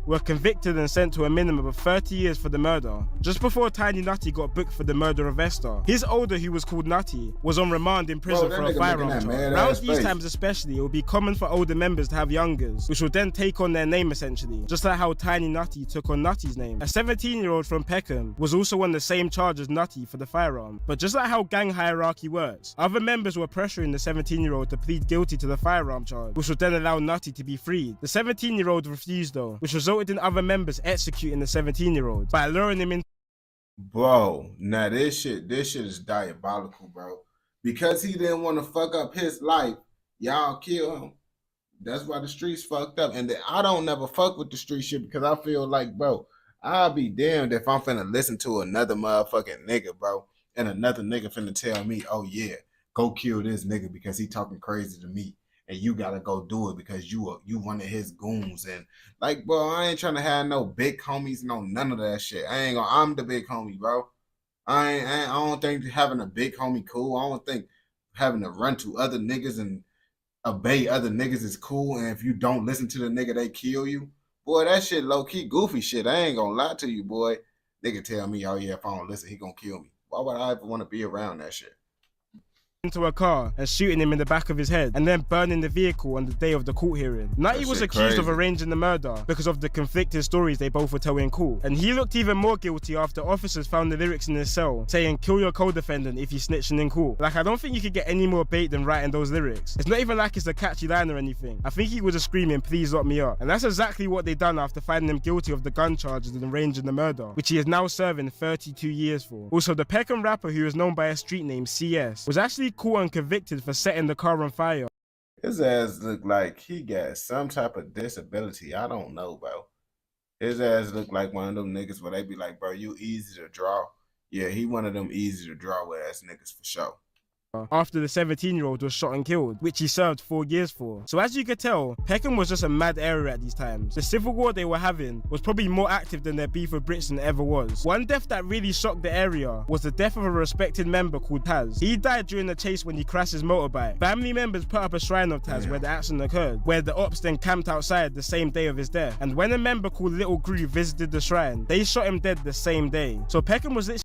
Were convicted and sent to a minimum of 30 years for the murder, just before Tiny Nutty got booked for the murder of Vesta. His older, who was called Nutty, was on remand in prison for a firearm charge. Around these times especially, it would be common for older members to have youngers, which would then take on their name essentially, just like how Tiny Nutty took on Nutty's name. A 17-year-old from Peckham was also on the same charge as Nutty for the firearm, but just like how gang hierarchy works, other members were pressuring the 17-year-old to plead guilty to the firearm charge, which would then allow Nutty to be freed. The 17-year-old refused though, which resulted in other members executing the 17-year-old by luring him in. Bro, now this shit is diabolical, bro. Because he didn't want to fuck up his life, y'all kill him. That's why the streets fucked up. And I don't never fuck with the street shit, because I feel like, bro, I'll be damned if I'm finna listen to another motherfucking nigga, bro, and another nigga finna tell me, oh yeah, go kill this nigga because he talking crazy to me. And you gotta go do it because you one of his goons. And like, bro, I ain't trying to have no big homies, no none of that shit. I'm the big homie, bro. I don't think having a big homie cool. I don't think having to run to other niggas and obey other niggas is cool. And if you don't listen to the nigga, they kill you. Boy, that shit low-key goofy shit. I ain't gonna lie to you, boy. Nigga tell me, oh yeah, if I don't listen, he gonna kill me. Why would I ever want to be around that shit? Into a car and shooting him in the back of his head and then burning the vehicle on the day of the court hearing. Nutty was accused of arranging the murder because of the conflicting stories they both were telling in court, and he looked even more guilty after officers found the lyrics in his cell saying, "Kill your co-defendant if you're snitching in court." Like, I don't think you could get any more bait than writing those lyrics. It's not even like it's a catchy line or anything. I think he was just screaming, "Please lock me up," and that's exactly what they done after finding him guilty of the gun charges and arranging the murder, which he is now serving 32 years for. Also, the Peckham rapper, who is known by a street name CS, was actually caught and convicted for setting the car on fire. His ass looked like he got some type of disability. I don't know, bro. His ass looked like one of them niggas where they be like, bro, you easy to draw. Yeah, he one of them easy to draw ass niggas for sure. After the 17-year-old was shot and killed, which he served 4 years for. So as you could tell, Peckham was just a mad area at these times. The civil war they were having was probably more active than their beef with Brixton ever was. One death that really shocked the area was the death of a respected member called Taz. He died during the chase when he crashed his motorbike. Family members put up a shrine of Taz where the accident occurred, where the ops then camped outside the same day of his death. And when a member called Little Groove visited the shrine, they shot him dead the same day. So Peckham was literally...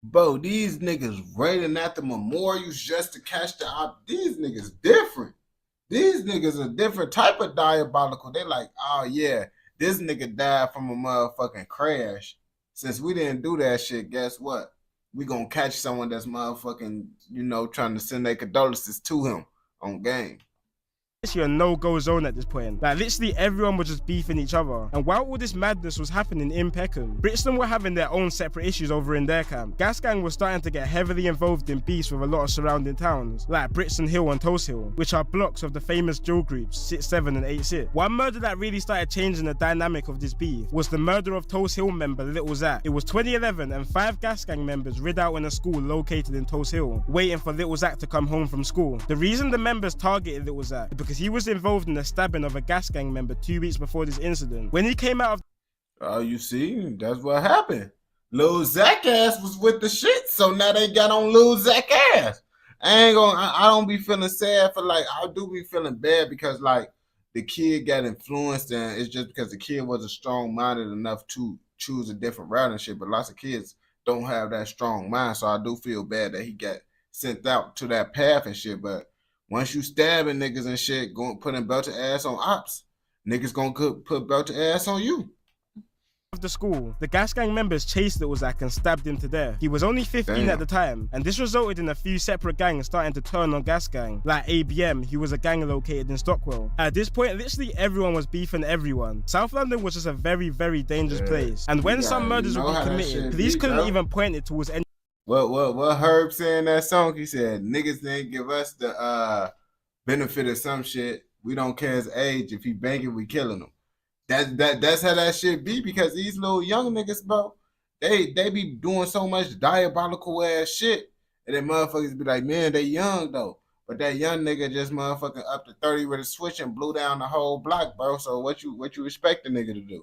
Bro, these niggas raiding at the memorials just to catch the op. These niggas different. These niggas a different type of diabolical. They like, oh yeah, this nigga died from a motherfucking crash. Since we didn't do that shit, guess what? We gonna catch someone that's motherfucking, trying to send their condolences to him on game. A no-go zone at this point. Like, literally everyone was just beefing each other. And while all this madness was happening in Peckham, Brixton were having their own separate issues over in their camp. Gas Gang was starting to get heavily involved in beefs with a lot of surrounding towns, like Brixton Hill and Toast Hill, which are blocks of the famous drill groups 6-7 and 8-6. One murder that really started changing the dynamic of this beef was the murder of Toast Hill member Little Zach. It was 2011 and 5 Gas Gang members rid out in a school located in Toast Hill, waiting for Little Zach to come home from school. The reason the members targeted Little Zach is because he was involved in the stabbing of a Gas Gang member 2 weeks before this incident. When he came out of... Oh, you see, that's what happened. Lil Zach ass was with the shit, so now they got on Lil Zach ass. I don't be feeling sad for like, I do be feeling bad because like the kid got influenced and it's just because the kid wasn't strong-minded enough to choose a different route and shit, but lots of kids don't have that strong mind, so I do feel bad that he got sent out to that path and shit, but once you stabbing niggas and shit, going putting belted ass on ops, niggas gonna put belted ass on you. Of the school, the gas gang members chased Lil Zach and stabbed him to death. He was only 15 at the time, and this resulted in a few separate gangs starting to turn on gas gang, like ABM, who was a gang located in Stockwell. At this point, literally everyone was beefing everyone. South London was just a very, very dangerous place, and when some murders would be committed, police couldn't even point it towards any. What Herb said in that song? He said, niggas didn't give us the benefit of some shit. We don't care his age. If he banging, we killing him. That's how that shit be, because these little young niggas, bro, they be doing so much diabolical ass shit, and then motherfuckers be like, man, they young though. But that young nigga just motherfucking up to 30 with a switch and blew down the whole block, bro. So what you expect the nigga to do?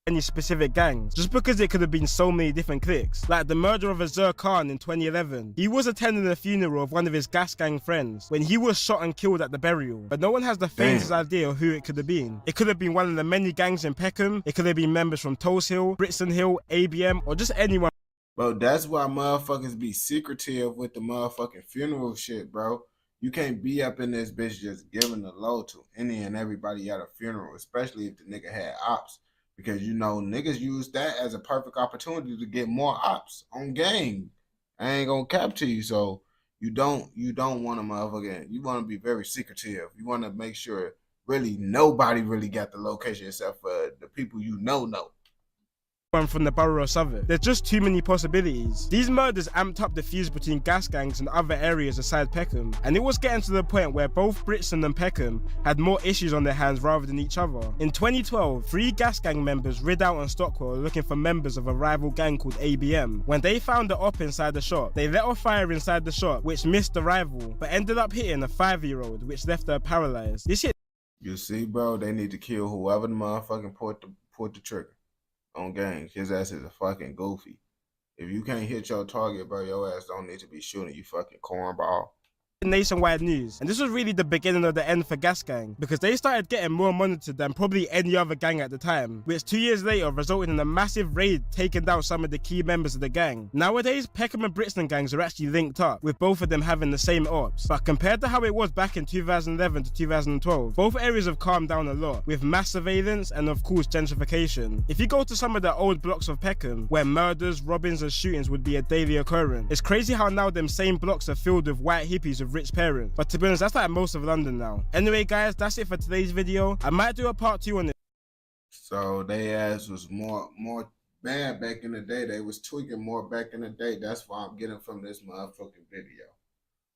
Any specific gangs, just because it could have been so many different cliques. Like the murder of Azur Khan in 2011. He was attending the funeral of one of his gas gang friends when he was shot and killed at the burial, but no one has the faintest idea of who it could have been. It could have been one of the many gangs in Peckham, it could have been members from Tulse Hill, Brixton Hill, ABM, or just anyone. Bro, that's why motherfuckers be secretive with the motherfucking funeral shit, bro. You can't be up in this bitch just giving the low to any and everybody at a funeral, especially if the nigga had ops. Because, you know, niggas use that as a perfect opportunity to get more ops on game. I ain't gonna cap to you. So you don't want to motherfucking, you want to be very secretive. You want to make sure really nobody really got the location except for the people you know. From the borough of Southwark. There's just too many possibilities. These murders amped up the fuse between gas gangs and other areas aside Peckham, and it was getting to the point where both Brixton and Peckham had more issues on their hands rather than each other. In 2012, 3 gas gang members rid out on Stockwell looking for members of a rival gang called ABM. When they found the op inside the shop, they let off fire inside the shop, which missed the rival, but ended up hitting a 5-year-old, which left her paralyzed. This shit. You see, bro, they need to kill whoever the motherfucking put the trigger on gangs. His ass is a fucking goofy. If you can't hit your target, bro, your ass don't need to be shooting, you fucking cornball. Nationwide news, and this was really the beginning of the end for Gas Gang, because they started getting more monitored than probably any other gang at the time, which 2 years later resulted in a massive raid taking down some of the key members of the gang. Nowadays, Peckham and Brixton gangs are actually linked up, with both of them having the same ops, but compared to how it was back in 2011 to 2012, both areas have calmed down a lot, with mass surveillance and of course gentrification. If you go to some of the old blocks of Peckham, where murders, robbings and shootings would be a daily occurrence, it's crazy how now them same blocks are filled with white hippies with rich parents. But to be honest, that's like most of London now. Anyway guys, that's it for today's video. I might do a part 2 on it. So they ass was more bad back in the day. They was tweaking more back in the day. That's why I'm getting from this motherfucking video.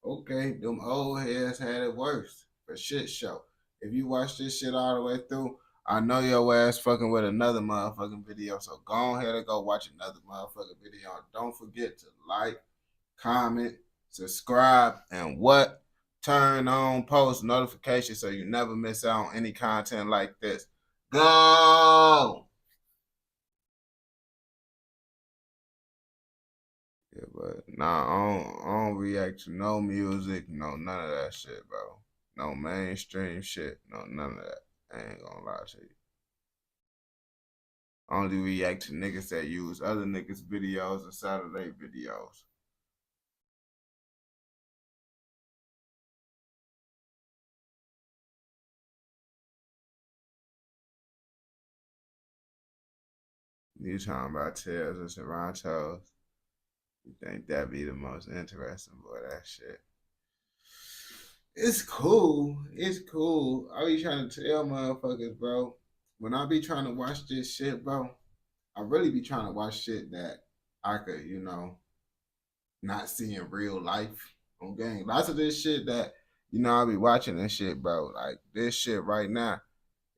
Okay, them old heads had it worse. For shit show. If you watch this shit all the way through, I know your ass fucking with another motherfucking video. So go ahead and go watch another motherfucking video. Don't forget to like, comment, subscribe, and what? Turn on post notifications so you never miss out on any content like this. Go! Yeah, but nah, I don't react to no music, no none of that shit, bro. No mainstream shit, no none of that. I ain't gonna lie to you. I only react to niggas that use other niggas' videos inside of their videos. You talking about tails and Torontos. You think that be the most interesting, boy, that shit. It's cool. It's cool. I be trying to tell motherfuckers, bro. When I be trying to watch this shit, bro, I really be trying to watch shit that I could, you know, not see in real life on game. Lots of this shit that, you know, I be watching this shit, bro. Like, this shit right now,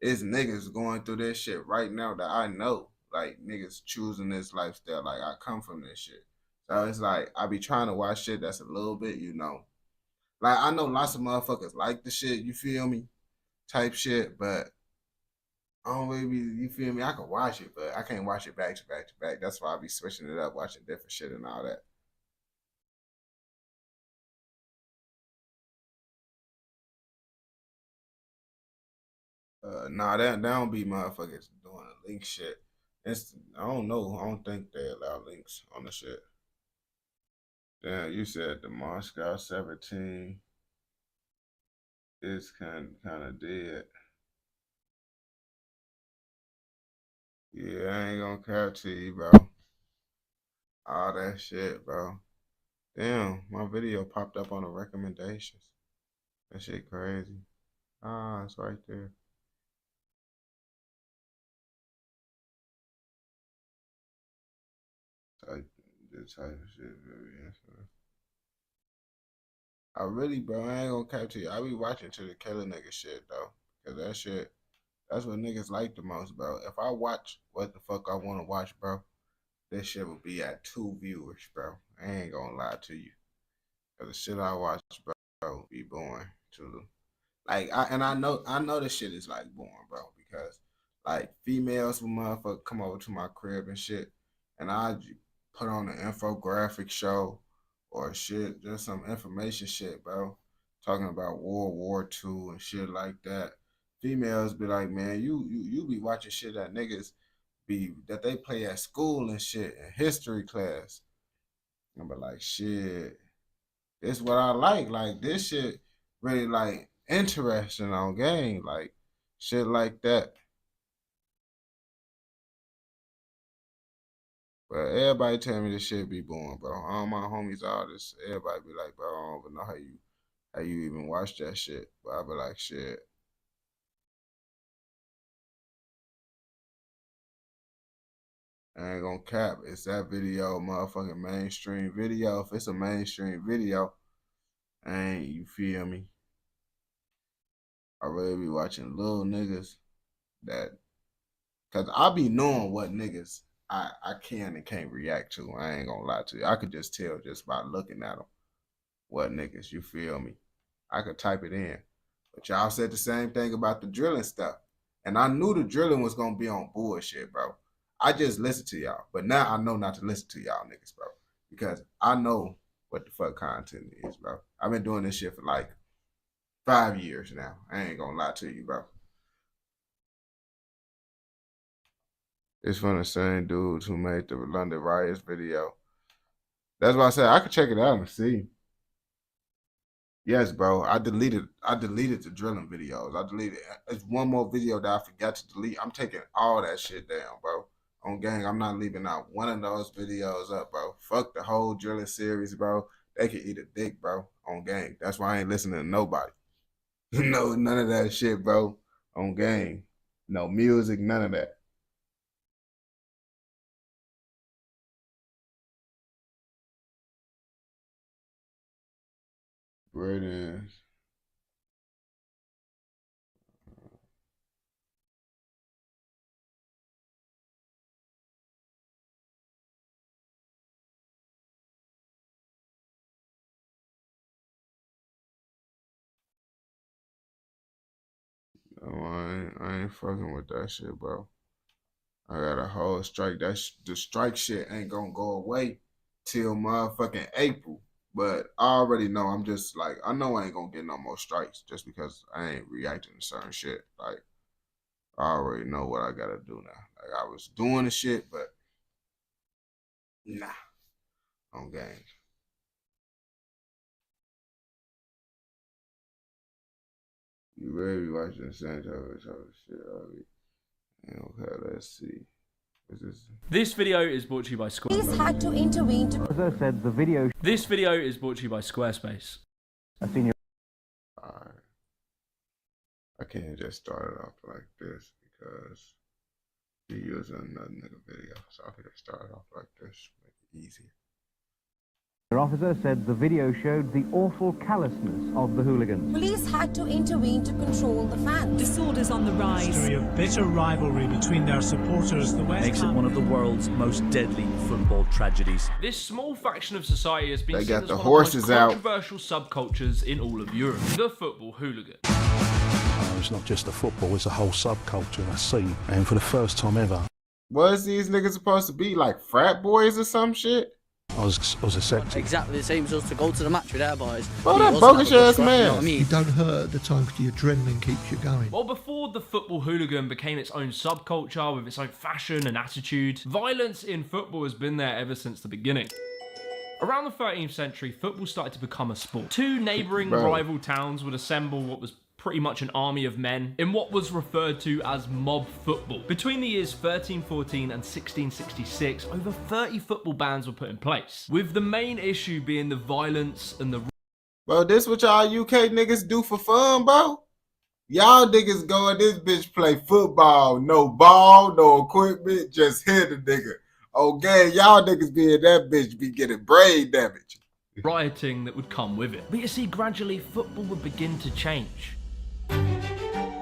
it's niggas going through this shit right now that I know. Like, niggas choosing this lifestyle. Like, I come from this shit. So it's like, I be trying to watch shit that's a little bit, you know. Like, I know lots of motherfuckers like the shit, you feel me? Type shit, but I don't really be, you feel me? I can watch it, but I can't watch it back to back to back. That's why I be switching it up, watching different shit and all that. Nah, that don't be motherfuckers doing a link shit. I don't know. I don't think they allow links on the shit. Damn, you said the Moscow 17 is kind of dead. Yeah, I ain't gonna cap to you, bro. All that shit, bro. Damn, my video popped up on the recommendations. That shit crazy. Ah, it's right there. This type of shit very interesting. I really, bro, I ain't gonna cap to you. I be watching to the killer nigga shit though, cause that shit, that's what niggas like the most, bro. If I watch what the fuck I want to watch, bro, this shit would be at 2 viewers, bro. I ain't gonna lie to you, cause the shit I watch, bro, be boring too. Like, I know this shit is like boring, bro, because like females will motherfucker come over to my crib and shit, and I put on an infographic show or shit, just some information shit, bro. Talking about World War II and shit like that. Females be like, man, you be watching shit that niggas that they play at school and shit in history class. I be like, shit, this what I like. Like, this shit really like interesting on game, like shit like that. But everybody tell me this shit be boring, bro. All my homies, all this, everybody be like, bro, I don't even know how you even watch that shit. But I be like, shit. I ain't gonna cap. It's that video, motherfucking mainstream video. If it's a mainstream video, you feel me? I really be watching little niggas cause I be knowing what niggas I can and can't react to. I ain't gonna lie to you. I could just tell just by looking at them what niggas, you feel me? I could type it in. But y'all said the same thing about the drilling stuff. And I knew the drilling was gonna be on bullshit, bro. I just listened to y'all. But now I know not to listen to y'all niggas, bro. Because I know what the fuck content is, bro. I've been doing this shit for like 5 years now. I ain't gonna lie to you, bro. It's from the same dudes who made the London riots video. That's why I said I could check it out and see. Yes, bro. I deleted the drilling videos. It's one more video that I forgot to delete. I'm taking all that shit down, bro. On gang, I'm not leaving out one of those videos up, bro. Fuck the whole drilling series, bro. They can eat a dick, bro. On gang. That's why I ain't listening to nobody. No, none of that shit, bro. On gang. No music, none of that. Ratings. No, I ain't fucking with that shit, bro. I got a whole strike. The strike shit ain't gonna go away till motherfucking April. But I already know, I'm just like, I know I ain't gonna get no more strikes just because I ain't reacting to certain shit. Like, I already know what I gotta do now. Like, I was doing the shit, but nah, on game. You really be watching the same type of shit, okay, let's see. This video is brought to you by Squarespace. Police had to intervene to... As I said, This video is brought to you by Squarespace. Alright. I can't just start it off like this because you're using another nigga video. So I can just start it off like this, make it easier. The officer said the video showed the awful callousness of the hooligans. Police had to intervene to control the fans. Disorders on the rise. A story of bitter rivalry between their supporters. The West makes it one of the world's most deadly football tragedies. This small faction of society has been seen as one of the most controversial subcultures in all of Europe. The football hooligan. it's not just the football, it's a whole subculture, a scene. And for the first time ever, was these niggas supposed to be like frat boys or some shit? I was accepted. Exactly the same as us to go to the match with our boys. Oh, that bogus ass man. You know what I mean? You don't hurt at the time because the adrenaline keeps you going. Well, before the football hooligan became its own subculture with its own fashion and attitude, violence in football has been there ever since the beginning. Around the 13th century, football started to become a sport. Two neighbouring rival towns would assemble what was pretty much an army of men in what was referred to as mob football. Between the years 1314 and 1666, over 30 football bans were put in place, with the main issue being the violence and the... Bro, this what y'all UK niggas do for fun, bro? Y'all niggas go in this bitch play football, no ball, no equipment, just hit a nigga. Okay, y'all niggas be in that bitch be getting brain damage. Rioting that would come with it. But you see, gradually football would begin to change.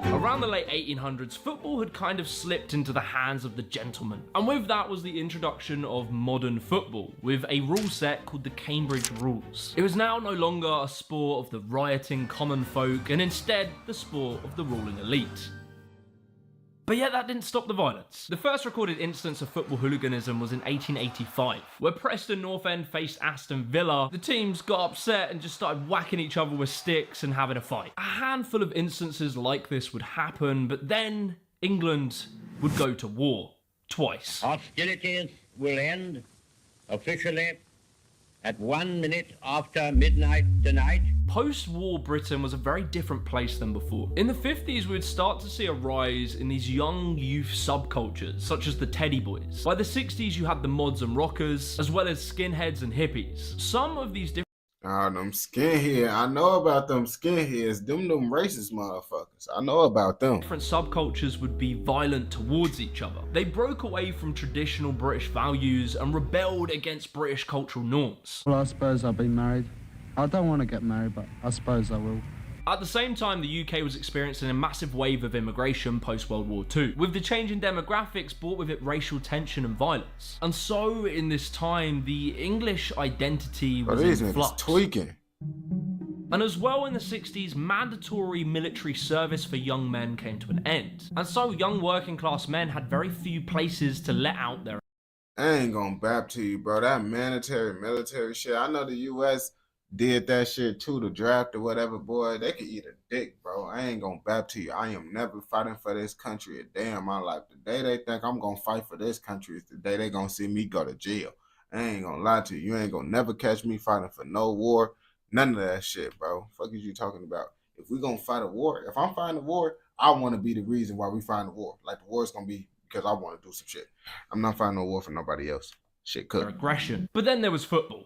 Around the late 1800s, football had kind of slipped into the hands of the gentlemen. And with that was the introduction of modern football, with a rule set called the Cambridge Rules. It was now no longer a sport of the rioting common folk, and instead the sport of the ruling elite. But yet that didn't stop the violence. The first recorded instance of football hooliganism was in 1885, where Preston North End faced Aston Villa. The teams got upset and just started whacking each other with sticks and having a fight. A handful of instances like this would happen, but then England would go to war. Twice. Hostilities will end officially at 1 minute after midnight tonight. Post-war Britain was a very different place than before. In the 50s, we would start to see a rise in these young youth subcultures, such as the Teddy Boys. By the 60s, you had the mods and rockers, as well as skinheads and hippies. Some of these different... Oh, them skinheads. I know about them skinheads. Them racist motherfuckers. I know about them. Different subcultures would be violent towards each other. They broke away from traditional British values and rebelled against British cultural norms. Well, I suppose I've been married. I don't want to get married, but I suppose I will. At the same time, the UK was experiencing a massive wave of immigration post-World War II, with the change in demographics brought with it racial tension and violence. And so, in this time, the English identity was in flux. Tweaking. And as well in the 60s, mandatory military service for young men came to an end. And so, young working class men had very few places to let out their... I ain't gonna bap to you, bro. That mandatory military shit, I know the US... did that shit too, the draft or whatever, boy, they could eat a dick, bro. I ain't gonna bap to you. I am never fighting for this country a day in my life. The day they think I'm gonna fight for this country is the day they gonna see me go to jail. I ain't gonna lie to you. You ain't gonna never catch me fighting for no war. None of that shit, bro. Fuck is you talking about? If we gonna fight a war, if I'm fighting a war, I want to be the reason why we fighting a war. Like the war's gonna be because I want to do some shit. I'm not fighting no war for nobody else. Shit cook. Aggression. But then there was football.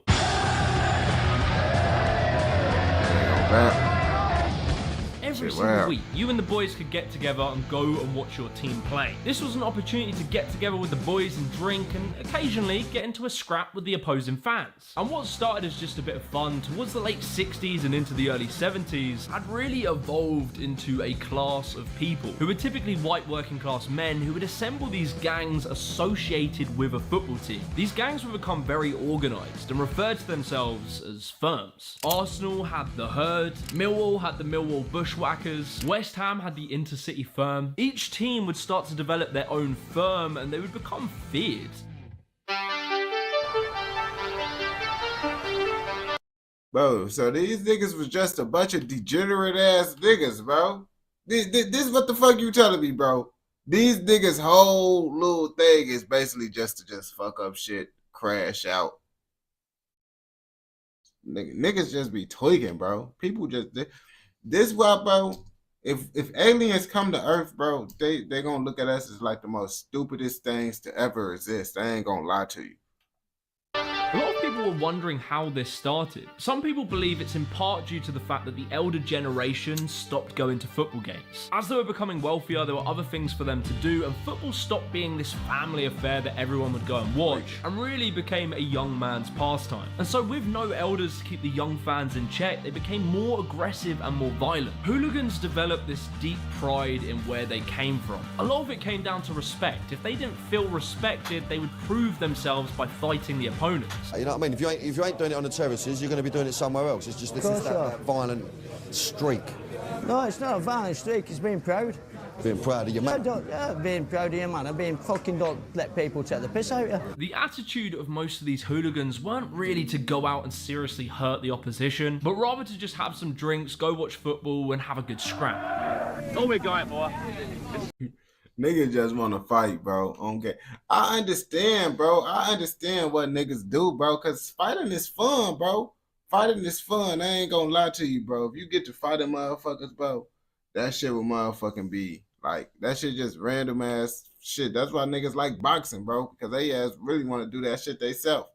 Every single week, you and the boys could get together and go and watch your team play. This was an opportunity to get together with the boys and drink and occasionally get into a scrap with the opposing fans. And what started as just a bit of fun towards the late 60s and into the early 70s had really evolved into a class of people who were typically white working class men who would assemble these gangs associated with a football team. These gangs would become very organised and referred to themselves as firms. Arsenal had the Herd, Millwall had the Millwall Bushwhackers, West Ham had the Intercity Firm. Each team would start to develop their own firm and they would become feared. Bro, so these niggas was just a bunch of degenerate ass niggas, bro. This is what the fuck you telling me, bro. These niggas' whole little thing is basically just to just fuck up shit, crash out. Niggas just be tweaking, bro. People just... This why, bro, if aliens come to Earth, bro, they gonna look at us as like the most stupidest things to ever exist. I ain't gonna lie to you. A lot of people were wondering how this started. Some people believe it's in part due to the fact that the elder generation stopped going to football games. As they were becoming wealthier, there were other things for them to do, and football stopped being this family affair that everyone would go and watch, and really became a young man's pastime. And so with no elders to keep the young fans in check, they became more aggressive and more violent. Hooligans developed this deep pride in where they came from. A lot of it came down to respect. If they didn't feel respected, they would prove themselves by fighting the opponents. You know, know what I mean? If you ain't doing it on the terraces, you're going to be doing it somewhere else. It's just that violent streak. No, it's not a violent streak. It's being proud. Being proud of your man. Yeah, being proud of your man. And fucking don't let people take the piss out of you. The attitude of most of these hooligans weren't really to go out and seriously hurt the opposition, but rather to just have some drinks, go watch football, and have a good scrap. Oh, we're going, boy. Niggas just want to fight, bro. Okay, I understand, bro. I understand what niggas do, bro, because fighting is fun, bro. Fighting is fun. I ain't gonna lie to you, bro. If you get to fighting motherfuckers, bro, that shit will motherfucking be like, that shit just random ass shit. That's why niggas like boxing, bro, because they ass really want to do that shit theyself.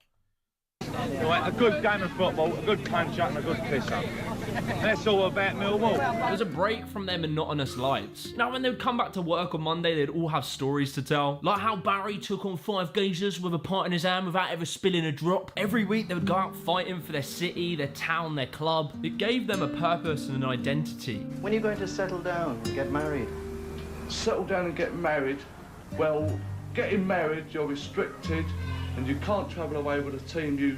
Right, a good game of football, a good punch up and a good piss up. That's all about Millwall. It was a break from their monotonous lives. Now, when they would come back to work on Monday, they'd all have stories to tell. Like how Barry took on 5 geezers with a pint in his hand without ever spilling a drop. Every week, they would go out fighting for their city, their town, their club. It gave them a purpose and an identity. When are you going to settle down and get married? Settle down and get married? Well, getting married, you're restricted and you can't travel away with a team you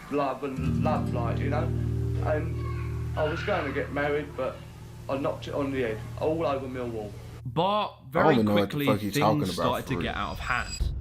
love, like, you know? And I was going to get married, but I knocked it on the head, all over Millwall. But very quickly, things started to get out of hand.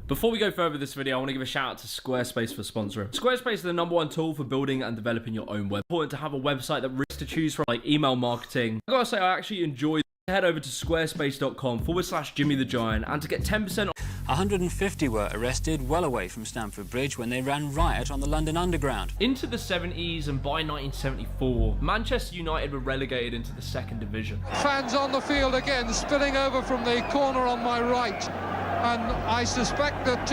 Before we go further with this video, I want to give a shout out to Squarespace for sponsoring. Squarespace is the #1 tool for building and developing your own web. It's important to have a website that really to choose from, like email marketing. I gotta say, I actually enjoy. Head over to squarespace.com/Jimmy the Giant and to get 10% off. 150 were arrested well away from Stamford Bridge when they ran riot on the London Underground. Into the 70s, and by 1974, Manchester United were relegated into the 2nd division. Fans on the field again, spilling over from the corner on my right. And I suspect that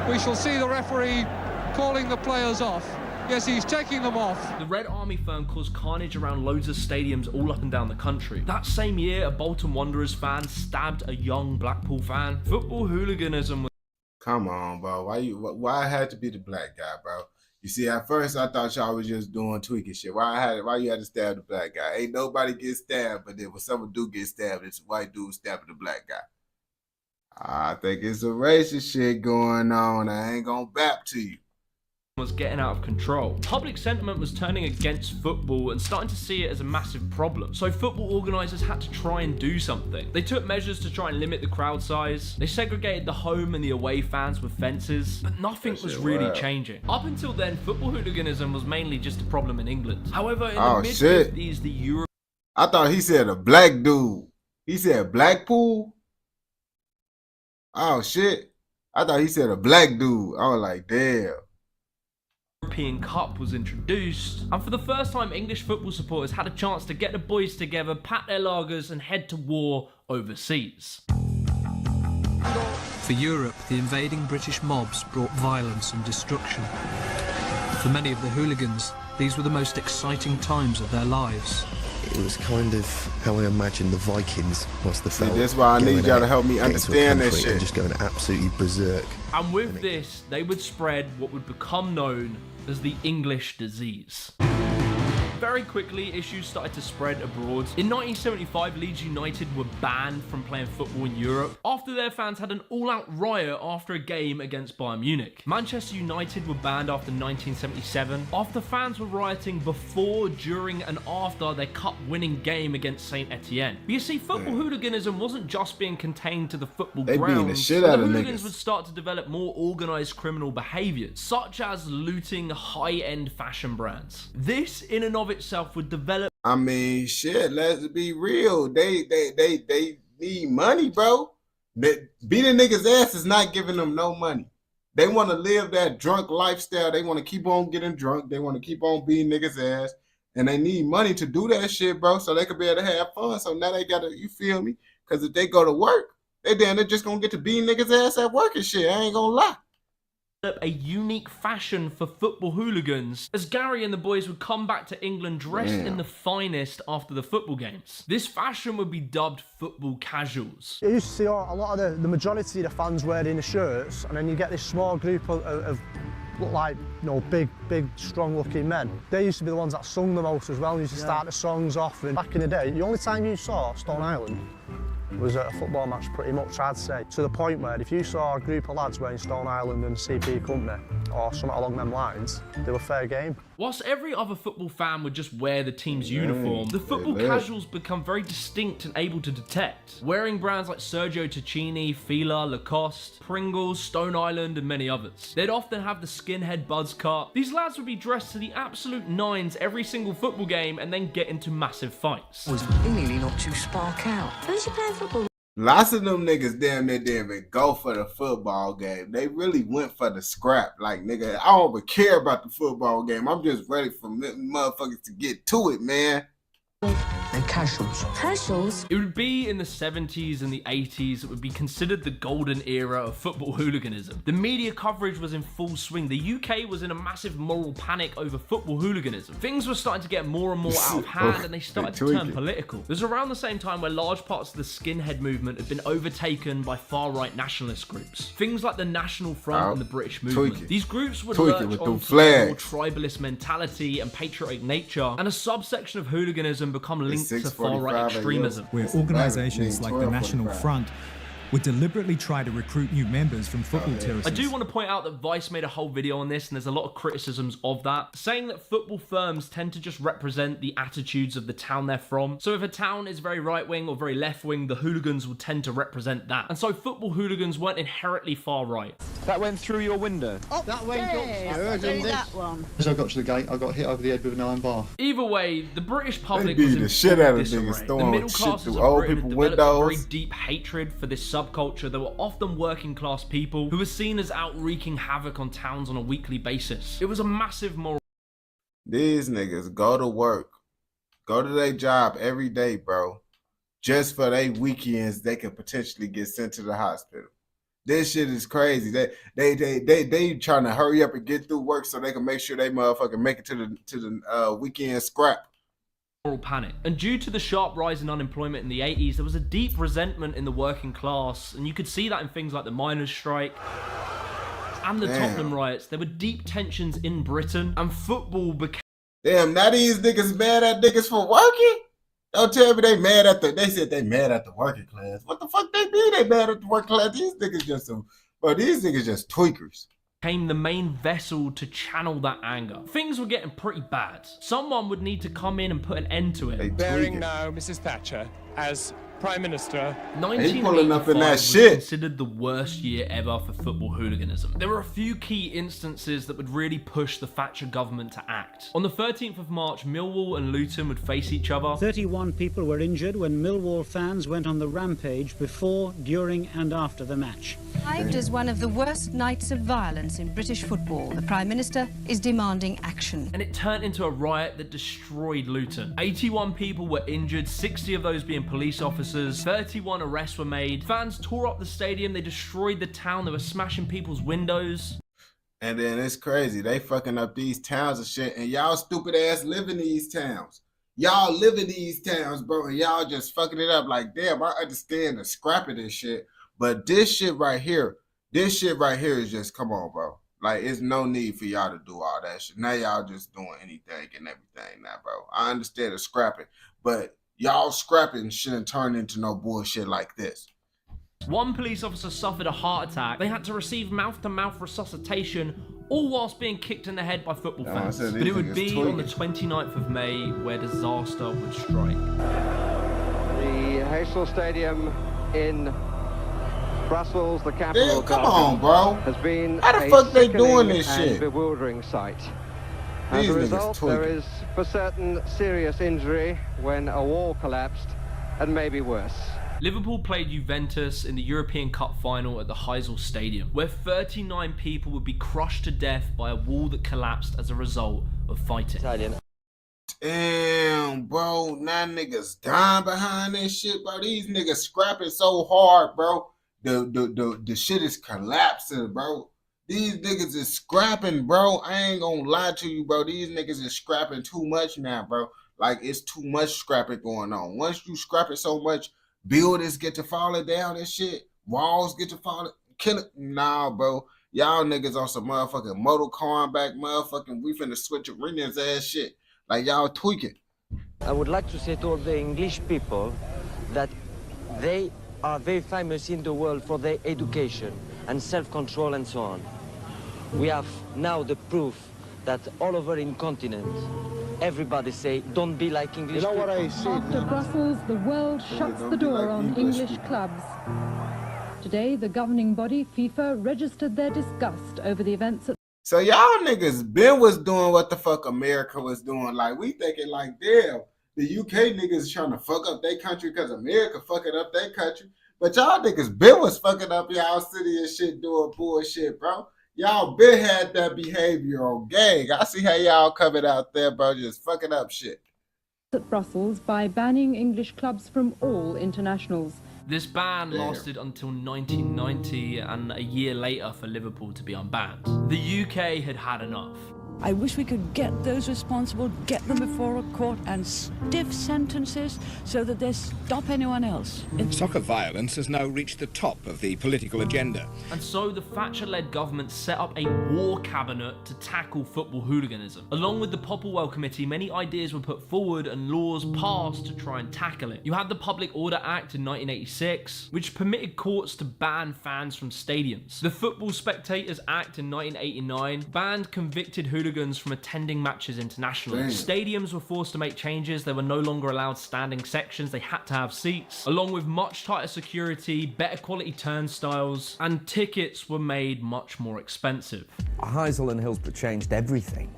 we shall see the referee calling the players off. Yes, he's taking them off. The Red Army firm caused carnage around loads of stadiums all up and down the country. That same year, a Bolton Wanderers fan stabbed a young Blackpool fan. Football hooliganism was... Come on, bro. Why it had to be the black guy, bro? You see, at first I thought y'all was just doing tweaking shit. Why you had to stab the black guy? Ain't nobody get stabbed, but then when someone do get stabbed, it's a white dude stabbing the black guy. I think it's a racist shit going on. I ain't gonna bap to you. Was getting out of control. Public sentiment was turning against football and starting to see it as a massive problem. So football organisers had to try and do something. They took measures to try and limit the crowd size. They segregated the home and the away fans with fences, but nothing was really changing. Up until then, football hooliganism was mainly just a problem in England. However, in the mid-50s, the Europe... I thought he said a black dude. He said Blackpool? Oh shit. I thought he said a black dude. I was like, damn. European Cup was introduced, and for the first time, English football supporters had a chance to get the boys together, pat their lagers, and head to war overseas. For Europe, the invading British mobs brought violence and destruction. For many of the hooligans, these were the most exciting times of their lives. It was kind of how I imagined the Vikings must have felt. That's why I need y'all to help me understand this shit. And just going absolutely berserk. And with this, they would spread what would become known as the English disease. Very quickly, issues started to spread abroad. In 1975, Leeds United were banned from playing football in Europe after their fans had an all-out riot after a game against Bayern Munich. Manchester United were banned after 1977 after fans were rioting before, during and after their cup-winning game against St Etienne. But you see, football hooliganism wasn't just being contained to the football grounds. The hooligans would start to develop more organised criminal behaviours, such as looting high-end fashion brands. This, in and of itself, would develop. I mean, shit, let's be real. They need money, bro. Beating niggas' ass is not giving them no money. They want to live that drunk lifestyle. They want to keep on getting drunk. They want to keep on beating niggas' ass. And they need money to do that shit, bro, so they could be able to have fun. So now they gotta, you feel me? Because if they go to work, they're just gonna get to beat niggas' ass at work and shit. I ain't gonna lie. A unique fashion for football hooligans as Gary and the boys would come back to England dressed in the finest after the football games. This fashion would be dubbed football casuals. You used to see a lot of the majority of the fans wearing the shirts, and then you get this small group of look like, you know, big, strong looking men. They used to be the ones that sung the most as well. They used to start the songs off, and back in the day, the only time you saw Stone Island was at a football match, pretty much, I'd say. To the point where if you saw a group of lads wearing Stone Island and CP Company, or something along them lines, they were fair game. Whilst every other football fan would just wear the team's uniform, the football casuals become very distinct and able to detect, wearing brands like Sergio Tacchini, Fila, Lacoste, Pringles, Stone Island, and many others. They'd often have the skinhead buzz cut. These lads would be dressed to the absolute nines every single football game and then get into massive fights. He nearly knocked you spark out. Who's you playing football? Lots of them niggas damn near didn't even go for the football game. They really went for the scrap. Like, nigga, I don't even care about the football game. I'm just ready for motherfuckers to get to it, man. And casuals. Casuals? It would be in the 70s and the 80s that would be considered the golden era of football hooliganism. The media coverage was in full swing. The UK was in a massive moral panic over football hooliganism. Things were starting to get more and more out of hand and they started to turn political. It was around the same time where large parts of the skinhead movement had been overtaken by far-right nationalist groups. Things like the National Front and the British movement. These groups would lurch onto a more tribalist mentality and patriotic nature, and a subsection of hooliganism become linked to far-right extremism. Where organisations like the National Front would deliberately try to recruit new members from football terraces. I do want to point out that Vice made a whole video on this, and there's a lot of criticisms of that, saying that football firms tend to just represent the attitudes of the town they're from. So if a town is very right-wing or very left-wing, the hooligans will tend to represent that. And so football hooligans weren't inherently far-right. That went through your window? Oh, that went up. I do that one. As I got to the gate, I got hit over the head with an iron bar. Either way, the British public was in the shit out of disarray. niggas, The throwing middle shit classes through of old Britain people had developed a very windows. deep hatred for this subculture that were often working class people who were seen as out wreaking havoc on towns on a weekly basis. It was a massive moral. These niggas go to work, go to their job every day, bro. Just for their weekends, they could potentially get sent to the hospital. This shit is crazy. They trying to hurry up and get through work so they can make sure they motherfucking make it to the weekend scrap. Moral panic. And due to the sharp rise in unemployment in the 80s, there was a deep resentment in the working class, and you could see that in things like the miners' strike and the Tottenham riots. There were deep tensions in Britain, and football became... Damn, now these niggas mad at niggas for working? Don't tell me they mad at they said they mad at the working class. What the fuck they mean they mad at the working class? These niggas just these niggas just tweakers. Became the main vessel to channel that anger. Things were getting pretty bad. Someone would need to come in and put an end to it. Bearing now Mrs. Thatcher as Prime Minister. 1985 was considered the worst year ever for football hooliganism. There were a few key instances that would really push the Thatcher government to act. On the 13th of March, Millwall and Luton would face each other. 31 people were injured when Millwall fans went on the rampage before, during and after the match. Described as one of the worst nights of violence in British football, the Prime Minister is demanding action. And it turned into a riot that destroyed Luton. 81 people were injured, 60 of those being police officers. 31 arrests were made. Fans tore up the stadium. They destroyed the town. They were smashing people's windows. And then it's crazy. They fucking up these towns and shit. And y'all stupid ass live in these towns. Y'all live in these towns, bro. And y'all just fucking it up. Like, damn, I understand the scrap of this shit. But this shit right here is just, come on, bro. Like, it's no need for y'all to do all that shit. Now y'all just doing anything and everything now, bro. I understand the scrapping, but y'all scrapping shouldn't turn into no bullshit like this. One police officer suffered a heart attack. They had to receive mouth-to-mouth resuscitation, all whilst being kicked in the head by football fans. But it would be on the 29th of May where disaster would strike. The Heysel Stadium in Brussels, the capital, come on, bro. Has been how the fuck they doing this shit? Bewildering sight. As a result, there is for certain serious injury when a wall collapsed, and maybe worse. Liverpool played Juventus in the European Cup final at the Heysel Stadium, where 39 people would be crushed to death by a wall that collapsed as a result of fighting. Damn, bro. Now niggas dying behind this shit, bro. These niggas scrapping so hard, bro. The shit is collapsing, bro. These niggas is scrapping, bro. I ain't gonna lie to you, bro. These niggas is scrapping too much now, bro. Like, it's too much scrapping going on. Once you scrap it so much, buildings get to falling down and shit. Walls get to falling. Kill it. Nah, bro. Y'all niggas on some motherfucking Mortal Kombat, motherfucking, we finna switch arenas ass shit. Like, y'all tweaking. I would like to say to all the English people that they are very famous in the world for their education and self-control and so on. We have now the proof that all over in continent, everybody say, don't be like English people. After Brussels, the world shuts the door on English clubs. Today, the governing body, FIFA, registered their disgust over the events at... So y'all niggas been was doing what the fuck America was doing. Like, we thinking like, damn, the UK niggas trying to fuck up their country because America fucking up their country. But y'all niggas been was fucking up y'all city and shit doing bullshit, bro. Y'all been had that behavior on gang. I see how y'all covered out there, bro, just fucking up shit. ...at Brussels by banning English clubs from all internationals. This ban lasted until 1990 and a year later for Liverpool to be unbanned. The UK had had enough. I wish we could get those responsible, get them before a court and stiff sentences so that they stop anyone else. Soccer violence has now reached the top of the political agenda. And so the Thatcher-led government set up a war cabinet to tackle football hooliganism. Along with the Popplewell Committee, many ideas were put forward and laws passed to try and tackle it. You had the Public Order Act in 1986, which permitted courts to ban fans from stadiums. The Football Spectators Act in 1989 banned convicted hooligans from attending matches internationally. Stadiums were forced to make changes. They were no longer allowed standing sections. They had to have seats, along with much tighter security, better quality turnstiles, and tickets were made much more expensive. Heysel and Hillsborough changed everything.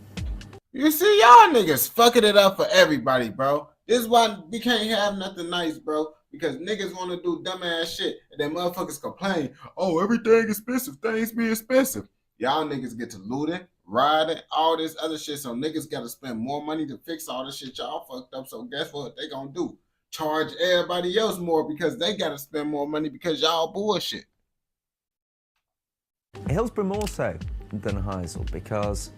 You see, y'all niggas fucking it up for everybody, bro. This is why we can't have nothing nice, bro. Because niggas want to do dumbass shit, and then motherfuckers complain, oh, everything expensive, things be expensive. Y'all niggas get to looting, riding, all this other shit, so niggas gotta spend more money to fix all the shit y'all fucked up. So guess what they gonna do? Charge everybody else more because they gotta spend more money because y'all bullshit. Hillsborough more so than Heysel because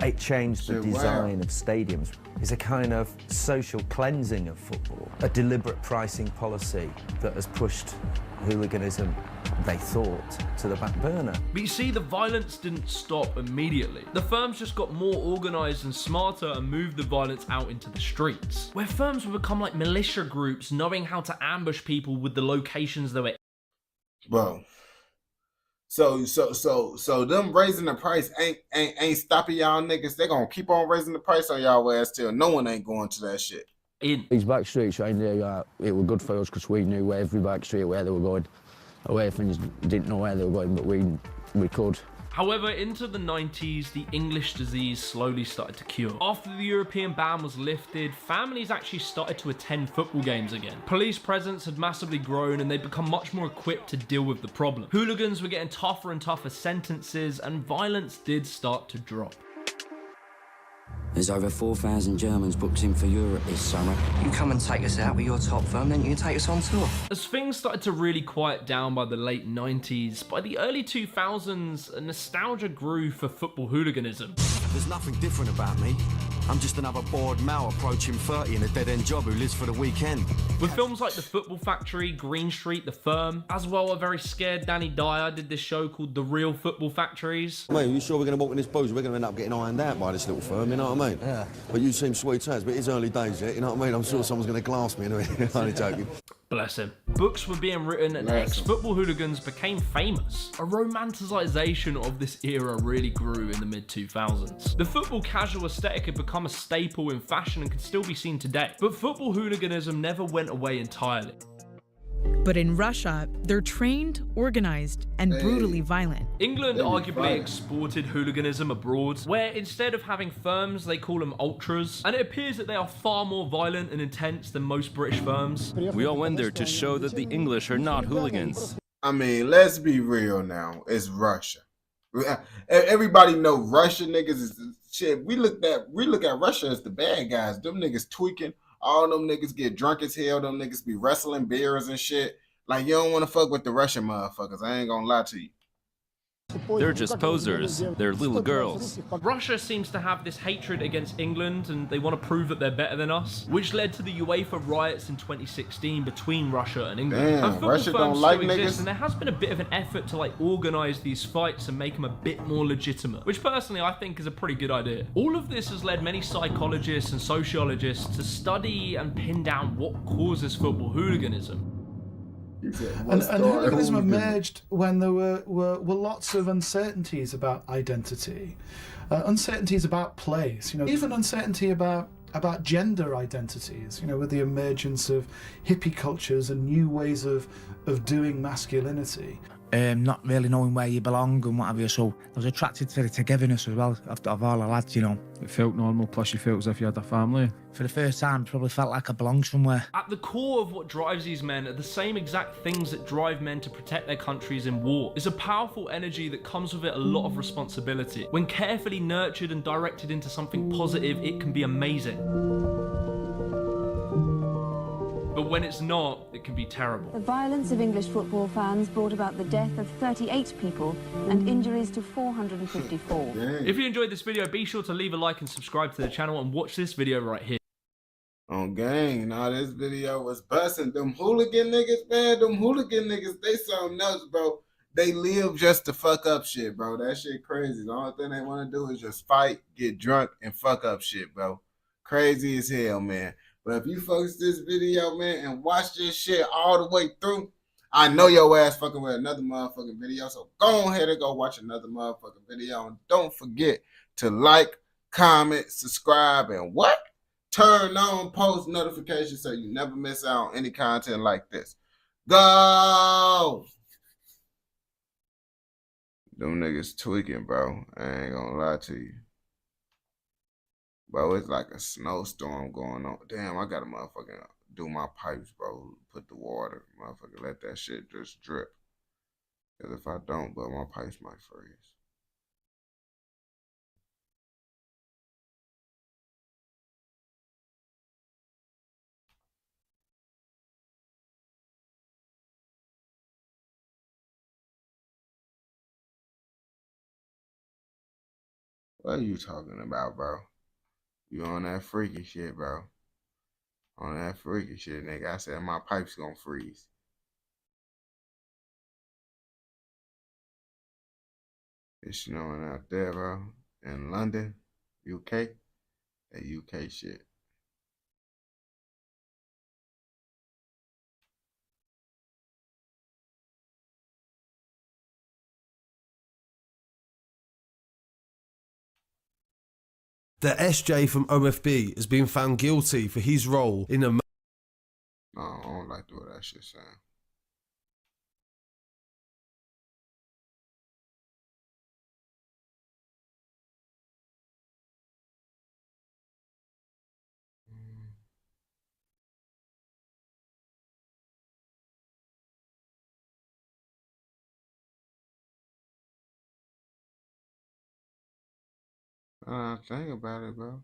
it changed the design of stadiums. It's a kind of social cleansing of football, a deliberate pricing policy that has pushed hooliganism, they thought, to the back burner. But you see, the violence didn't stop immediately. The firms just got more organised and smarter and moved the violence out into the streets, where firms would become like militia groups, knowing how to ambush people with the locations they were. Bro, so them raising the price ain't stopping y'all niggas. They gonna keep on raising the price on y'all ass till no one ain't going to that shit. These back streets, I knew it were good for us because we knew every back street where they were going. Away things didn't know where they were going, but we could. However, into the 90s, the English disease slowly started to cure. After the European ban was lifted, families actually started to attend football games again. Police presence had massively grown and they'd become much more equipped to deal with the problem. Hooligans were getting tougher and tougher sentences and violence did start to drop. There's over 4,000 Germans booked in for Europe this summer. You come and take us out with your top firm, then you can take us on tour. As things started to really quiet down by the late 90s, by the early 2000s, a nostalgia grew for football hooliganism. There's nothing different about me. I'm just another bored Mal approaching 30 in a dead-end job who lives for the weekend. With films like The Football Factory, Green Street, The Firm, as well a very scared Danny Dyer did this show called The Real Football Factories. Mate, you sure we're going to walk in this booze? We're going to end up getting ironed out by this little firm, you know what I mean? Yeah. But you seem sweet as, but it's early days yet, you know what I mean? I'm sure someone's going to glass me anyway. I'm only joking. Bless him. Books were being written and ex-football hooligans became famous. A romanticisation of this era really grew in the mid-2000s. The football casual aesthetic had become a staple in fashion and can still be seen today. But football hooliganism never went away entirely. But in Russia, they're trained, organized, and brutally violent. England arguably exported hooliganism abroad, where instead of having firms, they call them ultras, and it appears that they are far more violent and intense than most British firms. We all went there to show that the English are not hooligans. I mean, let's be real now. It's Russia. Everybody know Russia niggas is shit. We look at Russia as the bad guys. Them niggas tweaking. All them niggas get drunk as hell. Them niggas be wrestling beers and shit. Like, you don't want to fuck with the Russian motherfuckers. I ain't gonna lie to you. They're just posers. They're little girls. Russia seems to have this hatred against England and they want to prove that they're better than us, which led to the UEFA riots in 2016 between Russia and England. Damn, and Russia don't like niggas. And there has been a bit of an effort to like organise these fights and make them a bit more legitimate, which personally I think is a pretty good idea. All of this has led many psychologists and sociologists to study and pin down what causes football hooliganism. And hooliganism emerged when there were lots of uncertainties about identity, uncertainties about place, even uncertainty about gender identities, with the emergence of hippie cultures and new ways of doing masculinity. Not really knowing where you belong and what have you, so I was attracted to the togetherness as well of all the lads, It felt normal, plus you felt as if you had a family. For the first time, probably felt like I belonged somewhere. At the core of what drives these men are the same exact things that drive men to protect their countries in war. It's a powerful energy that comes with it a lot of responsibility. When carefully nurtured and directed into something positive, it can be amazing. But when it's not, it can be terrible. The violence of English football fans brought about the death of 38 people and injuries to 454. If you enjoyed this video, be sure to leave a like and subscribe to the channel and watch this video right here. On gang, nah, this video was busting. Them hooligan niggas, man, they something else, bro. They live just to fuck up shit, bro. That shit crazy. The only thing they want to do is just fight, get drunk, and fuck up shit, bro. Crazy as hell, man. But if you focus this video, man, and watch this shit all the way through, I know your ass fucking with another motherfucking video. So go ahead and go watch another motherfucking video. And don't forget to like, comment, subscribe, and what? Turn on post notifications so you never miss out on any content like this. Go! Them niggas tweaking, bro. I ain't gonna lie to you. Bro, it's like a snowstorm going on. Damn, I gotta motherfucking do my pipes, bro. Put the water, motherfucker, let that shit just drip. Because if I don't, bro, my pipes might freeze. What are you talking about, bro? You on that freaky shit, bro. On that freaky shit, nigga. I said my pipes gonna freeze. It's snowing out there, bro. In London, UK. That UK shit. The SJ from OFB has been found guilty for his role in a... No, I don't like the way that shit sound. Think about it, bro.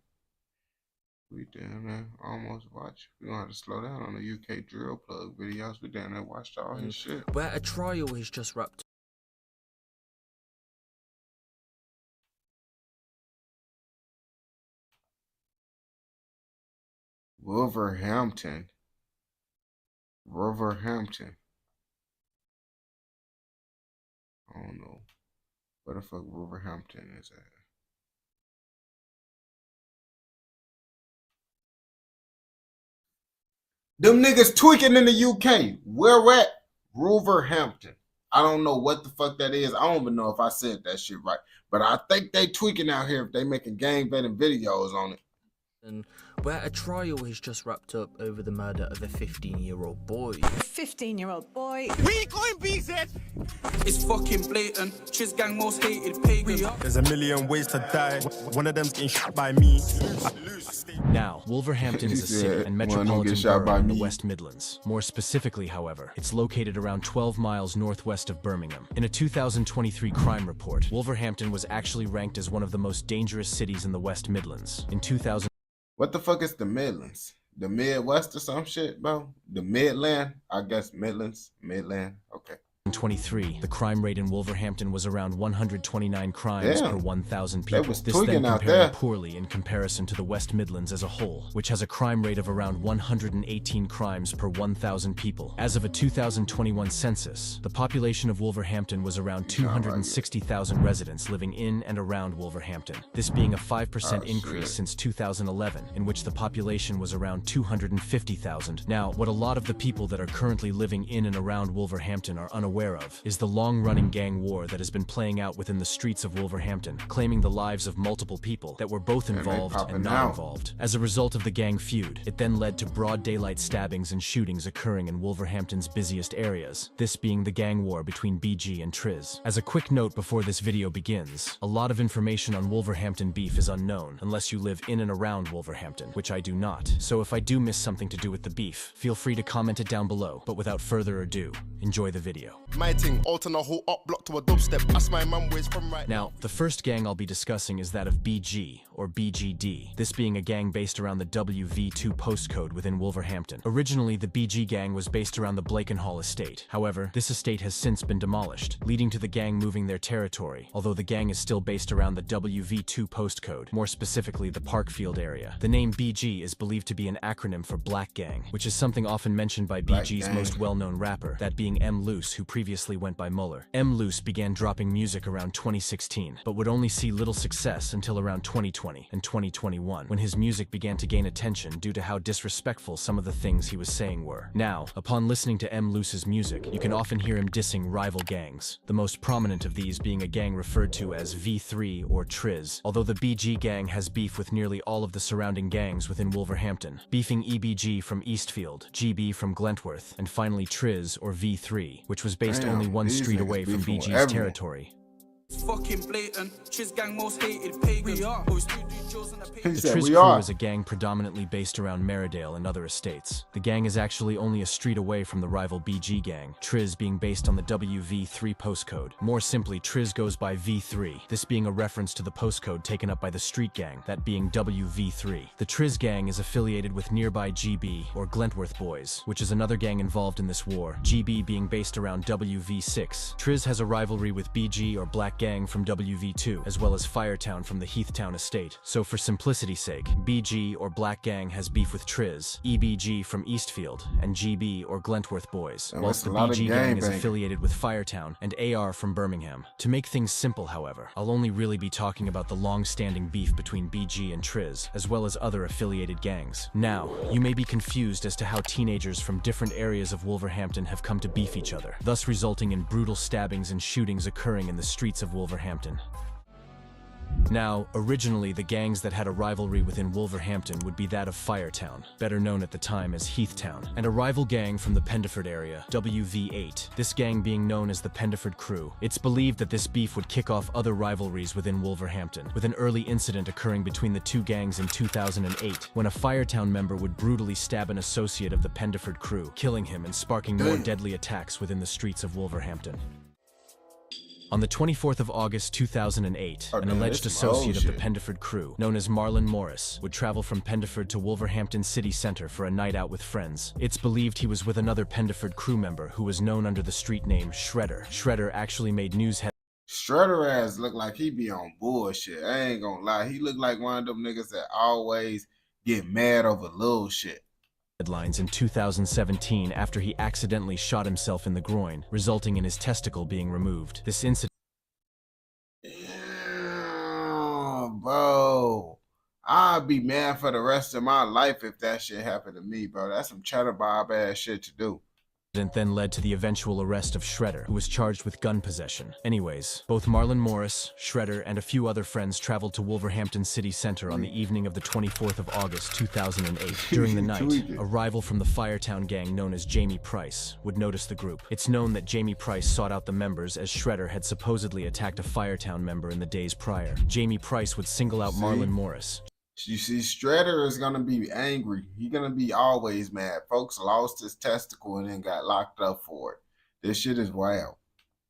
We damn near almost watched. We gonna have to slow down on the UK drill plug videos. We damn near watched all his shit. Where a trial has just wrapped. Wolverhampton. Wolverhampton. I don't know. Where the fuck Wolverhampton is at? Them niggas tweaking in the UK. Where at? Wolverhampton. I don't know what the fuck that is. I don't even know if I said that shit right. But I think they tweaking out here if they making gang banging videos on it. Where a trial has just wrapped up over the murder of a 15-year-old boy. 15-year-old boy. We going BZ! It's fucking blatant. Chiz gang most hated pagan. There's a million ways to die. One of them's getting shot by me. Now, Wolverhampton is a city and metropolitan borough in the West Midlands. More specifically, however, it's located around 12 miles northwest of Birmingham. In a 2023 crime report, Wolverhampton was actually ranked as one of the most dangerous cities in the West Midlands. In 2000. What the fuck is the Midlands? The Midwest or some shit, bro? The Midland? I guess Midlands. Midland. Okay. In 2023, the crime rate in Wolverhampton was around 129 crimes per 1,000 people. This then compared poorly in comparison to the West Midlands as a whole, which has a crime rate of around 118 crimes per 1,000 people. As of a 2021 census, the population of Wolverhampton was around 260,000 residents living in and around Wolverhampton, this being a 5% increase since 2011, in which the population was around 250,000. Now, what a lot of the people that are currently living in and around Wolverhampton are unaware of is the long-running gang war that has been playing out within the streets of Wolverhampton, claiming the lives of multiple people that were both involved and not involved. As a result of the gang feud, it then led to broad daylight stabbings and shootings occurring in Wolverhampton's busiest areas, this being the gang war between BG and Triz. As a quick note before this video begins, a lot of information on Wolverhampton beef is unknown unless you live in and around Wolverhampton, which I do not. So if I do miss something to do with the beef, feel free to comment it down below. But without further ado, enjoy the video. My thing, alternate a whole up block to a dubstep. That's my mum ways from right now. The first gang I'll be discussing is that of BG, or BGD, this being a gang based around the WV2 postcode within Wolverhampton. Originally, the BG gang was based around the Blakenhall estate. However, this estate has since been demolished, leading to the gang moving their territory, although the gang is still based around the WV2 postcode, more specifically the Parkfield area. The name BG is believed to be an acronym for Black Gang, which is something often mentioned by BG's most well-known rapper, that being M. Loose, who previously went by Muller. M. Loose began dropping music around 2016, but would only see little success until around 2020 and 2021, when his music began to gain attention due to how disrespectful some of the things he was saying were. Now, upon listening to M. Loose's music, you can often hear him dissing rival gangs, the most prominent of these being a gang referred to as V3 or Triz, although the BG gang has beef with nearly all of the surrounding gangs within Wolverhampton, beefing EBG from Eastfield, GB from Glentworth, and finally Triz or V3, which was based only one street away from BG's territory. Fucking blatant. Triz gang most hated pagan. The Triz crew is a gang predominantly based around Meridale and other estates. The gang is actually only a street away from the rival BG gang, Triz being based on the WV3 postcode. More simply, Triz goes by V3, this being a reference to the postcode taken up by the street gang, that being WV3. The Triz gang is affiliated with nearby GB, or Glentworth Boys, which is another gang involved in this war, GB being based around WV6. Triz has a rivalry with BG or Black Gang from WV2, as well as Firetown from the Heathtown estate. So for simplicity's sake, BG or Black Gang has beef with Triz, EBG from Eastfield, and GB or Glentworth Boys, whilst the BG gang is affiliated with Firetown and AR from Birmingham. To make things simple, however, I'll only really be talking about the long-standing beef between BG and Triz, as well as other affiliated gangs. Now, you may be confused as to how teenagers from different areas of Wolverhampton have come to beef each other, thus resulting in brutal stabbings and shootings occurring in the streets of Wolverhampton. Now, originally the gangs that had a rivalry within Wolverhampton would be that of Firetown, better known at the time as Heathtown, and a rival gang from the Pendeford area, WV8, this gang being known as the Pendeford Crew. It's believed that this beef would kick off other rivalries within Wolverhampton, with an early incident occurring between the two gangs in 2008, when a Firetown member would brutally stab an associate of the Pendeford Crew, killing him and sparking more deadly attacks within the streets of Wolverhampton. On the 24th of August 2008, an alleged associate of the Pendeford Crew, known as Marlon Morris, would travel from Pendeford to Wolverhampton city centre for a night out with friends. It's believed he was with another Pendeford Crew member who was known under the street name Shredder. Shredder actually made news headlines. Shredder ass look like he be on bullshit. I ain't gonna lie. He look like one of them niggas that always get mad over little shit. Headlines in 2017 after he accidentally shot himself in the groin, resulting in his testicle being removed. This incident... Bro, I'd be mad for the rest of my life if that shit happened to me, bro. That's some cheddar bob ass shit to do. Then led to the eventual arrest of Shredder, who was charged with gun possession. Anyways, both Marlon Morris, Shredder, and a few other friends traveled to Wolverhampton city centre on the evening of the 24th of August 2008. During the night, a rival from the Firetown gang known as Jamie Price would notice the group. It's known that Jamie Price sought out the members as Shredder had supposedly attacked a Firetown member in the days prior. Jamie Price would single out Marlon Morris. You see, Shredder is gonna be angry. He's gonna be always mad. Folks lost his testicle and then got locked up for it. This shit is wild.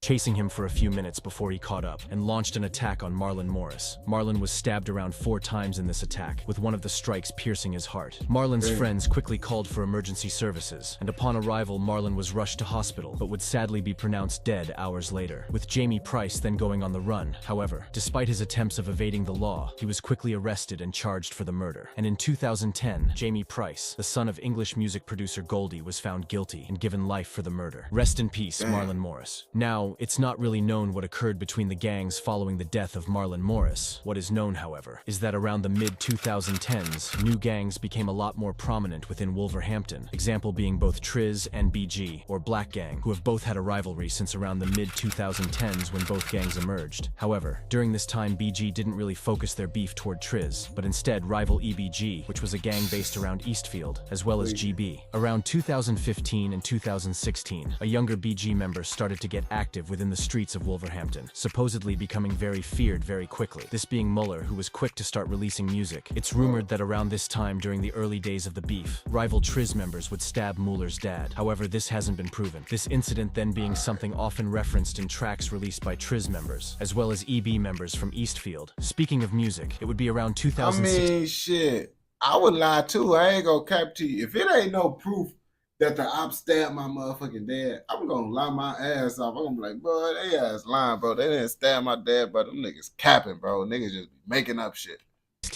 chasing him for a few minutes before he caught up, and launched an attack on Marlon Morris. Marlon was stabbed around 4 times in this attack, with one of the strikes piercing his heart. Marlon's friends quickly called for emergency services, and upon arrival, Marlon was rushed to hospital, but would sadly be pronounced dead hours later, with Jamie Price then going on the run. However, despite his attempts of evading the law, he was quickly arrested and charged for the murder. And in 2010, Jamie Price, the son of English music producer Goldie, was found guilty and given life for the murder. Rest in peace, Marlon Morris. Now, it's not really known what occurred between the gangs following the death of Marlon Morris. What is known, however, is that around the mid-2010s, new gangs became a lot more prominent within Wolverhampton, example being both Triz and BG, or Black Gang, who have both had a rivalry since around the mid-2010s when both gangs emerged. However, during this time BG didn't really focus their beef toward Triz, but instead rival EBG, which was a gang based around Eastfield, as well as GB. Around 2015 and 2016, a younger BG member started to get active within the streets of Wolverhampton, supposedly becoming very feared very quickly, this being Muller, who was quick to start releasing music. It's rumored that around this time during the early days of the beef, rival Triz members would stab Muller's dad. However, this hasn't been proven. This incident then being something often referenced in tracks released by Triz members, as well as EB members from Eastfield. Speaking of music, it would be around 2016. I mean, shit, I would lie too. I ain't gonna cap to you. If it ain't no proof that the op stabbed my motherfucking dad, I'm gonna lie my ass off. I'm gonna be like, bro, they ass lying, bro. They didn't stab my dad, but them niggas capping, bro. Niggas just making up shit.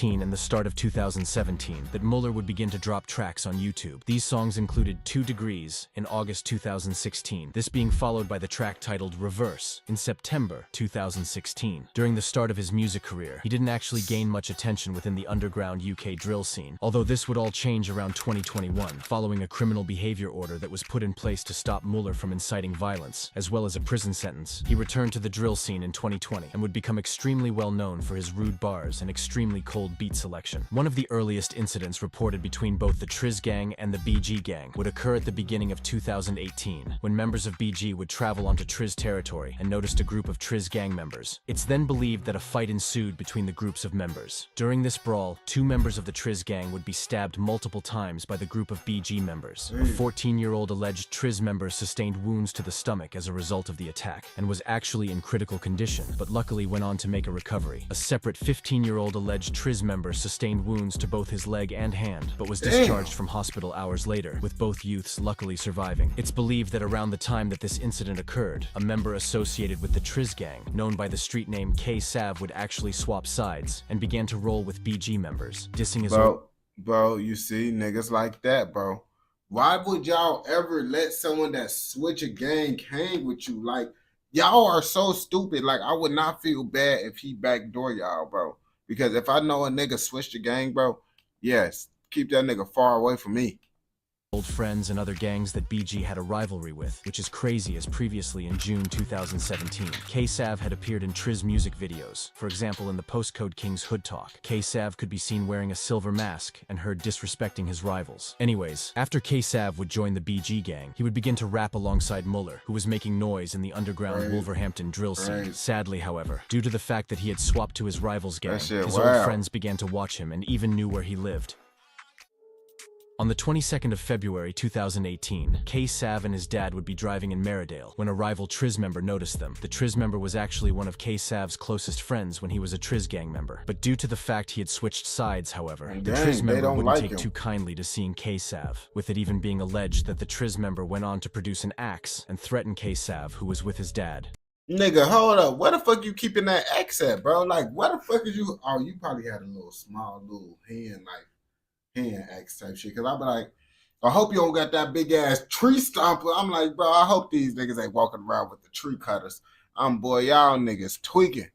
And the start of 2017 that Muller would begin to drop tracks on YouTube. These songs included 2 Degrees in August 2016, this being followed by the track titled Reverse in September 2016. During the start of his music career, he didn't actually gain much attention within the underground UK drill scene, although this would all change around 2021, following a criminal behavior order that was put in place to stop Muller from inciting violence, as well as a prison sentence. He returned to the drill scene in 2020 and would become extremely well known for his rude bars and extremely cold beat selection. One of the earliest incidents reported between both the Triz gang and the BG gang would occur at the beginning of 2018, when members of BG would travel onto Triz territory and noticed a group of Triz gang members. It's then believed that a fight ensued between the groups of members. During this brawl, 2 members of the Triz gang would be stabbed multiple times by the group of BG members. A 14-year-old alleged Triz member sustained wounds to the stomach as a result of the attack and was actually in critical condition, but luckily went on to make a recovery. A separate 15-year-old alleged Triz member sustained wounds to both his leg and hand, but was discharged from hospital hours later, with both youths luckily surviving. It's believed that around the time that this incident occurred, a member associated with the Triz gang, known by the street name K-Sav, would actually swap sides and began to roll with BG members, dissing his Bro, you see, niggas like that, bro. Why would y'all ever let someone that switch a gang hang with you? Like, y'all are so stupid. Like, I would not feel bad if he backdoor y'all, bro. Because if I know a nigga switched the gang, bro, yes, keep that nigga far away from me. Old friends and other gangs that BG had a rivalry with, which is crazy, as previously in June 2017, K-Sav had appeared in Triz music videos. For example, in the Postcode King's Hood Talk, K-Sav could be seen wearing a silver mask and heard disrespecting his rivals. Anyways, after K-Sav would join the BG gang, he would begin to rap alongside Muller, who was making noise in the underground Wolverhampton drill scene. Sadly, however, due to the fact that he had swapped to his rival's gang, his old friends began to watch him and even knew where he lived. On the 22nd of February 2018, K-Sav and his dad would be driving in Meridale when a rival Triz member noticed them. The Triz member was actually one of K-Sav's closest friends when he was a Triz gang member. But due to the fact he had switched sides, however, the Triz member wouldn't take too kindly to seeing K-Sav, with it even being alleged that the Triz member went on to produce an axe and threaten K-Sav, who was with his dad. Nigga, hold up. Where the fuck you keeping that axe at, bro? Like, where the fuck is you? Oh, you probably had a little small hand knife. Hand axe type shit, because I be like, I hope you don't got that big ass tree stomper. I'm like, bro, I hope these niggas ain't walking around with the tree cutters. Boy, y'all niggas tweaking.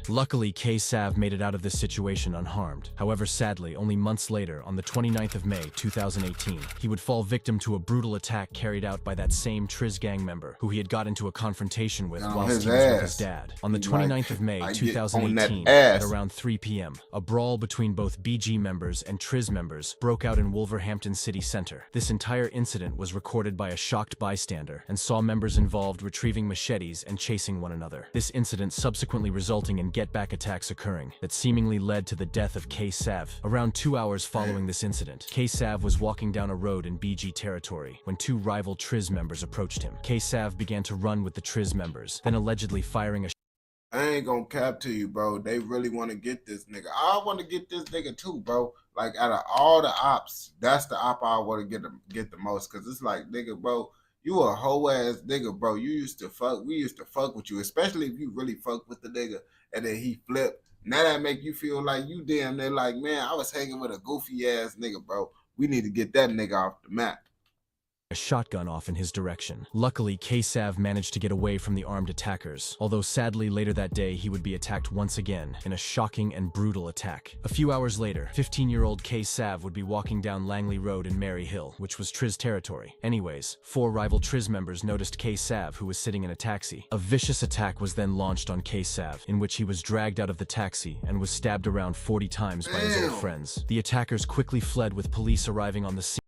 Luckily, K-Sav made it out of this situation unharmed. However, sadly, only months later, on the 29th of May 2018, he would fall victim to a brutal attack carried out by that same Triz gang member, who he had got into a confrontation with whilst he was with his dad. On the 29th of May 2018, at around 3 p.m., a brawl between both BG members and Triz members broke out in Wolverhampton city centre. This entire incident was recorded by a shocked bystander and saw members involved retrieving machetes and chasing one another. This incident subsequently resulting in and get-back attacks occurring that seemingly led to the death of K-Sav. Around 2 hours following this incident, K-Sav was walking down a road in BG territory when two rival Triz members approached him. K-Sav began to run with the Triz members, then allegedly firing a I ain't gonna cap to you, bro. They really want to get this nigga. I want to get this nigga too, bro. Like, out of all the ops, that's the op I want to get the most. Cause it's like, nigga, bro, you a hoe ass nigga, bro. We used to fuck with you, especially if you really fuck with the nigga and then he flipped. Now that make you feel like you damn near like, man, I was hanging with a goofy ass nigga, bro. We need to get that nigga off the map. shotgun off in his direction. Luckily, K-Sav managed to get away from the armed attackers, although sadly later that day he would be attacked once again in a shocking and brutal attack. A few hours later, 15-year-old K-Sav would be walking down Langley Road in Mary Hill, which was Triz territory. Anyways, 4 rival Triz members noticed K-Sav, who was sitting in a taxi. A vicious attack was then launched on K-Sav, in which he was dragged out of the taxi and was stabbed around 40 times by his old friends. The attackers quickly fled with police arriving on the scene.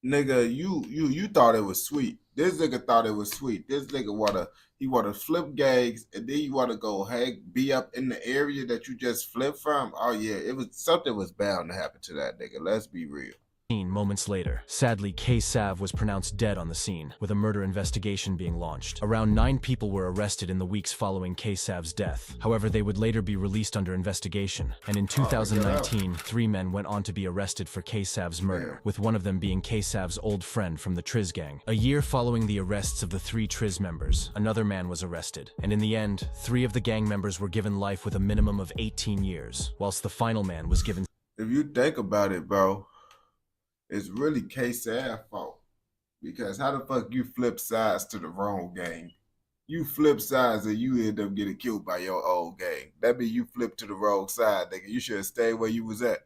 Nigga, you thought it was sweet. This nigga thought it was sweet. This nigga wanna flip gags, and then you wanna go be up in the area that you just flipped from. Oh yeah, something was bound to happen to that nigga. Let's be real. Moments later, sadly, K-Sav was pronounced dead on the scene, with a murder investigation being launched. Around 9 people were arrested in the weeks following K-Sav's death. However, they would later be released under investigation, and in 2019, 3 men went on to be arrested for K-Sav's murder, with one of them being K-Sav's old friend from the Triz gang. A year following the arrests of the 3 Triz members, another man was arrested, and in the end, 3 of the gang members were given life with a minimum of 18 years, whilst the final man was given... If you think about it, bro, it's really K-Sav's fault. Because how the fuck you flip sides to the wrong gang? You flip sides and you end up getting killed by your old gang. That means you flip to the wrong side, nigga. You should have stayed where you was at.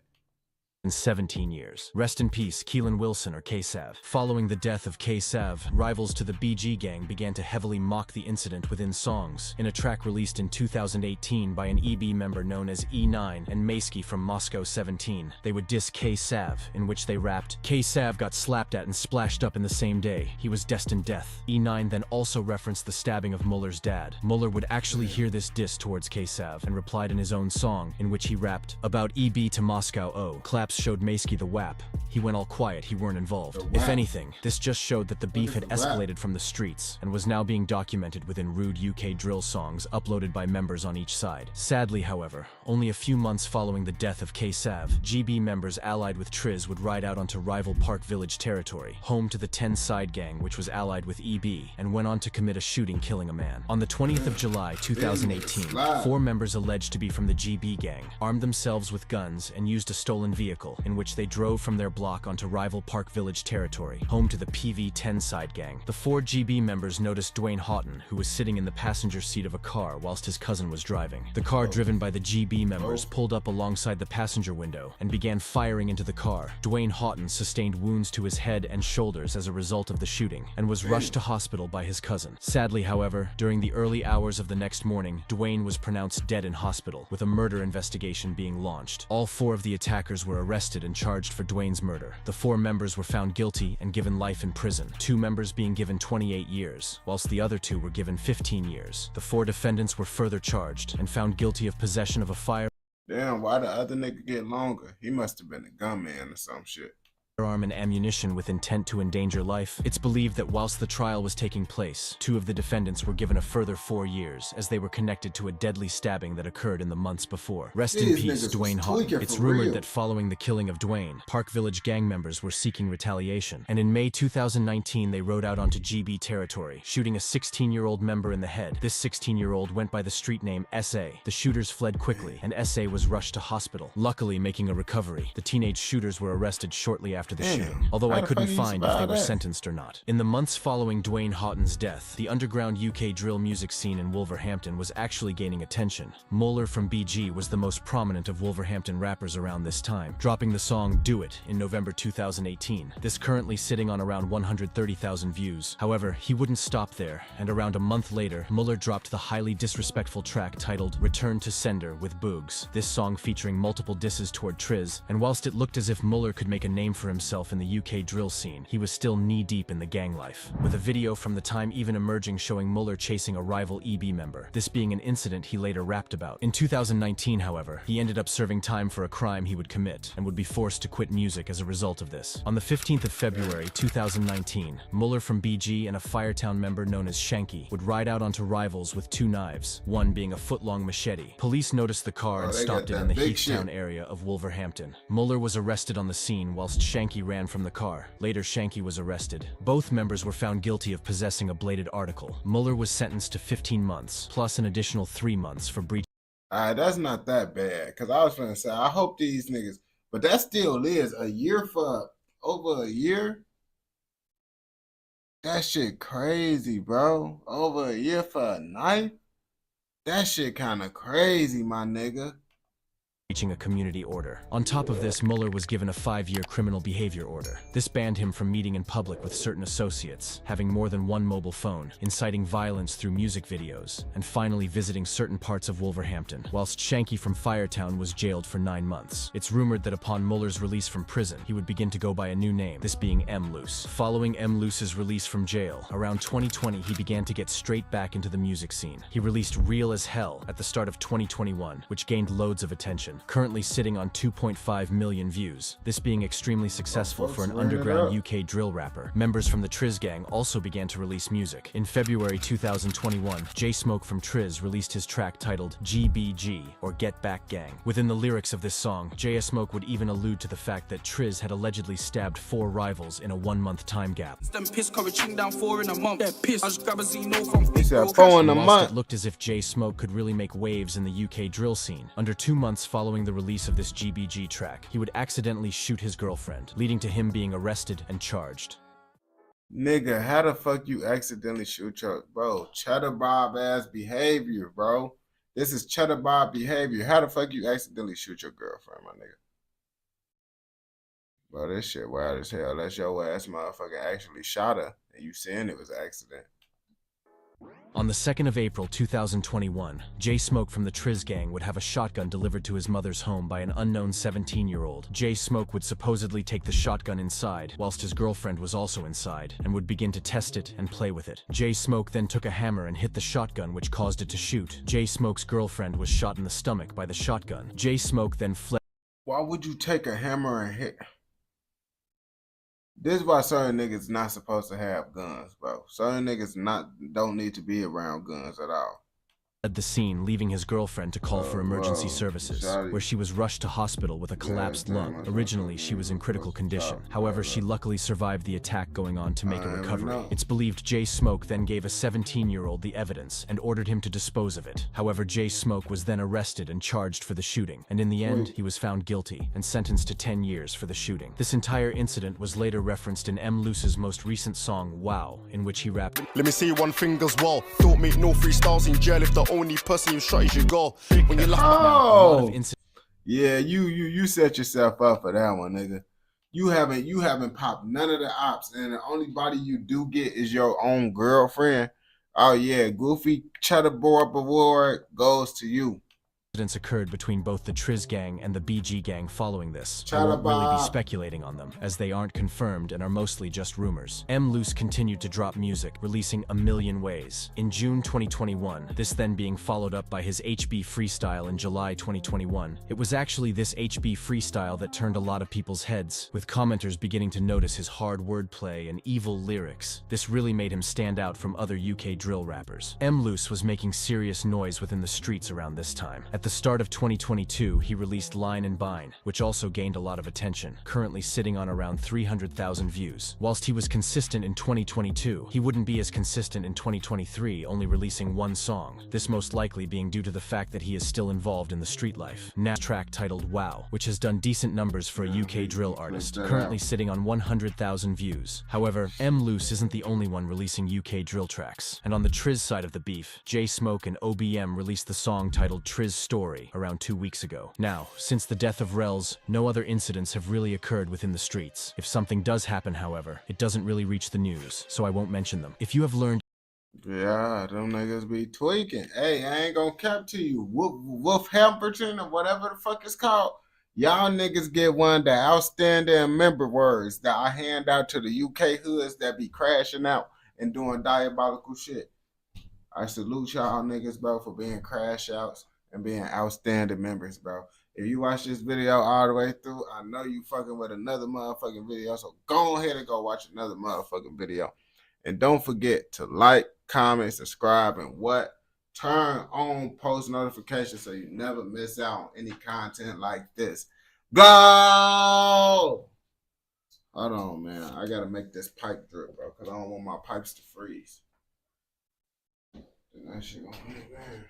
In 17 years. Rest in peace, Keelan Wilson, or K-Sav. Following the death of K-Sav, rivals to the BG gang began to heavily mock the incident within songs. In a track released in 2018 by an EB member known as E9 and Maysky from Moscow 17, they would diss K-Sav, in which they rapped, "K-Sav got slapped at and splashed up in the same day. He was destined death." E9 then also referenced the stabbing of Muller's dad. Muller would actually hear this diss towards K-Sav and replied in his own song, in which he rapped, "About EB to Moscow, oh." Claps showed Maysky the WAP. He went all quiet, he weren't involved. If anything, this just showed that the beef had escalated from the streets and was now being documented within rude UK drill songs uploaded by members on each side. Sadly, however, only a few months following the death of K-Sav, GB members allied with Triz would ride out onto rival Park Village territory, home to the 10 Side gang, which was allied with EB, and went on to commit a shooting, killing a man. On the 20th of July 2018, 4 members alleged to be from the GB gang armed themselves with guns and used a stolen vehicle, in which they drove from their block onto rival Park Village territory, home to the PV-10 Side gang. The 4 GB members noticed Dwayne Houghton, who was sitting in the passenger seat of a car whilst his cousin was driving. The car driven by the GB members pulled up alongside the passenger window and began firing into the car. Dwayne Houghton sustained wounds to his head and shoulders as a result of the shooting and was rushed to hospital by his cousin. Sadly, however, during the early hours of the next morning, Dwayne was pronounced dead in hospital, with a murder investigation being launched. All 4 of the attackers were arrested and charged for Dwayne's murder. The 4 members were found guilty and given life in prison, 2 members being given 28 years, whilst the other 2 were given 15 years. The 4 defendants were further charged and found guilty of possession of a firearm. Damn, why the other nigga get longer? He must have been a gunman or some shit. And ammunition with intent to endanger life. It's believed that whilst the trial was taking place, 2 of the defendants were given a further 4 years as they were connected to a deadly stabbing that occurred in the months before. Rest in peace, Dwayne Houghton. It's rumored that following the killing of Dwayne, Park Village gang members were seeking retaliation, and in May 2019 they rode out onto GB territory, shooting a 16-year-old member in the head. This 16-year-old went by the street name S.A. The shooters fled quickly, and S.A. was rushed to hospital, luckily making a recovery. The teenage shooters were arrested shortly after the shooting, although I couldn't find if they were sentenced or not. In the months following Dwayne Houghton's death, the underground UK drill music scene in Wolverhampton was actually gaining attention. Muller from BG was the most prominent of Wolverhampton rappers around this time, dropping the song Do It in November 2018. This currently sitting on around 130,000 views. However, he wouldn't stop there, and around a month later, Muller dropped the highly disrespectful track titled Return to Sender with Boogs. This song featuring multiple disses toward Triz, and whilst it looked as if Muller could make a name for himself in the UK drill scene, he was still knee-deep in the gang life, with a video from the time even emerging showing Muller chasing a rival EB member, this being an incident he later rapped about. In 2019, however, he ended up serving time for a crime he would commit, and would be forced to quit music as a result of this. On the 15th of February 2019, Muller from BG and a Firetown member known as Shanky would ride out onto Rivals with two knives, one being a foot-long machete. Police noticed the car and stopped it in the Heathtown area of Wolverhampton. Muller was arrested on the scene whilst Shanky ran from the car. Later, Shanky was arrested. Both members were found guilty of possessing a bladed article. Muller was sentenced to 15 months, plus an additional 3 months for breach. Alright, that's not that bad. Because I was gonna say, I hope these niggas, but that still is a year for over a year. That shit crazy, bro. Over a year for a knife? That shit kind of crazy, my nigga. Reaching a community order. On top of this, Muller was given a 5-year criminal behavior order. This banned him from meeting in public with certain associates, having more than one mobile phone, inciting violence through music videos, and finally visiting certain parts of Wolverhampton, whilst Shanky from Firetown was jailed for 9 months. It's rumored that upon Muller's release from prison, he would begin to go by a new name, this being M. Loose. Following M. Loose's release from jail, around 2020 he began to get straight back into the music scene. He released Real as Hell at the start of 2021, which gained loads of attention, currently sitting on 2.5 million views, this being extremely successful for an underground UK drill rapper. Members from the Triz Gang also began to release music. In February 2021, J Smoke from Triz released his track titled GBG, or Get Back Gang. Within the lyrics of this song, J Smoke would even allude to the fact that Triz had allegedly stabbed 4 rivals in a 1-month time gap. He said 4 in a month. Whilst it looked as if J Smoke could really make waves in the UK drill scene, under 2 months following the release of this GBG track, he would accidentally shoot his girlfriend, leading to him being arrested and charged. Nigga, how the fuck you accidentally shoot your... Bro, Cheddar Bob ass behavior, bro. This is Cheddar Bob behavior. How the fuck you accidentally shoot your girlfriend, my nigga? Bro, this shit wild as hell. Unless your ass motherfucker actually shot her and you saying it was an accident. On the 2nd of April 2021, J Smoke from the Triz Gang would have a shotgun delivered to his mother's home by an unknown 17-year-old. J Smoke would supposedly take the shotgun inside, whilst his girlfriend was also inside, and would begin to test it and play with it. J Smoke then took a hammer and hit the shotgun, which caused it to shoot. J Smoke's girlfriend was shot in the stomach by the shotgun. J Smoke then fled. Why would you take a hammer and hit? This is why certain niggas not supposed to have guns, bro. Certain niggas don't need to be around guns at all. At the scene, leaving his girlfriend to call for emergency services, where she was rushed to hospital with a collapsed lung. Originally, she was in critical condition. However, she luckily survived the attack, going on to make a recovery. It's believed J Smoke then gave a 17-year-old the evidence and ordered him to dispose of it. However, J Smoke was then arrested and charged for the shooting, and in the end, he was found guilty and sentenced to 10 years for the shooting. This entire incident was later referenced in M. Loose's most recent song, Wow, in which he rapped, "Let me see one thing as well. Don't make no freestyles in jail if the only person you shot is your girl." When you yeah, you set yourself up for that one, nigga. You haven't popped none of the ops, and the only body you do get is your own girlfriend. Oh yeah, Goofy Cheddar Bob award goes to you. Incidents occurred between both the Triz Gang and the BG Gang following this. I Cheddar won't really be Bob. speculating on them, as they aren't confirmed and are mostly just rumors. M. Loose continued to drop music, releasing A Million Ways in June 2021, this then being followed up by his HB Freestyle in July 2021. It was actually this HB Freestyle that turned a lot of people's heads, with commenters beginning to notice his hard wordplay and evil lyrics. This really made him stand out from other UK drill rappers. M. Loose was making serious noise within the streets around this time. At the start of 2022, he released Line and Bine, which also gained a lot of attention, currently sitting on around 300,000 views. Whilst he was consistent in 2022, he wouldn't be as consistent in 2023, only releasing 1 song, this most likely being due to the fact that he is still involved in the street life. Now, track titled Wow, which has done decent numbers for a UK drill artist, currently sitting on 100,000 views. However, M. Loose isn't the only one releasing UK drill tracks, and on the Triz side of the beef, J Smoke and OBM released the song titled Triz Story around 2 weeks ago. Now, since the death of Rels, no other incidents have really occurred within the streets. If something does happen, however, it doesn't really reach the news, so I won't mention them. If you have learned... Yeah, them niggas be tweaking. Hey, I ain't gonna cap to you. Wolverhampton or whatever the fuck it's called. Y'all niggas get one of the outstanding member words that I hand out to the UK hoods that be crashing out and doing diabolical shit. I salute y'all niggas, bro, for being crash outs and being outstanding members, bro. If you watch this video all the way through, I know you fucking with another motherfucking video, so go ahead and go watch another motherfucking video. And don't forget to like, comment, subscribe, and what? Turn on post notifications so you never miss out on any content like this. Go! Hold on, man. I gotta make this pipe drip, bro, because I don't want my pipes to freeze. And that shit gonna be, man.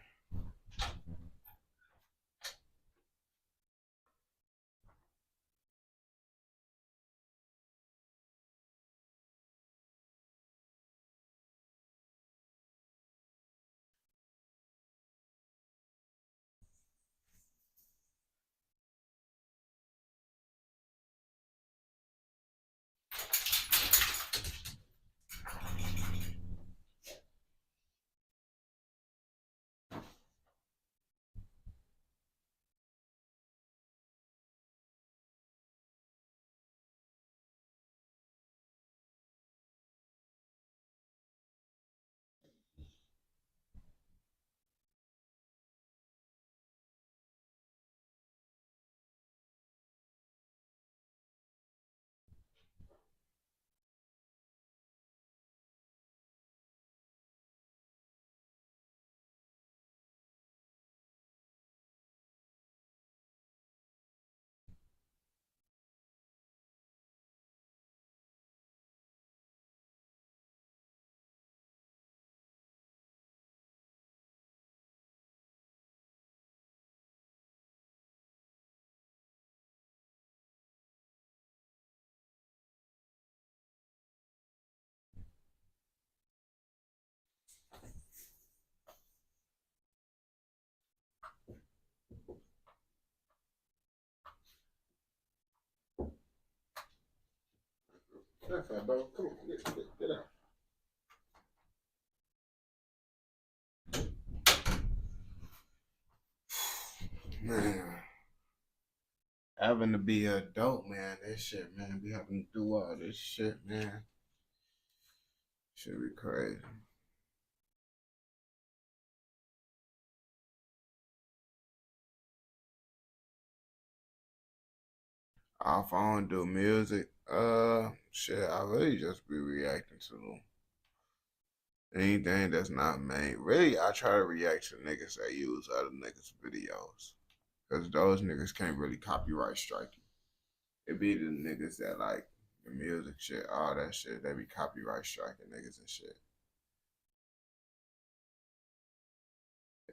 Bro. Come on, get out. Man, having to be an adult, man, this shit, man, be having to do all this shit, man. Should be crazy. If I don't do music, shit, I really just be reacting to anything that's not made. Really, I try to react to niggas that use other niggas' videos. Because those niggas can't really copyright strike you. It be the niggas that like the music shit, all that shit, they be copyright striking niggas and shit.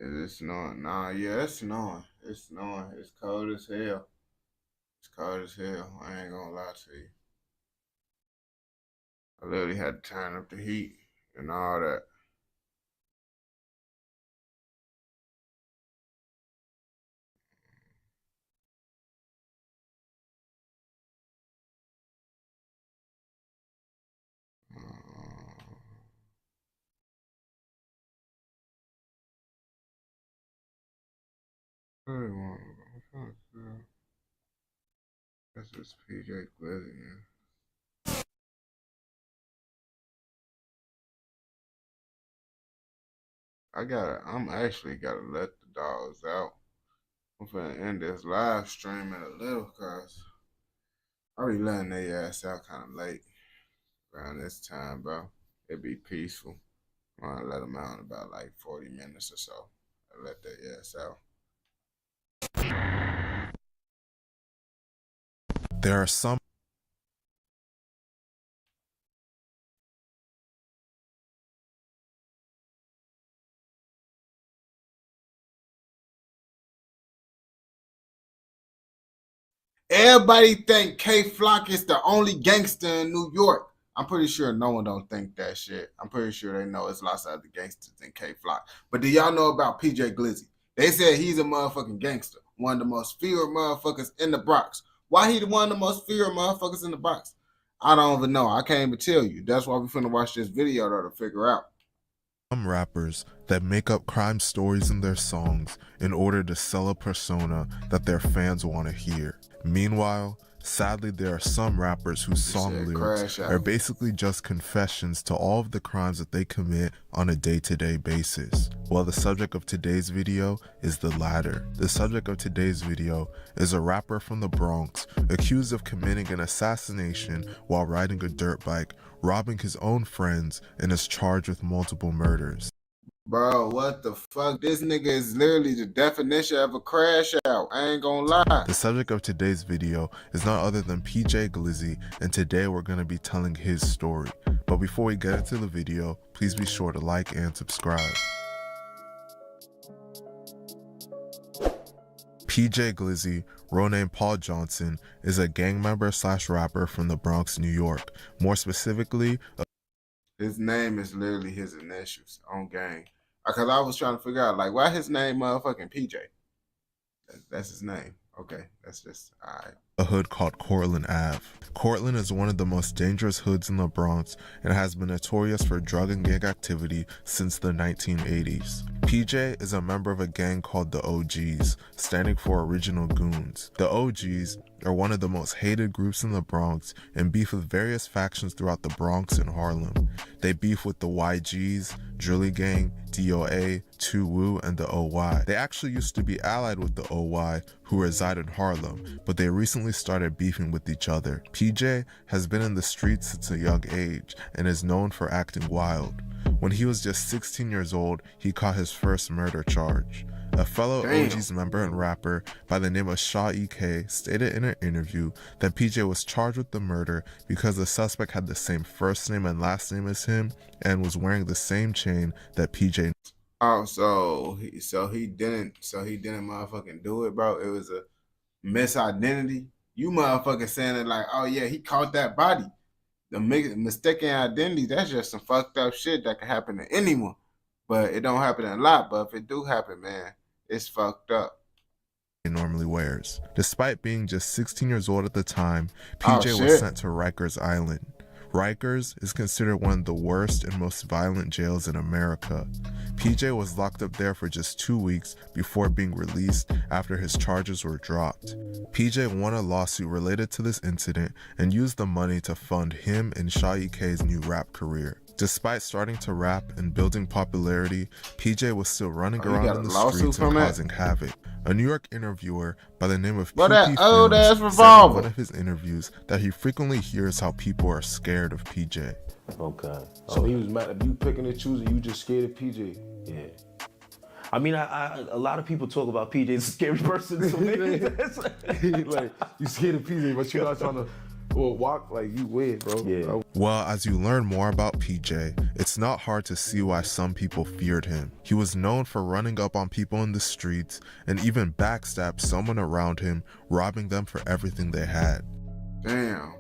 Is it snowing? Nah, yeah, it's snowing. It's snowing. It's cold as hell. It's cold as hell. I ain't gonna lie to you. I literally had to turn up the heat and all that. This is PJ Glizzy, man. I'm actually gotta let the dogs out. I'm finna end this live stream in a little, cause I be letting their ass out kind of late around this time, bro. It be peaceful. I'm gonna let them out in about like 40 minutes or so. I let their ass out. There are some. Everybody think K-Flock is the only gangster in New York. I'm pretty sure no one don't think that shit. I'm pretty sure they know it's lots of other gangsters than K-Flock. But do y'all know about PJ Glizzy? They said he's a motherfucking gangster. One of the most feared motherfuckers in the Bronx. Why he one of the most feared motherfuckers in the Bronx? I don't even know. I can't even tell you. That's why we finna watch this video though to figure out. Some rappers that make up crime stories in their songs in order to sell a persona that their fans want to hear. Meanwhile, sadly, there are some rappers whose song lyrics are basically just confessions to all of the crimes that they commit on a day-to-day basis. Well, the subject of today's video is the latter. The subject of today's video is a rapper from the Bronx accused of committing an assassination while riding a dirt bike, robbing his own friends, and is charged with multiple murders. Bro, what the fuck? This nigga is literally the definition of a crash out. I ain't gonna lie. The subject of today's video is none other than PJ Glizzy, and today we're gonna be telling his story. But before we get into the video, please be sure to like and subscribe. PJ Glizzy, real name Paul Johnson, is a gang member / rapper from the Bronx, New York. More specifically, his name is literally his initials on gang. Because I was trying to figure out, like, why his name motherfucking PJ? That's his name. Okay, that's just, alright. A hood called Cortlandt Ave. Cortlandt is one of the most dangerous hoods in the Bronx and has been notorious for drug and gang activity since the 1980s. PJ is a member of a gang called the OGs, standing for Original Goons. The OGs are one of the most hated groups in the Bronx and beef with various factions throughout the Bronx and Harlem. They beef with the YGs, Drilly Gang, DOA, 2 Wu, and the OY. They actually used to be allied with the OY, who reside in Harlem, but they recently started beefing with each other. PJ has been in the streets since a young age and is known for acting wild. When he was just 16 years old, he caught his first murder charge. A fellow OGs member and rapper by the name of Shaw EK stated in an interview that PJ was charged with the murder because the suspect had the same first name and last name as him and was wearing the same chain that PJ. Oh, so he didn't motherfucking do it, bro. It was a misidentity. You motherfucking saying it like, oh yeah, he caught that body. The mistaken identity, that's just some fucked up shit that can happen to anyone. But it don't happen a lot, but if it do happen, man, it's fucked up. He normally wears. Despite being just 16 years old at the time, PJ was sent to Rikers Island. Rikers is considered one of the worst and most violent jails in America. PJ was locked up there for just 2 weeks before being released after his charges were dropped. PJ won a lawsuit related to this incident and used the money to fund him and Shaw EK's new rap career. Despite starting to rap and building popularity, PJ was still running around in the streets and causing havoc. A New York interviewer by the name of PP Films said in one of his interviews that he frequently hears how people are scared of PJ. Okay. So he was mad at you picking and choosing, you just scared of PJ? Yeah. I mean, a lot of people talk about PJ as a scary person to me. Like, you scared of PJ, but you're not trying to walk like you weird, bro. Yeah. Well, as you learn more about PJ, it's not hard to see why some people feared him. He was known for running up on people in the streets and even backstab someone around him, robbing them for everything they had. Damn.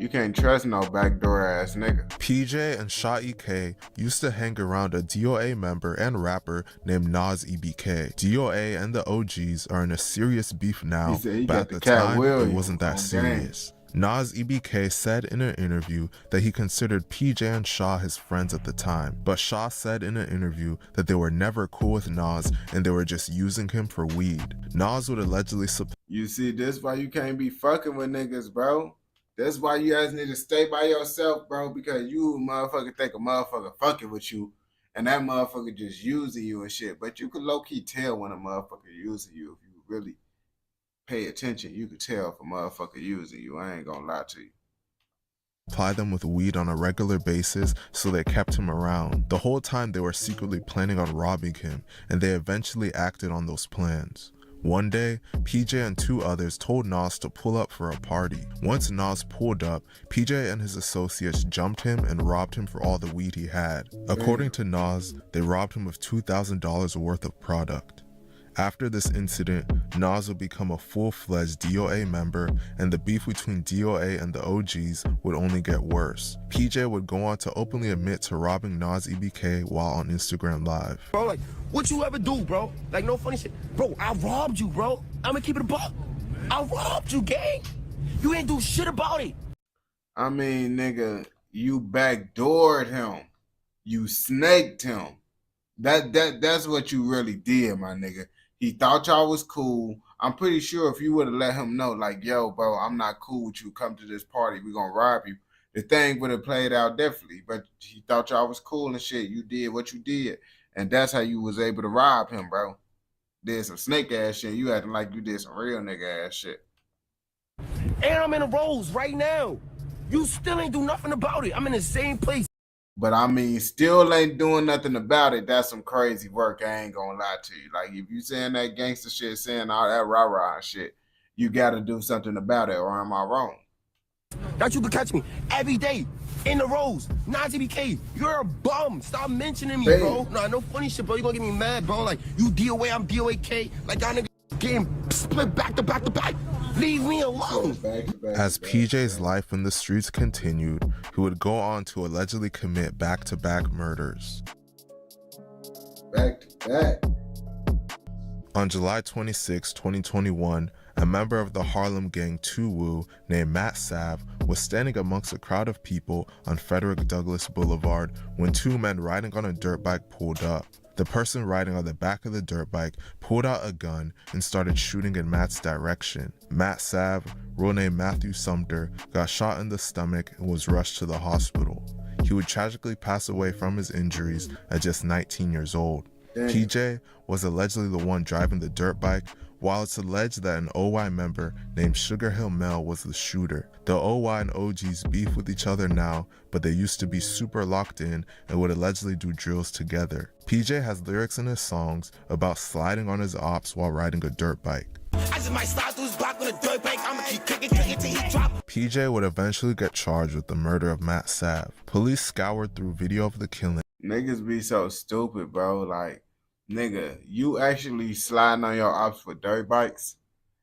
You can't trust no backdoor ass nigga. PJ and Shaw EK used to hang around a DOA member and rapper named Nas EBK. DOA and the OGs are in a serious beef now, but at the time, it wasn't that serious. Nas EBK said in an interview that he considered PJ and Shaw his friends at the time, but Shaw said in an interview that they were never cool with Nas and they were just using him for weed. Nas would allegedly supply. You see, this why you can't be fucking with niggas, bro. That's why you guys need to stay by yourself, bro, because you motherfucker think a motherfucker fucking with you and that motherfucker just using you and shit. But you can low-key tell when a motherfucker using you if you really pay attention. You can tell if a motherfucker using you. I ain't gonna lie to you. Supply them with weed on a regular basis, so they kept him around. The whole time they were secretly planning on robbing him, and they eventually acted on those plans. One day, PJ and 2 others told Nas to pull up for a party. Once Nas pulled up, PJ and his associates jumped him and robbed him for all the weed he had. According to Nas, they robbed him of $2,000 worth of product. After this incident, Nas would become a full-fledged DOA member, and the beef between DOA and the OGs would only get worse. PJ would go on to openly admit to robbing Nas EBK while on Instagram Live. Bro, like, what you ever do, bro? Like, no funny shit. Bro, I robbed you, bro. I'm gonna keep it a buck. I robbed you, gang. You ain't do shit about it. I mean, nigga, you backdoored him. You snaked him. That's what you really did, my nigga. He thought y'all was cool. I'm pretty sure if you would have let him know, like, yo, bro, I'm not cool with you. Come to this party. We're going to rob you. The thing would have played out differently. But he thought y'all was cool and shit. You did what you did. And that's how you was able to rob him, bro. Did some snake ass shit. You acting like you did some real nigga ass shit. And I'm in a Rose right now. You still ain't do nothing about it. I'm in the same place. But I mean, still ain't doing nothing about it. That's some crazy work. I ain't gonna lie to you. Like, if you saying that gangster shit, saying all that rah-rah shit, you gotta do something about it, or am I wrong? That you can catch me every day in the Rose. Nazi BK, you're a bum. Stop mentioning me, bro. Nah, no funny shit, bro. You gonna get me mad, bro. Like, you DOA, I'm DOAK. Like, y'all niggas getting split back to back to back. Leave me alone. As PJ's life in the streets continued, he would go on to allegedly commit back-to-back murders. Back to back. On July 26, 2021, a member of the Harlem gang 2Wu named Matt Sav was standing amongst a crowd of people on Frederick Douglass Boulevard when two men riding on a dirt bike pulled up. The person riding on the back of the dirt bike pulled out a gun and started shooting in Matt's direction. Matt Sav, real name Matthew Sumter, got shot in the stomach and was rushed to the hospital. He would tragically pass away from his injuries at just 19 years old. PJ was allegedly the one driving the dirt bike, while it's alleged that an OY member named Sugar Hill Mel was the shooter. The OY and OGs beef with each other now, but they used to be super locked in and would allegedly do drills together. PJ has lyrics in his songs about sliding on his ops while riding a dirt bike. I just might slide through his block with a dirt bike. I'ma keep kicking till he drop. PJ would eventually get charged with the murder of Matt Sav. Police scoured through video of the killing. Niggas be so stupid, bro. Like, nigga, you actually sliding on your ops for dirt bikes,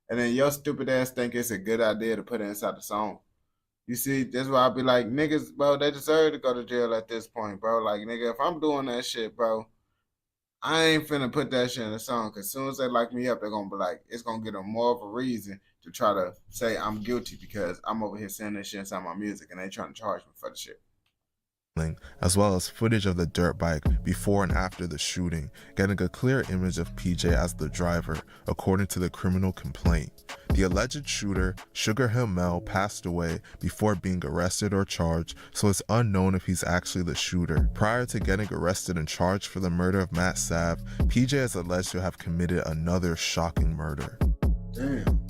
and then your stupid ass think it's a good idea to put it inside the song. You see, that's why I be like, niggas, bro, they deserve to go to jail at this point, bro. Like, nigga, if I'm doing that shit, bro, I ain't finna put that shit in the song, because as soon as they lock me up, they're gonna be like, it's gonna give them more of a reason to try to say I'm guilty because I'm over here saying this shit inside my music, and they trying to charge me for the shit. As well as footage of the dirt bike before and after the shooting, getting a clear image of PJ as the driver, according to the criminal complaint. The alleged shooter, Sugar Hill Mel, passed away before being arrested or charged, so it's unknown if he's actually the shooter. Prior to getting arrested and charged for the murder of Matt Sav, PJ is alleged to have committed another shocking murder. Damn.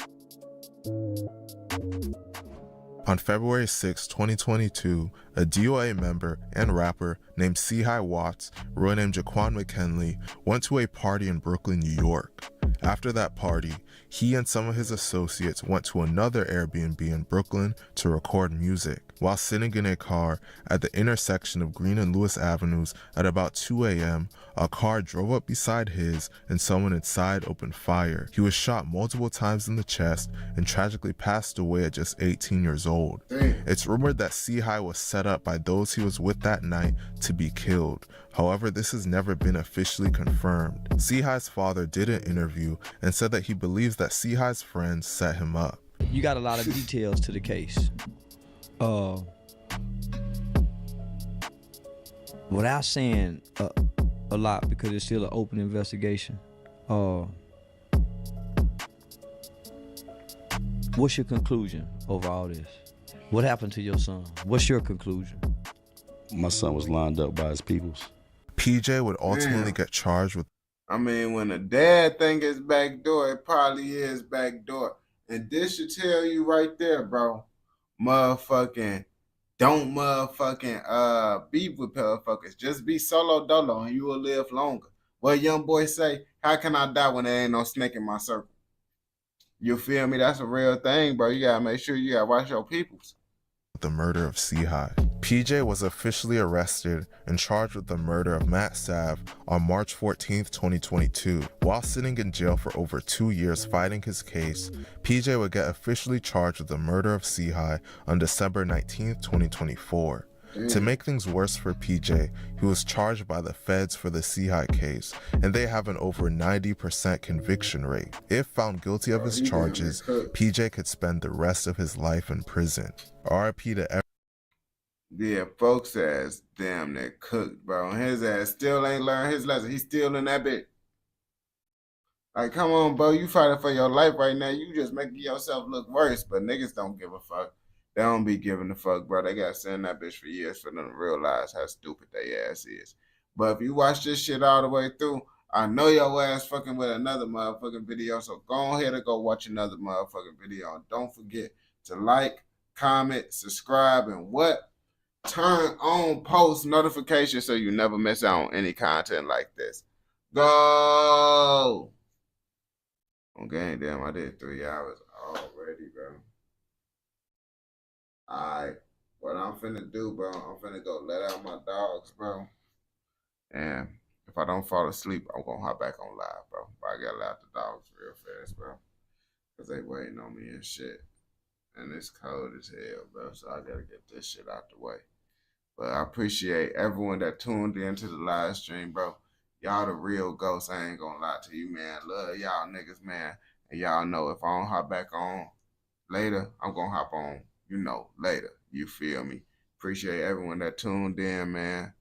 On February 6, 2022, a DOA member and rapper named C-High Watts, real name Jaquan McKinley, went to a party in Brooklyn, New York. After that party, he and some of his associates went to another Airbnb in Brooklyn to record music. While sitting in a car at the intersection of Green and Lewis Avenues at about 2 a.m., a car drove up beside his and someone inside opened fire. He was shot multiple times in the chest and tragically passed away at just 18 years old. It's rumored that C-High was set up by those he was with that night to be killed. However, this has never been officially confirmed. C-High's father did an interview and said that he believes that C-High's friends set him up. You got a lot of details to the case. Without saying a lot, because it's still an open investigation, what's your conclusion over all this? What happened to your son? What's your conclusion? My son was lined up by his peoples. PJ would ultimately get charged with... I mean, when a dad think it's backdoor, it probably is backdoor. And this should tell you right there, bro, motherfucking, don't motherfucking beef with motherfuckers. Just be solo dolo and you will live longer. What young boy say, how can I die when there ain't no snake in my circle? You feel me? That's a real thing, bro. You gotta make sure you gotta watch your peoples. The murder of C-High. PJ was officially arrested and charged with the murder of Matt Sav on March 14, 2022. While sitting in jail for over 2 years fighting his case, PJ would get officially charged with the murder of C-High on December 19, 2024. To make things worse for PJ, he was charged by the feds for the C-High case, and they have an over 90% conviction rate. If found guilty of his charges, PJ could spend the rest of his life in prison. RIP to Yeah, folks ass damn that cooked, bro. And his ass still ain't learned his lesson. He's still in that bitch. Like, come on, bro. You fighting for your life right now. You just making yourself look worse. But niggas don't give a fuck. They don't be giving a fuck, bro. They got sitting that bitch for years for them to realize how stupid they ass is. But if you watch this shit all the way through, I know your ass fucking with another motherfucking video. So go ahead and go watch another motherfucking video. And don't forget to like, comment, subscribe, and what? Turn on post notifications so you never miss out on any content like this. Go! Okay, damn, I did 3 hours already, bro. Alright, what I'm finna do, bro, I'm finna go let out my dogs, bro. And if I don't fall asleep, I'm gonna hop back on live, bro. But I gotta let out the dogs real fast, bro. Because they waiting on me and shit. And it's cold as hell, bro, so I gotta get this shit out the way. But I appreciate everyone that tuned into the live stream, bro. Y'all the real ghosts. I ain't gonna lie to you, man. Love y'all niggas, man. And y'all know if I don't hop back on later, I'm gonna hop on, later. You feel me? Appreciate everyone that tuned in, man.